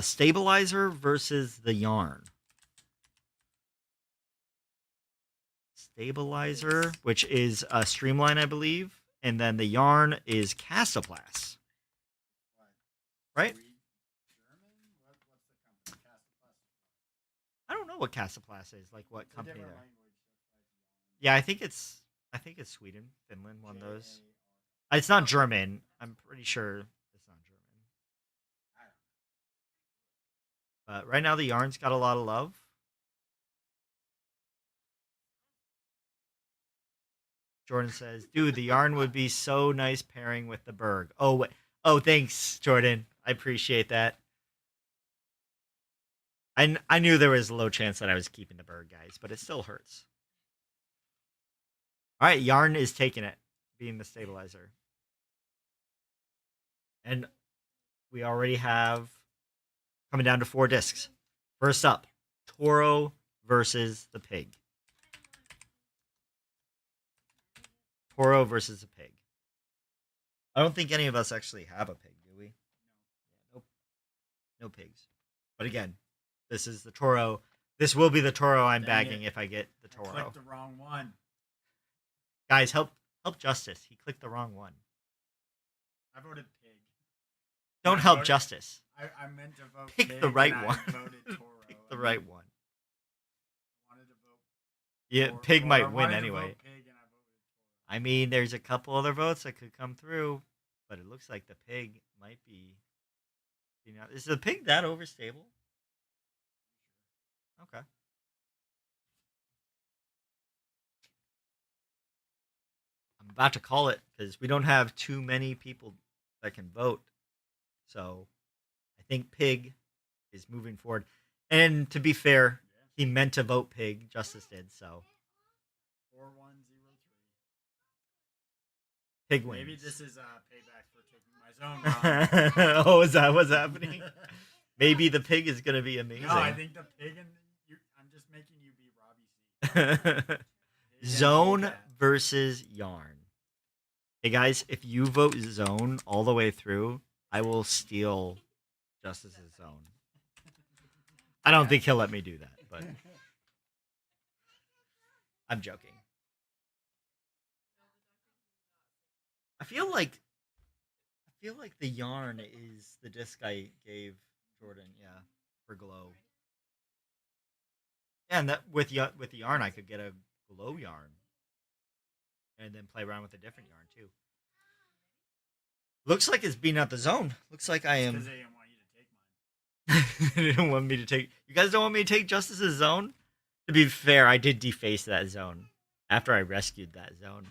Stabilizer versus the yarn. Stabilizer, which is a Streamline, I believe, and then the yarn is Castoplast. What? Right? German? What's the company? Castoplast. I don't know what Castoplast is. Like, what It's a company different there? language. That's why it's Yeah, I think it's Sweden, Finland, one of yarn. those. It's not German. I'm pretty sure it's not German. I don't know. But right now, the yarn's got a lot of love. Jordan says, "Dude, the yarn would be so nice pairing with the Berg." Oh, wait. Oh, thanks, Jordan. I appreciate that. I knew there was a low chance that I was keeping the Berg, guys, but it still hurts. All right, yarn is taking it, being the stabilizer, and we already have coming down to 4 discs. First up, Toro versus the pig. Toro versus a pig. I don't think any of us actually have a pig, do we? Nope. No pigs. But again, this is the Toro. This will be the Toro I'm Dang bagging it. if I get the I Toro. clicked the wrong one. Guys, help Justice. He clicked the wrong one. I voted pig. Don't I help voted- Justice. I meant to vote Pick pig the right and one. I voted Toro. Pick the right one. I wanted to vote Yeah, Toro- pig or I might win wanted to anyway. vote pig and I voted Toro. I mean, there's a couple other votes that could come through, but it looks like the pig might be. You know, is the pig that overstable? Okay. I'm about to call it because we don't have too many people that can vote. So I think pig is moving forward. And to be fair, he meant to vote pig. Justice did, so 4103. pig wins. Maybe this is payback for taking my zone wrong. Oh, is that what's happening? Maybe the pig is gonna be amazing. No, I think the pig and I'm just making you be Robbie C. Pig and Zone Polecat. versus yarn. Hey guys, if you vote zone all the way through, I will steal Justice's zone. I don't think he'll let me do that, but I'm joking. I feel like the yarn is the disc I gave Jordan, yeah, for glow. Yeah, and that with the yarn I could get a glow yarn, and then play around with a different yarn too. Looks like it's being out the zone. Looks like I Because am. they didn't want you to take mine. They don't want me to take. You guys don't want me to take Justice's zone. To be fair, I did deface that zone after I rescued that zone.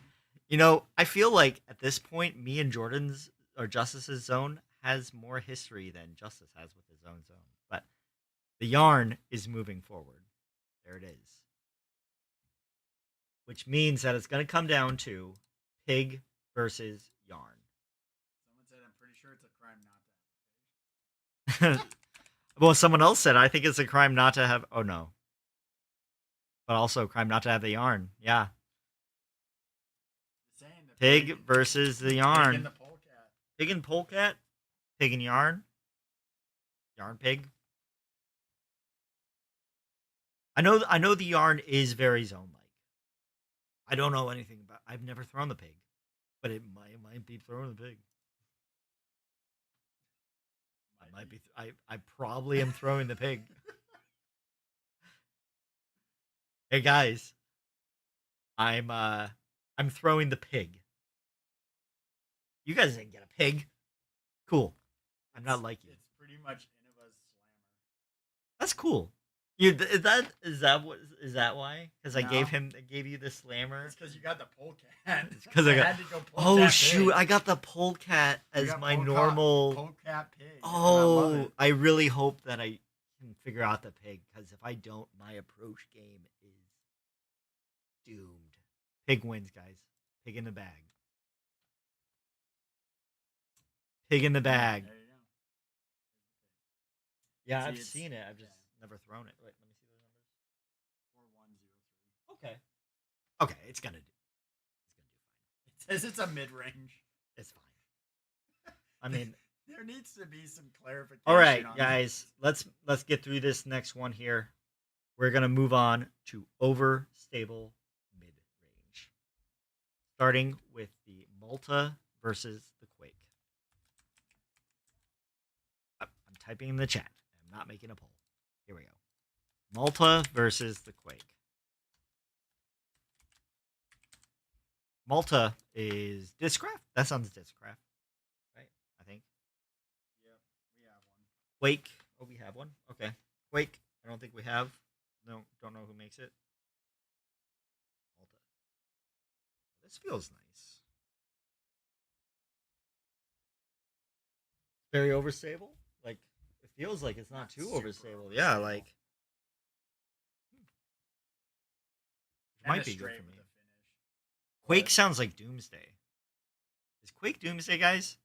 You know, I feel like at this point, me and Jordan's or Justice's zone has more history than Justice has with his own zone. But the yarn is moving forward. There it is. Which means that it's going to come down to pig versus yarn. Someone said, I'm pretty sure it's a crime not to have a pig. Well, someone else said, I think it's a crime not to have. Oh, no. But also a crime not to have the yarn. Yeah. Saying the Pig versus the Pig yarn. and the polecat. Pig and polecat. Pig and yarn. Yarn pig. I know the yarn is very zone like. I don't know anything about. I've never thrown the pig, but it might be throwing the pig. I might be. I probably am throwing the pig. Hey guys, I'm throwing the pig. You guys didn't get a pig. Cool. I'm not like you. It's pretty much Innova's slammer. That's cool. Is that why? Because I gave you the slammer. It's because you got the polecat. It's 'cause I had to go Oh polecat shoot! pig. I got the polecat You as got my polecat- normal. polecat pig. and I love Oh, it. I really hope that I can figure out the pig because if I don't, my approach game is doomed. Pig wins, guys. Pig in the bag. Pig in the bag. There you go. Yeah, See, I've it's- seen it. I've yeah. just never thrown it. Wait, let me see those numbers. 4103. Okay. Okay, it's gonna do. It says it's a mid range. It's fine. I mean, There needs to be some clarification. all right, on guys. this. Let's get through this next one here. We're gonna move on to overstable mid range, starting with the Malta versus the Quake. I'm typing in the chat. I'm not making a poll. Here we go. Malta versus the Quake. Malta is Discraft. That sounds Discraft, right? I think. Yep, we have one. Quake. Oh, we have one. Okay. Quake. I don't think we have. No, don't know who makes it. Malta. This feels nice. Very overstable. Like it feels like it's not Not too super overstable. Yeah, overstable. like it Kinda might be good straight for me. with the finish. Quake But- sounds like Doomsday. Is Quake Doomsday, guys?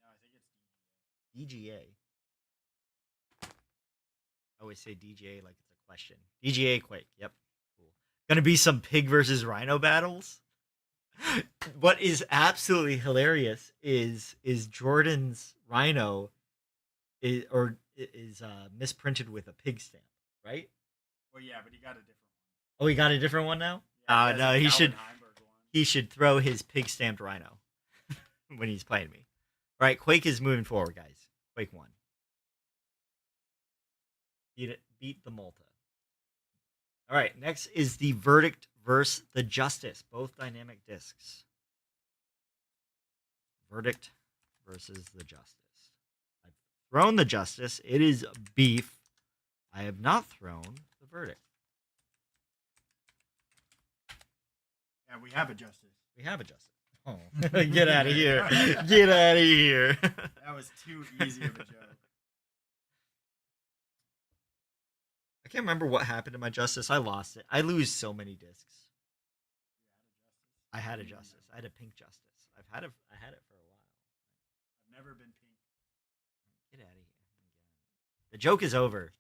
No, I think it's DGA. I always say DGA like it's a question. DGA Quake. Yep. Cool. Gonna be some pig versus rhino battles. What is absolutely hilarious is Jordan's rhino is misprinted with a pig stamp, right? Well, yeah, but he got a different one. Oh, he got a different one now? Yeah, Oh, has no, a he Calvin should Heimberg one. he should throw his pig stamped rhino when he's playing me. All right, Quake is moving forward, guys. Quake 1. Beat the Malta. All right, next is the Verdict versus the Justice, both dynamic discs. Verdict versus the Justice. I've thrown the Justice. It is beef. I have not thrown the Verdict. Yeah, we have a Justice. We have a Justice. Oh, get out of here. Get out of here. That was too easy of a joke. I can't remember what happened to my Justice. I lost it. I lose so many discs. I had a Justice. I had a pink Justice. I had it for a while. I've never been pink. Get out of here. The joke is over.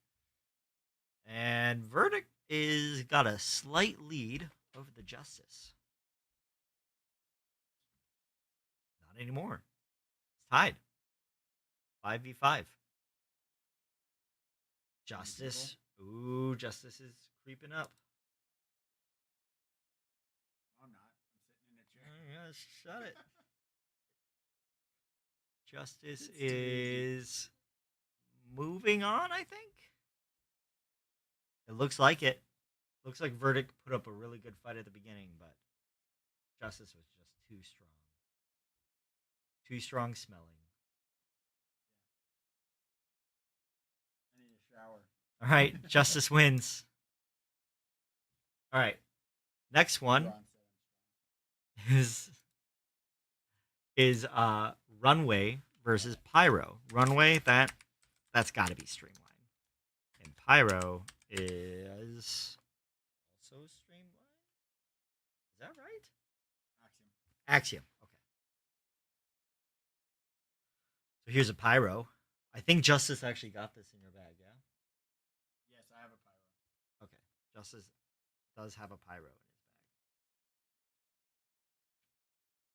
And Verdict is got a slight lead over the Justice. Not anymore. It's tied. 5v5. Justice. Ooh, Justice is creeping up. I'm not. I'm sitting in a chair. Yeah, shut it. Justice It's too easy. is moving on, I think. It looks like it. Looks like Verdict put up a really good fight at the beginning, but Justice was just too strong. Too strong smelling. I need a shower. All right, Justice wins. All right, next one Ron said I'm strong. is Runway versus Pyro. Runway that's got to be streamlined, and Pyro is also streamlined. Is that right? Axiom. Axiom. Okay. So here's a Pyro. I think Justice actually got this in your bag, yeah? Yes, I have a pyro. Okay. Justice does have a Pyro in his bag.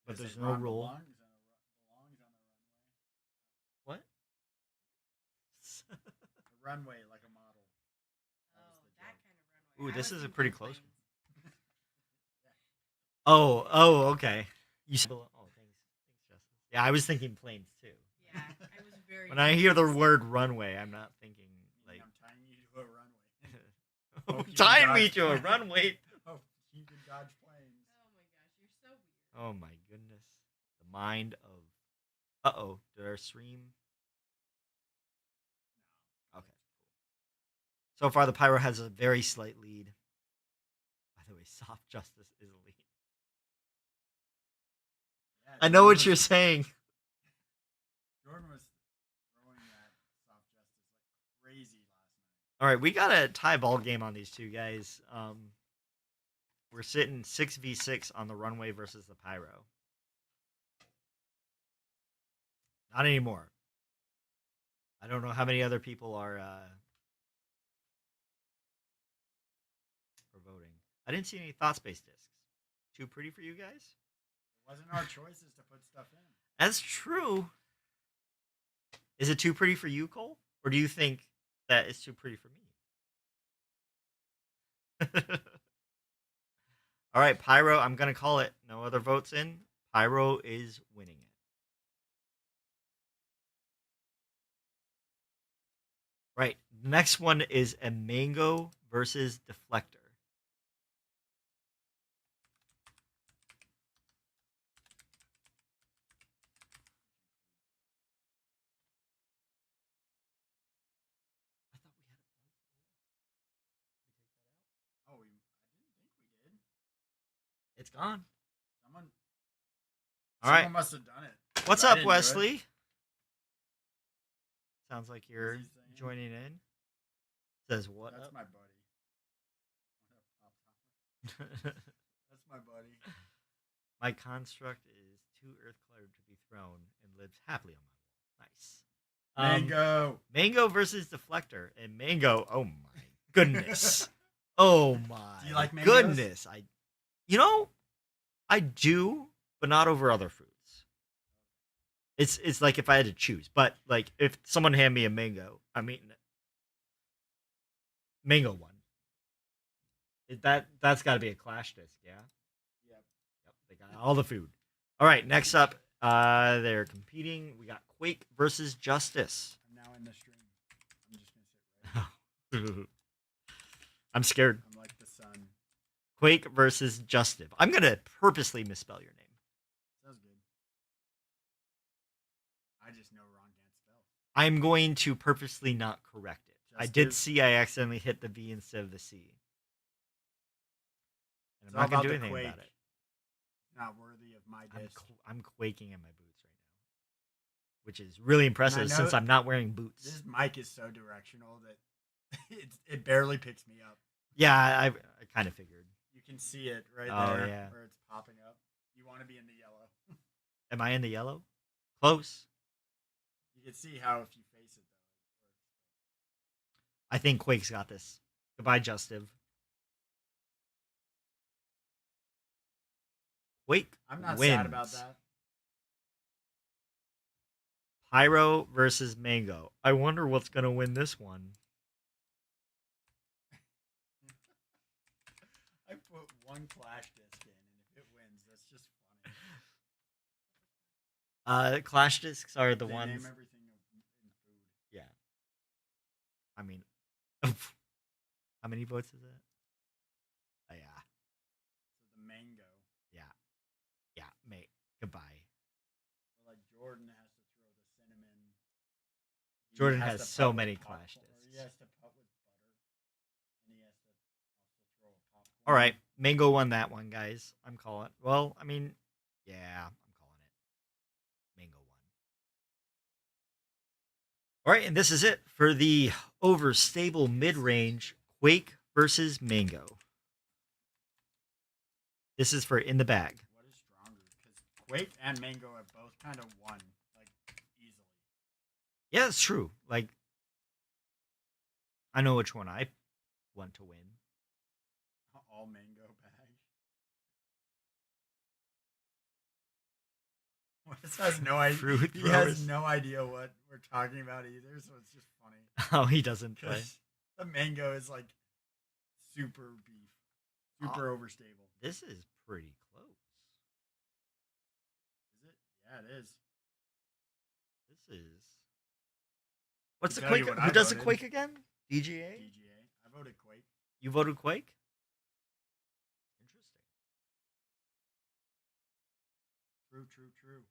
But Does there's it no Ron rule. belongs on a runway. What? A runway like a model. That was the that joke. kind of runway. Ooh, I this was is a thinking pretty close planes. one. Oh, okay. You said, oh, thanks, Justice. Yeah, I was thinking planes too. Yeah, I was very. When I hear the word runway, I'm not thinking like I'm tying you to a runway. oh, Hope you tying can me dodge to a planes. runway. Oh, you can dodge planes. Oh my gosh, you're so weird. Oh my goodness, the mind of. Uh-oh, did our stream? Okay, cool. So far, the Pyro has a very slight lead. By the way, Soft Justice is a lead. Yeah, I know Jordan what was- you're saying. Jordan was throwing that soft justice like crazy last night. All right, we got a tie ball game on these two guys. We're sitting 6v6 on the Runway versus the Pyro. Not anymore. I don't know how many other people are voting. I didn't see any Thought Space discs. Too pretty for you guys? It wasn't our choices to put stuff in. That's true. Is it too pretty for you, Cole? Or do you think that it's too pretty for me? All right, Pyro, I'm going to call it. No other votes in. Pyro is winning it. Right. Next one is a Mango versus Deflector. I thought we had a buzz. Oh, I didn't think we did. It's gone. Someone All right. must have done it. What's I up, didn't do it. Wesley? Sounds like you're What's he saying? joining in. Says what That's up? my buddy. That's my buddy. My construct is too earth-colored to be thrown and lives happily on my wall. Nice. Mango. Mango versus Deflector. And Mango, oh my goodness. Oh my Do you like mangoes? goodness. I do, but not over other fruits. It's like if I had to choose. But like if someone handed me a mango, I'm eating it. Mango one. That's got to be a Clash disc, yeah? Yep. Yep, they got all the food. All right, next up, they're competing. We got Quake versus Justice. I'm now in the stream. I'm just gonna sit right here. I'm scared. I'm like the sun. Quake versus Justice. I'm gonna purposely misspell your name. Sounds good. I just know Ron can't spell. I'm going to purposely not correct it. I did Justice. see I accidentally hit the V instead of the C. And It's I'm all not gonna about do the anything quake. about it. Not worthy of my disc. I'm quaking in my boots right now, which is really impressive know- since I'm not wearing boots. This mic is so directional that it barely picks me up. Yeah, I kind of figured. You can see it right Oh, there yeah. where it's popping up. You want to be in the yellow. Am I in the yellow? Close. You can see how if you face it though, it works. I think Quake's got this. Goodbye, Justive. Quake I'm not wins. sad about that. Pyro versus Mango. I wonder what's gonna win this one. I put one Clash disc in, and if it wins, that's just funny. Clash discs are the They ones. name everything in food. Yeah. I mean, how many votes is that? Jordan has to throw the cinnamon. He Jordan has has to so putt with many clash popcorn, or he discs. has to putt with butter, and he has to also throw a popcorn. All right, Mango won that one, guys. I'm calling. Well, I mean, yeah, I'm calling it. Mango won. All right, and this is it for the overstable mid-range Quake versus Mango. This is for in the bag. What is stronger? Because Quake and Mango have both kind of won, like, easily. Yeah, it's true. Like, I know which one I want to win. All Mango bag. Wes has no idea. Fruit He throwers. has no idea what we're talking about either, so it's just funny. Oh, he doesn't play. Because the Mango is like super beef, super overstable. This is pretty close. Is it? Yeah, it is. This is. What's the tell you Quake? what Who I does the voted. Quake again? DGA? DGA. I voted Quake. You voted Quake? Interesting. True, true, true.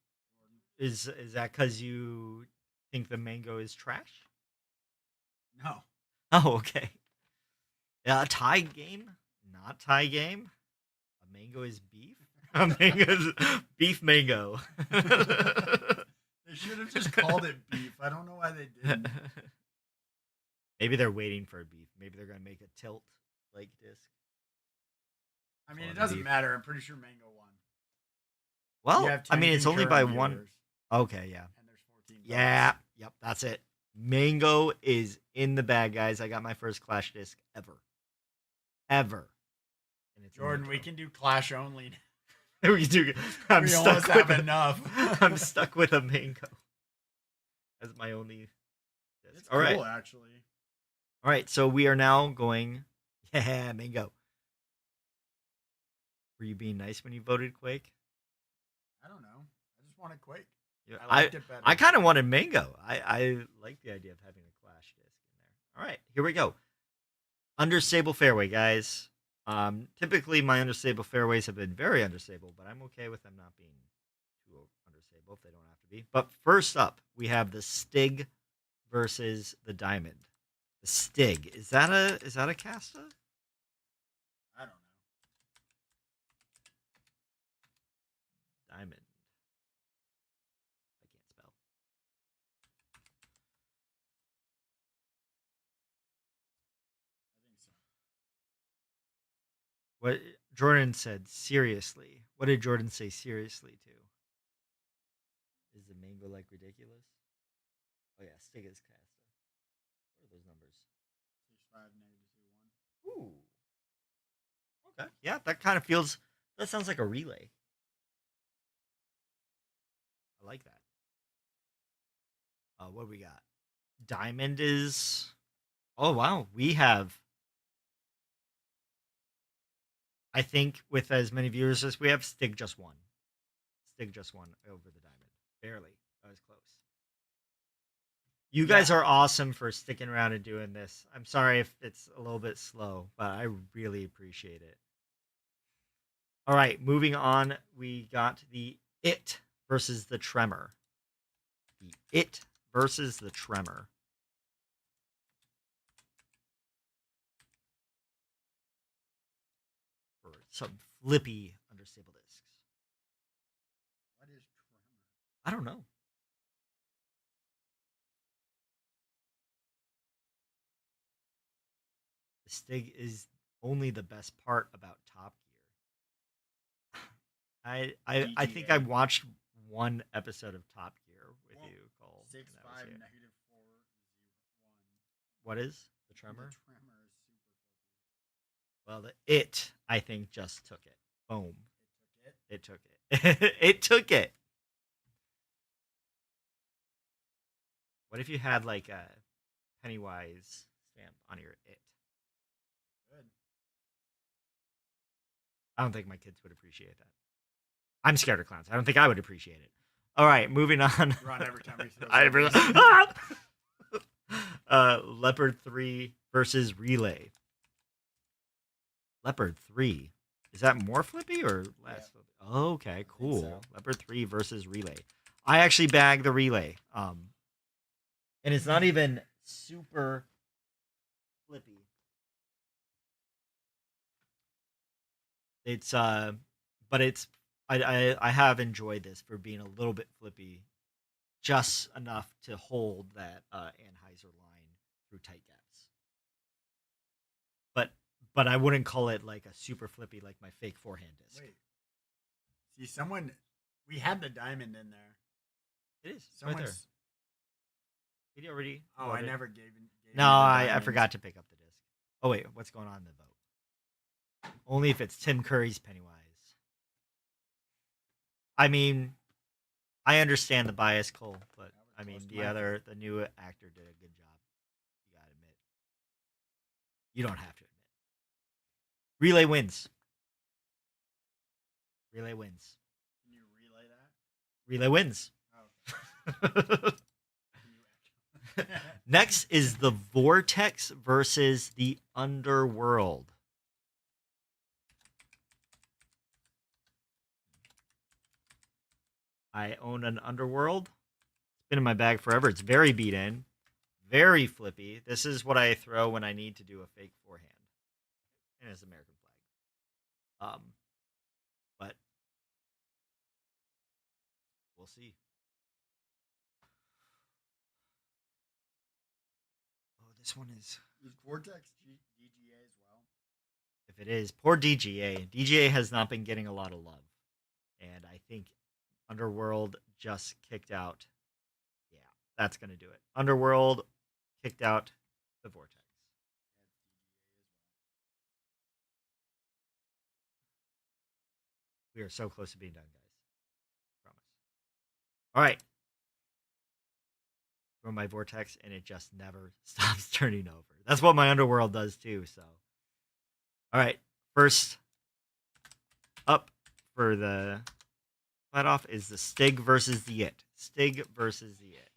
Jordan. Is that because you think the Mango is trash? No. Oh, okay. Yeah, a tie game? Not tie game? A mango is beef? A mango is beef mango. They should have just called it beef. I don't know why they didn't. Maybe they're waiting for a beef. Maybe they're going to make a tilt like disc. I mean, Call it it doesn't beef. matter. I'm pretty sure Mango won. Well, You have I 10 mean, it's only by concurrent one. viewers, Okay, yeah. and there's 14 Yeah. votes. Yep, that's it. Mango is in the bag, guys. I got my first Clash disc ever. Ever. And it's a Jordan, we Mango. can do Clash only. We do. I'm We stuck almost with have enough. I'm stuck with a mango as my only disc. It's All right. cool, actually. All right. So we are now going. Yeah, mango. Were you being nice when you voted Quake? I don't know. I just wanted Quake. Yeah, I liked it better. I kind of wanted mango. I like the idea of having a Clash disc in there. All right, here we go. Understable fairway, guys. Typically my understable fairways have been very understable, but I'm okay with them not being too understable if they don't have to be. But first up, we have the Stig versus the Diamond. The Stig, is that a casta? I don't know. Diamond. I can't spell. I think so. What Jordan said, seriously. What did Jordan say seriously to? Is the mango like ridiculous? Oh yeah, Stig is casta. What are those numbers? 6-5 -2-1. Ooh. Okay. Yeah, that kind of feels. That sounds like a relay. I like that. What do we got? Diamond is. Oh wow, we have. I think with as many viewers as we have, Stig just won. Stig just won over the Diamond. Barely. That was close. You guys are awesome for sticking around and doing this. I'm sorry if it's a little bit slow, but I really appreciate it. All right, moving on. We got the It versus the Tremor. The It versus the Tremor. For some flippy understable discs. What is Tremor? I don't know. The Stig is only the best part about Top Gear. I think I DGA. watched one episode of Top Gear with Well, you, Cole. 6-5 and that was it. -4-0-1. What is the The Tremor? Tremor is super Well, the It, I think, just took it. Boom. fluffy. It It took it. took it. It took it. What if you had like a Pennywise stamp on your It? Good. I don't think my kids would appreciate that. I'm scared of clowns. I don't think I would appreciate it. All right, moving on. Run every time he throws I something. Leopard 3 versus Relay. Leopard 3. Is that more flippy or less Yeah. flippy? Okay, think cool. so. Leopard 3 versus Relay. I actually bagged the relay. And it's not even super flippy. It's but it's I have enjoyed this for being a little bit flippy, just enough to hold that Anheuser line through tight gaps. But I wouldn't call it like a super flippy like my fake forehand disc. Wait. See, someone. We had the diamond in there. It is. It's right there. Someone's. Did you already? Oh, vote I it? never gave. No, I forgot to pick up the disc. Oh wait, what's going on in the vote? Only if it's Tim Curry's Pennywise. I mean, I understand the bias, Cole, but I mean the new actor did a good job. You gotta admit. You don't have to admit. Relay wins. Relay wins. Can you relay that? Relay wins. Oh. Next is the Vortex versus the Underworld. I own an Underworld. It's been in my bag forever. It's very beat in, very flippy. This is what I throw when I need to do a fake forehand. And it's American flag. But we'll see. Oh, this one is. Is Vortex DGA as well? If it is, poor DGA. DGA has not been getting a lot of love. And I think Underworld just kicked out. Yeah, that's going to do it. Underworld kicked out the Vortex. We are so close to being done, guys. Promise. All right. Throw my Vortex, and it just never stops turning over. That's what my Underworld does, too. So, all right. First up for the flat off is the Stig versus the It. Stig versus the It.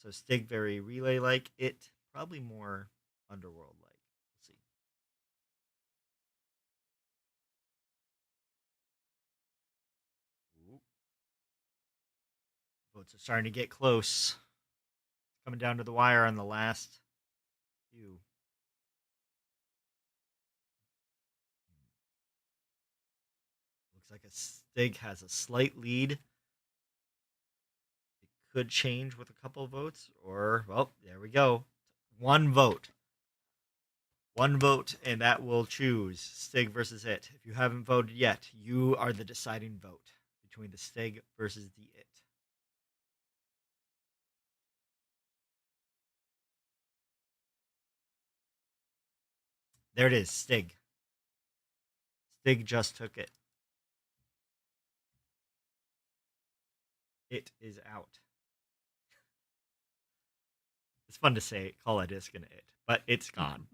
So Stig very relay like, It probably more Underworld like. We'll see. Ooh. Votes are starting to get close. Coming down to the wire on the last few. Looks like a Stig has a slight lead. It could change with a couple of votes, or, well, there we go. One vote. One vote, and that will choose Stig versus It. If you haven't voted yet, you are the deciding vote between the Stig versus the It. There it is, Stig. Stig just took it. It is out. It's fun to say, call a disc an It, but it's gone.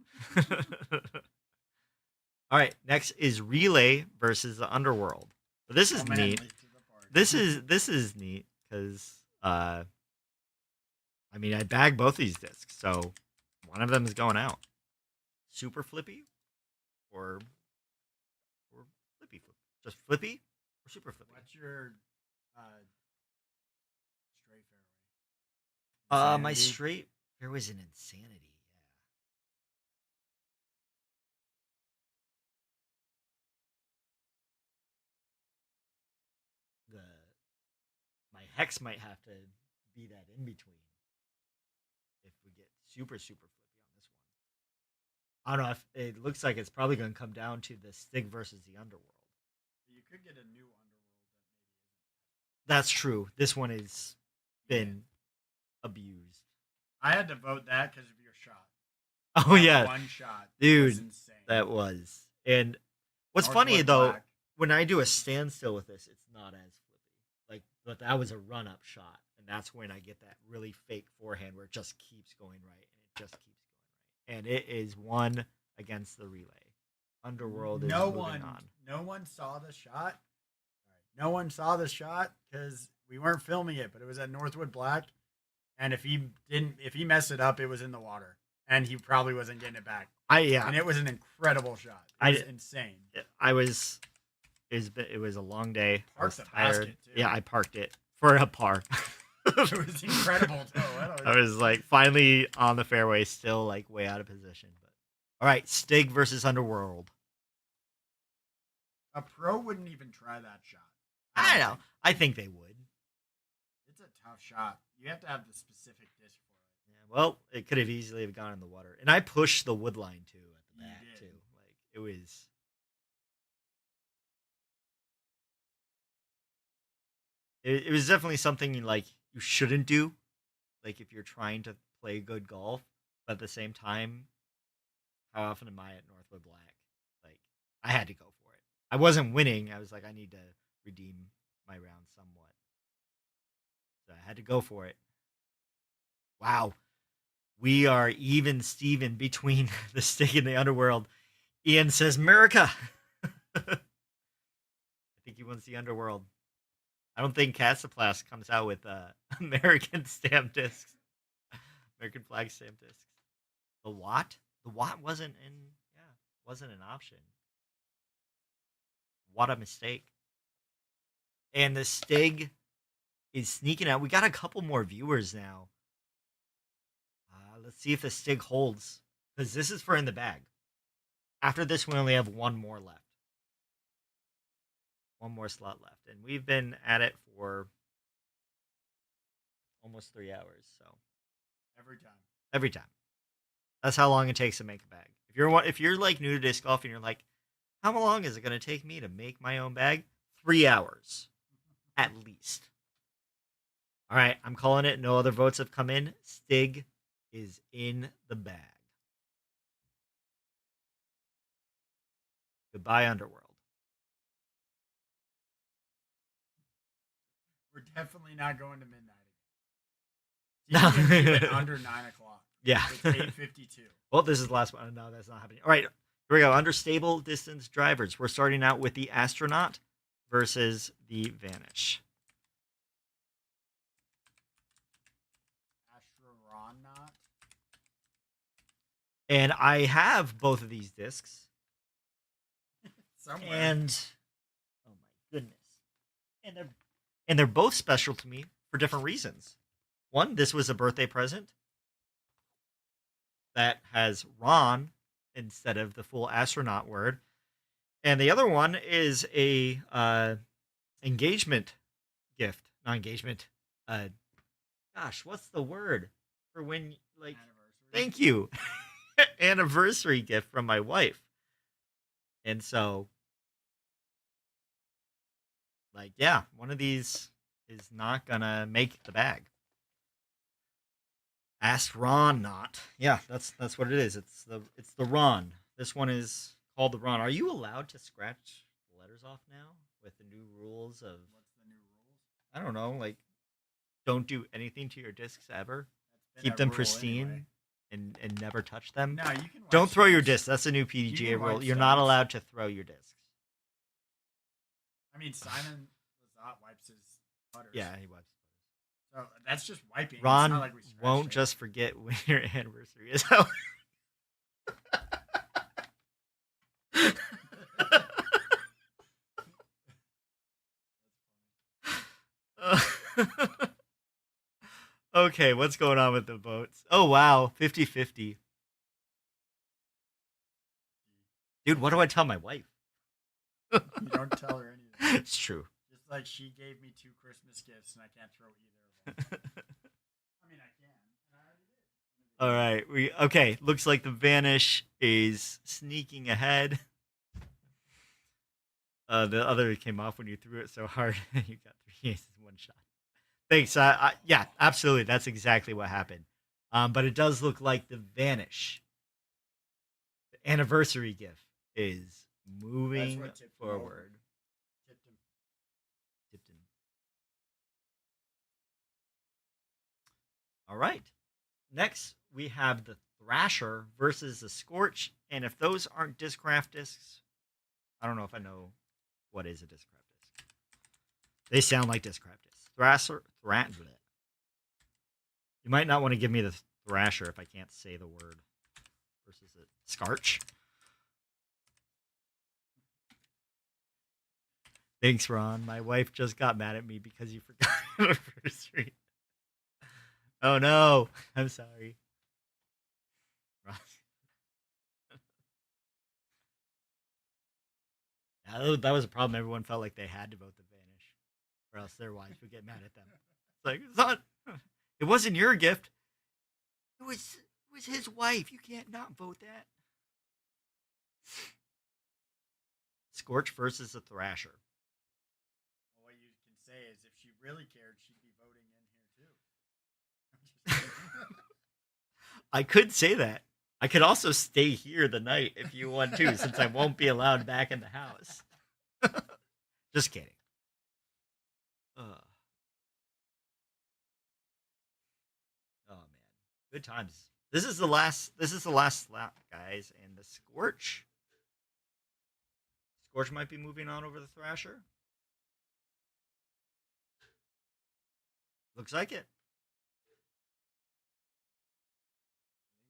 All right, next is Relay versus the Underworld. So this is neat. This is neat because I mean I bagged both these discs, so one of them is going out. Super flippy, or flippy, just flippy or super flippy. What's your straight My fairway? straight fairway's an Insanity. Yeah. My hex might have to be that in between if we get super flippy on this one. I don't know if it looks like it's probably going to come down to the Stig versus the Underworld. You could get a new Underworld that maybe isn't. That's true. This one has been abused. I had to vote that because of your shot. Oh That yeah, one shot, dude, was insane. that was. And what's Northwood funny though, Black. when I do a standstill with this, it's not as flippy. Like, but that was a run up shot, and that's when I get that really fake forehand where it just keeps going right, and it just keeps going right, and it is one against the relay. Underworld is moving on. No one saw the shot. No one saw the shot because we weren't filming it, but it was at Northwood Black. And if he messed it up, it was in the water, and he probably wasn't getting it back. And it was an incredible shot. It was insane. I was It was a long day. I was Parked the tired. basket, too. Yeah, I parked it for a par. It was incredible, though. I was like finally on the fairway, still like way out of position. But all right, Stig versus Underworld. A pro wouldn't even try that shot. I don't know. think. I think they would. It's a tough shot. You have to have the specific disc for it. Yeah, well, it could have easily have gone in the water, and I pushed the wood line too at the You back did. too. Like it was. It was definitely something like you shouldn't do, like if you're trying to play good golf. But at the same time, how often am I at Northwood Black? Like I had to go for it. I wasn't winning. I was like, I need to redeem my round somewhat. So I had to go for it. Wow. We are even Steven between the Stick and the Underworld. Ian says, America. I think he wants the Underworld. I don't think Casaplast comes out with American stamp discs. American flag stamp discs. The Watt? The Watt wasn't an option. What a mistake. And the Stig is sneaking out. We got a couple more viewers now. Let's see if the Stig holds. Because this is for in the bag. After this, we only have one more left. One more slot left. And we've been at it for almost 3 hours. So every time. That's how long it takes to make a bag. If you're like new to disc golf and you're like, how long is it going to take me to make my own bag? 3 hours. At least. All right, I'm calling it. No other votes have come in. Stig is in the bag. Goodbye, Underworld. We're definitely not going to midnight No. again. You can keep it under 9 o'clock. Yeah. It's 8:52. Well, this is the last one. No, that's not happening. All right, here we go. Under stable distance drivers, we're starting out with the Astronaut versus the Vanish. Astronaut. And I have both of these discs. Somewhere. And oh my goodness. And they're both special to me for different reasons. One, this was a birthday present that has Ron instead of the full astronaut word. And the other one is a engagement gift. Not engagement. Gosh, what's the word for when like Anniversary. thank you. Anniversary gift from my wife. And so like yeah, one of these is not gonna make the bag. Ask Ron not. Yeah, that's what it is. It's the Ron. This one is called the Ron. Are you allowed to scratch the letters off now with the new rules of What's the new rules? I don't know, like don't do anything to your discs ever. That's been Keep a them rule pristine anyway. and never touch them. No, you can. Wipe Don't throw your stones. discs. That's a new You PDGA can rule. wipe You're not stones. allowed to throw your discs. I mean, Simon Lazat wipes his putters. Yeah, he wipes. So that's just wiping. It's Ron not like we scratched won't it. just forget when your anniversary is. Okay, what's going on with the votes? Oh, wow. 50-50. Dude, what do I tell my wife? You don't tell her anything. It's true. Just like she gave me 2 Christmas gifts and I can't throw either of them. I mean, I can. And I already did. All right. Okay, looks like the Vanish is sneaking ahead. The other came off when you threw it so hard. You got 3 aces in one shot. Thanks. Yeah, absolutely. That's exactly what happened. But it does look like the Vanish, the anniversary gift, is moving what tipped him over. forward. Tipped him. Tipped him. All right. Next, we have the Thrasher versus the Scorch. And if those aren't Discraft discs, I don't know if I know what is a Discraft disc. They sound like Discraft discs. Thrasher. You might not want to give me the Thrasher if I can't say the word. Versus a Scorch. Thanks, Ron. My wife just got mad at me because you forgot anniversary. Oh no, I'm sorry. Ron. Yeah, that was a problem. Everyone felt like they had to vote the Vanish, or else their wives would get mad at them. It's like it's not. It wasn't your gift. It was his wife. You can't not vote that. Scorch versus a Thrasher. Well, what you can say is if she really cared, she'd be voting in here too. I'm just kidding. I could say that. I could also stay here the night if you want to, since I won't be allowed back in the house. Just kidding. Oh man, good times. This is the last. This is the last lap, guys, and the Scorch. Scorch might be moving on over the Thrasher. Looks like it. I think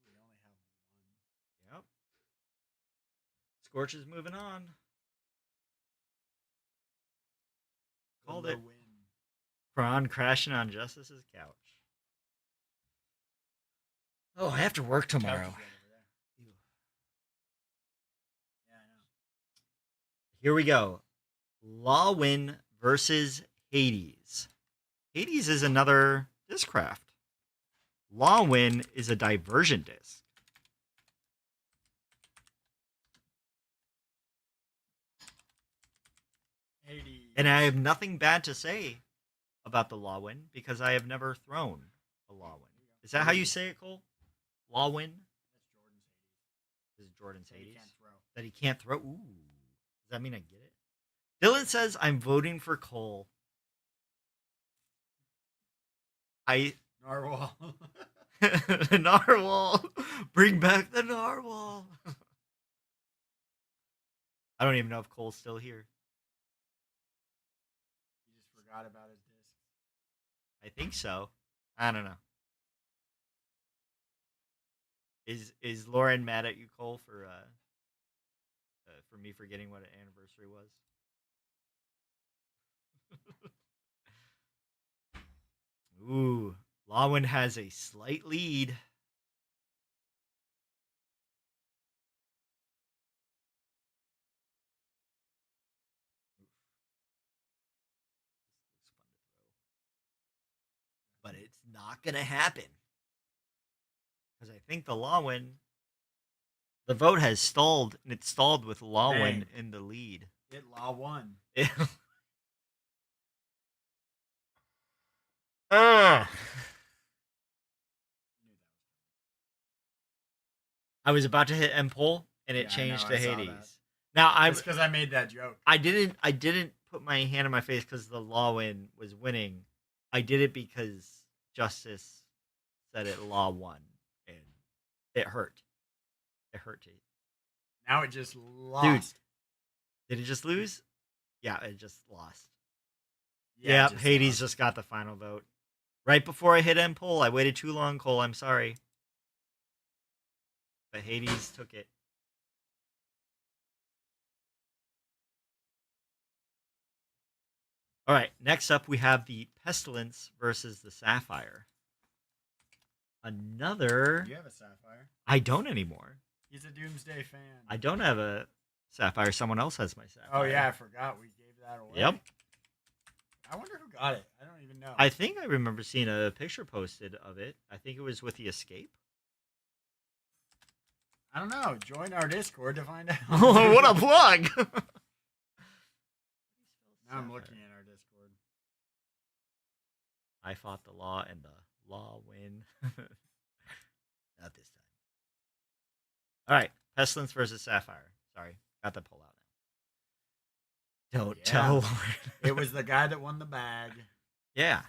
we only have one. Yep. Scorch is moving on. Called The it. win. Kron crashing on Justice's couch. Oh, I have to work Couch is tomorrow. right over there. Yeah, I know. Here we go. Lawin versus Hades. Hades is another Discraft. Lawin is a diversion disc. Hades. And I have nothing bad to say about the Lawin because I have never thrown a Lawin. Is that how you say it, Cole? Lawin? That's Jordan's Hades. This is Jordan's That he Hades. can't throw. That he can't throw. Ooh. Does that mean I get it? Dylan says I'm voting for Cole. Narwhal. Narwhal. Bring back the Narwhal. I don't even know if Cole's still here. He just forgot about his disc. I think so. I don't know. Is Lauren mad at you, Cole, for me forgetting what an anniversary was? Ooh, Lawin has a slight lead. But it's not gonna happen because I think the Lawin, the vote has stalled, and it stalled with Lawin Dang. in the lead. It Law won. Ah. I was about to hit M poll, and it Yeah, I changed know, to I saw Hades. that. Now That's because I made that joke. I didn't put my hand in my face because the Lawin was winning. I did it because Justice said it Law won, and it hurt. It hurt to Now it just lost. Did it just lose? Yeah, it just lost. Yeah, Yep, it just Hades lost. just got the final vote. Right before I hit end poll, I waited too long, Cole. I'm sorry. But Hades took it. All right, next up we have the Pestilence versus the Sapphire. Another. You have a Sapphire. I don't anymore. He's a Doomsday fan. I don't have a Sapphire. Someone else has my Sapphire. Oh yeah, I forgot we gave that away. Yep. I wonder who got it. I don't even know. I think I remember seeing a picture posted of it. I think it was with the Escape. I don't know. Join our Discord to find out. Oh, what a plug! Now I'm looking at our Discord. I fought the law and the law win. Not this time. All right, Pestilence versus Sapphire. Sorry, got the poll out now. Don't Yeah. tell Lauren. It was the guy that won the bag. Yeah,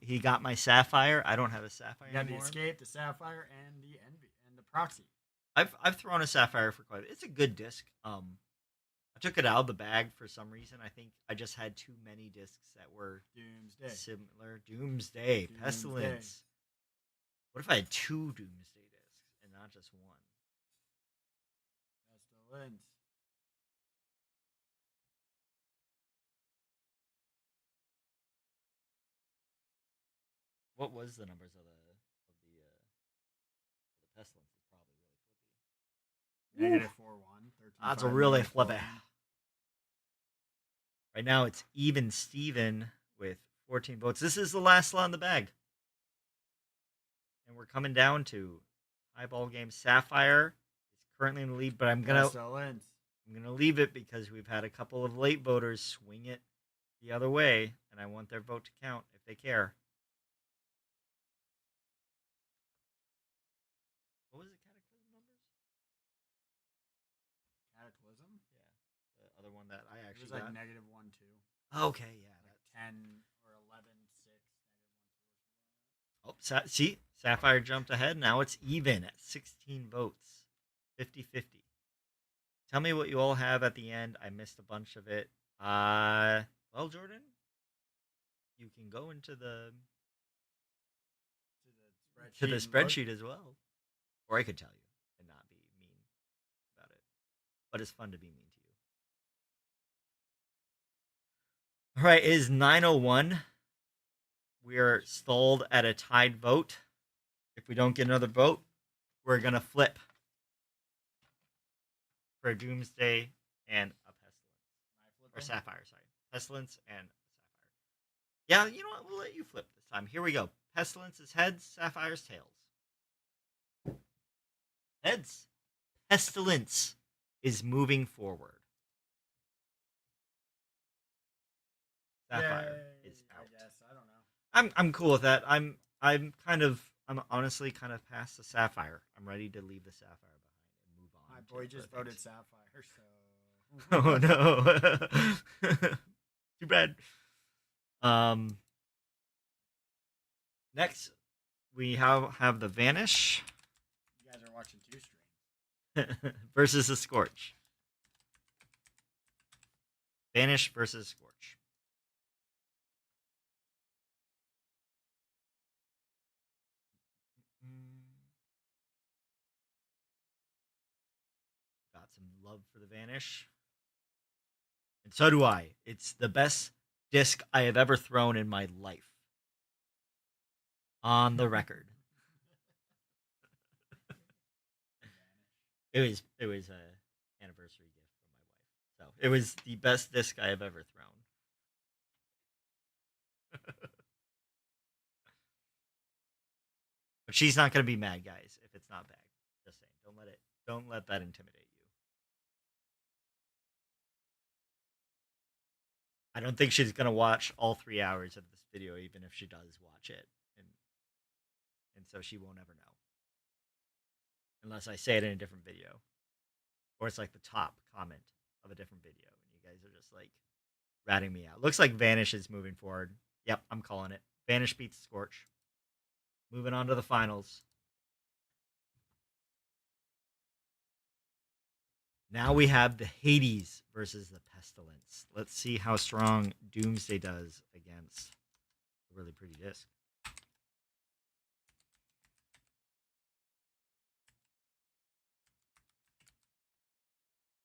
he got my Sapphire. I don't have a Sapphire You got the anymore. Escape, the Sapphire, and the Envy, and the Proxy. I've thrown a Sapphire for quite. It's a good disc. I took it out of the bag for some reason. I think I just had too many discs that were Doomsday. similar. Doomsday, Doomsday. Pestilence. What if I had two Doomsday discs and not just one? Pestilence. What was the numbers of the pestilence? Is probably really flippy. Negative 4-1. 13. That's a really flippy. Right now it's even Steven with 14 votes. This is the last slot in the bag. And we're coming down to eyeball game. Sapphire is currently in the lead, but I'm gonna leave it because we've had a couple of late voters swing it the other way, and I want their vote to count if they care. What was the Cataclysm numbers? Cataclysm? Yeah, the other one that I It actually was like got. negative 1-2. Okay, yeah. Like 10 or 11-6. Oh, see, Sapphire jumped ahead. Now it's even at 16 votes, 50-50. Tell me what you all have at the end. I missed a bunch of it. Well, Jordan, you can go into the spreadsheet as well, or I could tell you and not be mean about it. But it's fun to be mean to you. All right, it is 9:01. We are stalled at a tied vote. If we don't get another vote, we're gonna flip for Doomsday and a Pestilence. Or Sapphire, sorry. Pestilence and Sapphire. Yeah, you know what? We'll let you flip this time. Here we go. Pestilence is heads, Sapphire's tails. Heads. Pestilence is moving forward. Sapphire is out. I guess. I don't know. I'm cool with that. I'm honestly kind of past the Sapphire. I'm ready to leave the Sapphire behind and move on. My to boy other just voted things. Sapphire, so. Oh no. Too bad. Next we have the Vanish You guys are watching two streams. versus the Scorch. Vanish versus Scorch. Got some love for the Vanish. And so do I. It's the best disc I have ever thrown in my life. On the record. It was a anniversary gift from my wife. So it was the best disc I have ever thrown. But she's not gonna be mad, guys, if it's not bagged. Just saying. Don't let that intimidate you. I don't think she's gonna watch all 3 hours of this video, even if she does watch it. And so she won't ever know. Unless I say it in a different video. Or it's like the top comment of a different video. And you guys are just like ratting me out. Looks like Vanish is moving forward. Yep, I'm calling it. Vanish beats Scorch. Moving on to the finals. Now we have the Hades versus the Pestilence. Let's see how strong Doomsday does against a really pretty disc.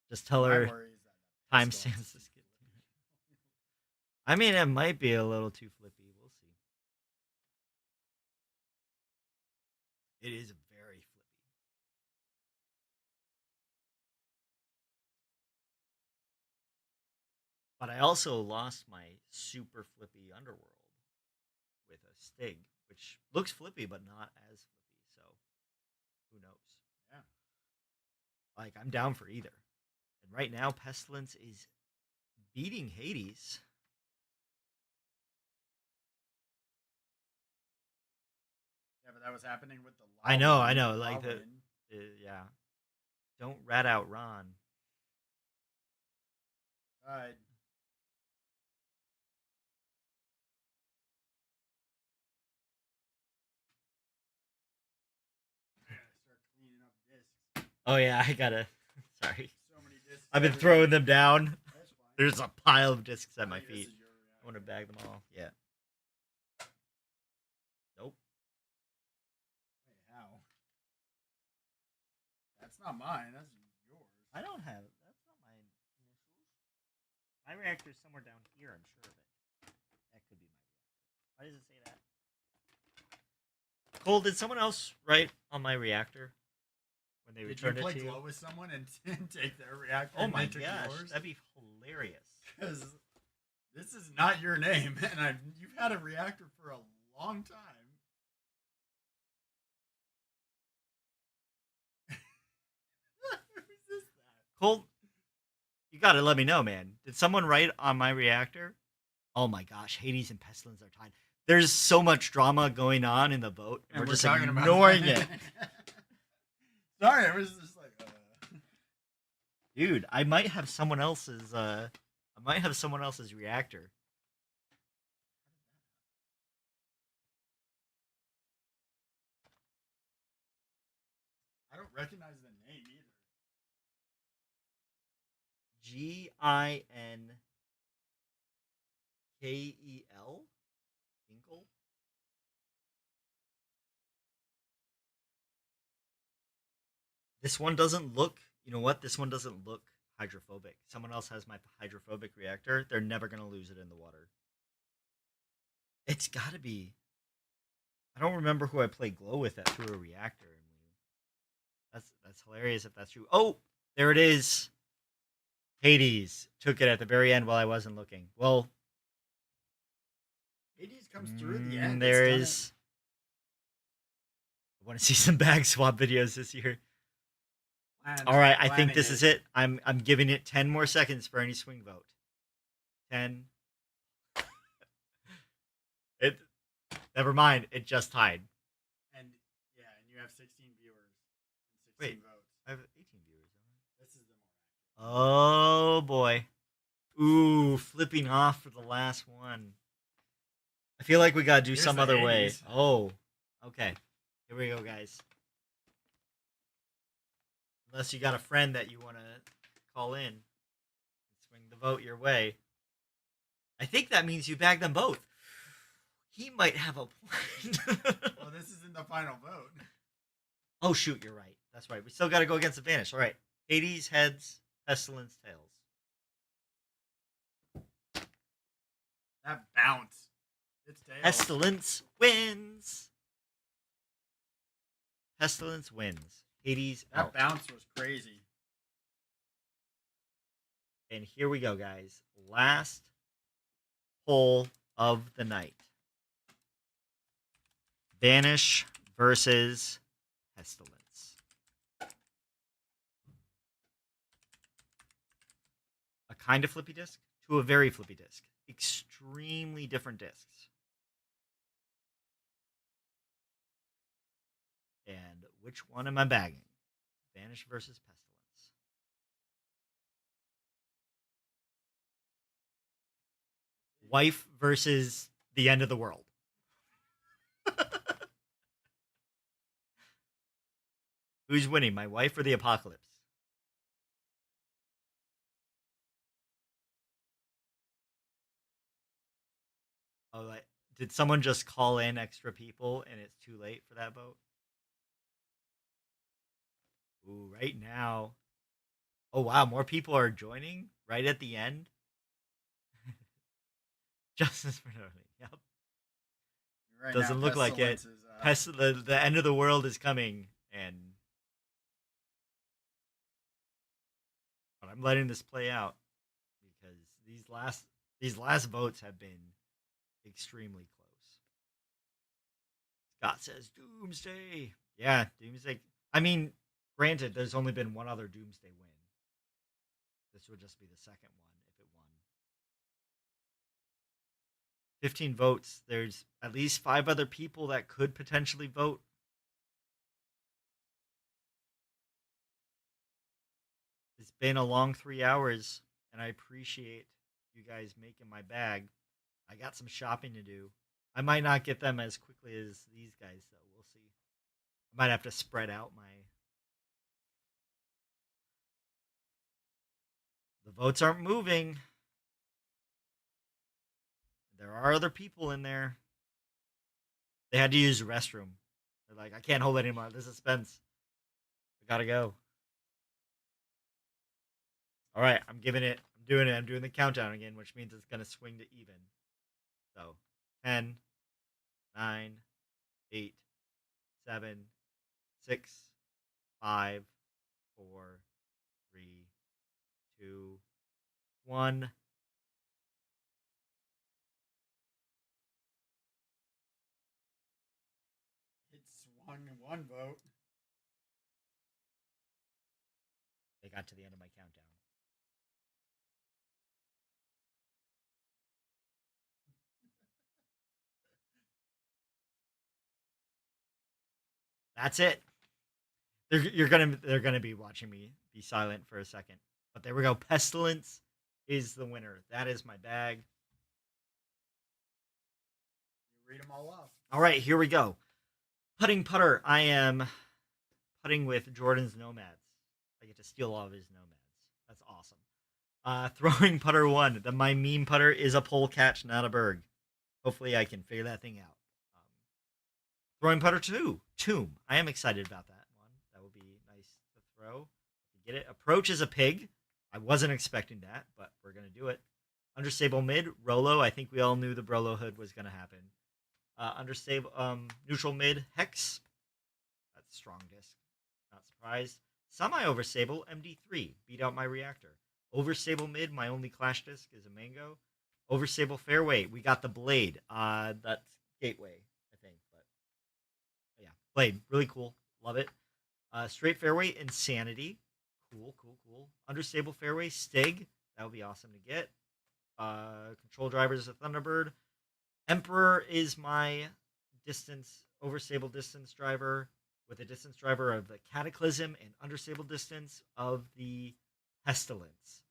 Just tell My her worry is that timestamps this kid. I mean, it might be a little too flippy. We'll see. It is very flippy. But I also lost my super flippy Underworld with a Stig, which looks flippy, but not as flippy. So, who knows? Yeah. Like, I'm down for either. And right now, Pestilence is beating Hades. Yeah, but that was happening with the I know. Lawin. Like, yeah. Don't rat out Ron. Alright. I gotta start cleaning up discs. Oh, yeah, I gotta. Sorry. So many discs. I've been everywhere. throwing them down. That's fine. There's a pile of discs at my Hey, this feet. is your I want to bag them all. Yeah. Nope. Wait, how? That's not mine. That's yours. I don't have. That's not my initials. My reactor's somewhere down here. I'm sure of it. That could be my reactor. Why does it say that? Cole, did someone else write on my reactor when they Did you returned play it to you? Glow with someone and, and take their reactor Oh and my they took gosh, yours? that'd be hilarious. Because this is not your name, and you've had a reactor for a long time. Who's this? Cole, you gotta let me know, man. Did someone write on my reactor? Oh my gosh, Hades and Pestilence are tied. There's so much drama going on in the vote, and we're just ignoring it. Sorry, I was just like, Dude, I might have someone else's reactor. I don't recognize the name either. Ginkel? Ginkle? This one doesn't look, you know what? This one doesn't look hydrophobic. Someone else has my hydrophobic reactor. They're never going to lose it in the water. It's got to be. I don't remember who I played Glow with that threw a reactor. That's hilarious if that's true. Oh, there it is. Hades took it at the very end while I wasn't looking. Well, Hades comes through at the end. there It's is. I want to see some bag swap videos this year. All right, I think this is it. I'm giving it 10 more seconds for any swing vote. 10. It. Never mind. It just tied. And yeah, and you have 16 viewers and 16 Wait. votes. I have 18 viewers. This is the more. Oh boy. Ooh, flipping off for the last one. I feel like we gotta do Here's some the other way. Hades. Oh, okay. Here we go, guys. Unless you got a friend that you want to call in and swing the vote your way. I think that means you bag them both. He might have a plan. Well, this is in the final vote. Oh, shoot, you're right. That's right. We still got to go against the Vanish. All right. Hades, heads, Pestilence, tails. That bounce. It's tails. Pestilence wins. Pestilence wins. Hades That out. bounce was crazy. And here we go, guys. Last poll of the night. Vanish versus Pestilence. A kind of flippy disk to a very flippy disk. Extremely different discs. And which one am I bagging? Vanish versus Pestilence. Wife versus the end of the world. Who's winning, my wife or the apocalypse? Oh, like, did someone just call in extra people and it's too late for that vote? Ooh, right now. Oh, wow, more people are joining right at the end. Justice for Noni. Yep. Right Doesn't now, look like it. Pestilence is, The end of the world is coming, and but I'm letting this play out because these last votes have been extremely close. Scott says Doomsday. Yeah, Doomsday. I mean, granted, there's only been one other Doomsday win. This would just be the second one if it won. 15 votes. There's at least 5 other people that could potentially vote. It's been a long 3 hours, and I appreciate you guys making my bag. I got some shopping to do. I might not get them as quickly as these guys, though. We'll see. I might have to spread out my... The votes aren't moving. There are other people in there. They had to use the restroom. They're like, I can't hold it anymore. The suspense. I gotta go. All right, I'm doing it. I'm doing the countdown again, which means it's gonna swing to even. So, 10, 9, 8, 7, 6, 5, 4, 3, 2, 1. It swung in one vote. They got to the end of my countdown. That's it. They're gonna be watching me be silent for a second. But there we go. Pestilence is the winner. That is my bag. You read them all off. All right, here we go. Putting putter. I am putting with Jordan's Nomads. I get to steal all of his Nomads. That's awesome. Throwing putter 1. My meme putter is a pole catch, not a berg. Hopefully, I can figure that thing out. Throwing putter 2. Tomb. I am excited about that one. That will be nice to throw. Get it. Approach is a pig. I wasn't expecting that, but we're gonna do it. Understable mid. Rolo. I think we all knew the Brolo hood was gonna happen. Understable, neutral mid, Hex. That's strong disc. Not surprised. Semi-overstable, MD3. Beat out my reactor. Overstable mid, my only clash disc is a Mango. Overstable fairway, we got the Blade. That's Gateway, I think. But yeah, Blade, really cool. Love it. Straight fairway, Insanity. Cool. Understable fairway, Stig. That would be awesome to get. Control drivers, a Thunderbird. Emperor is my overstable distance driver with a distance driver of the Cataclysm and understable distance of the Pestilence.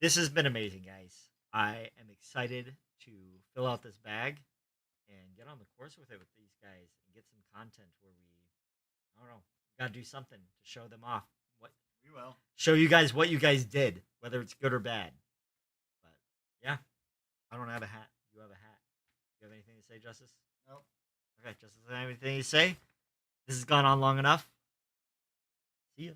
This has been amazing, guys. I am excited to fill out this bag and get on the course with it with these guys and get some content where I don't know, got to do something to show them off. We will. Show you guys what you guys did, whether it's good or bad. But yeah, I don't have a hat. You have a hat. You have anything to say, Justice? Nope. Okay, Justice, anything to say? This has gone on long enough. See ya.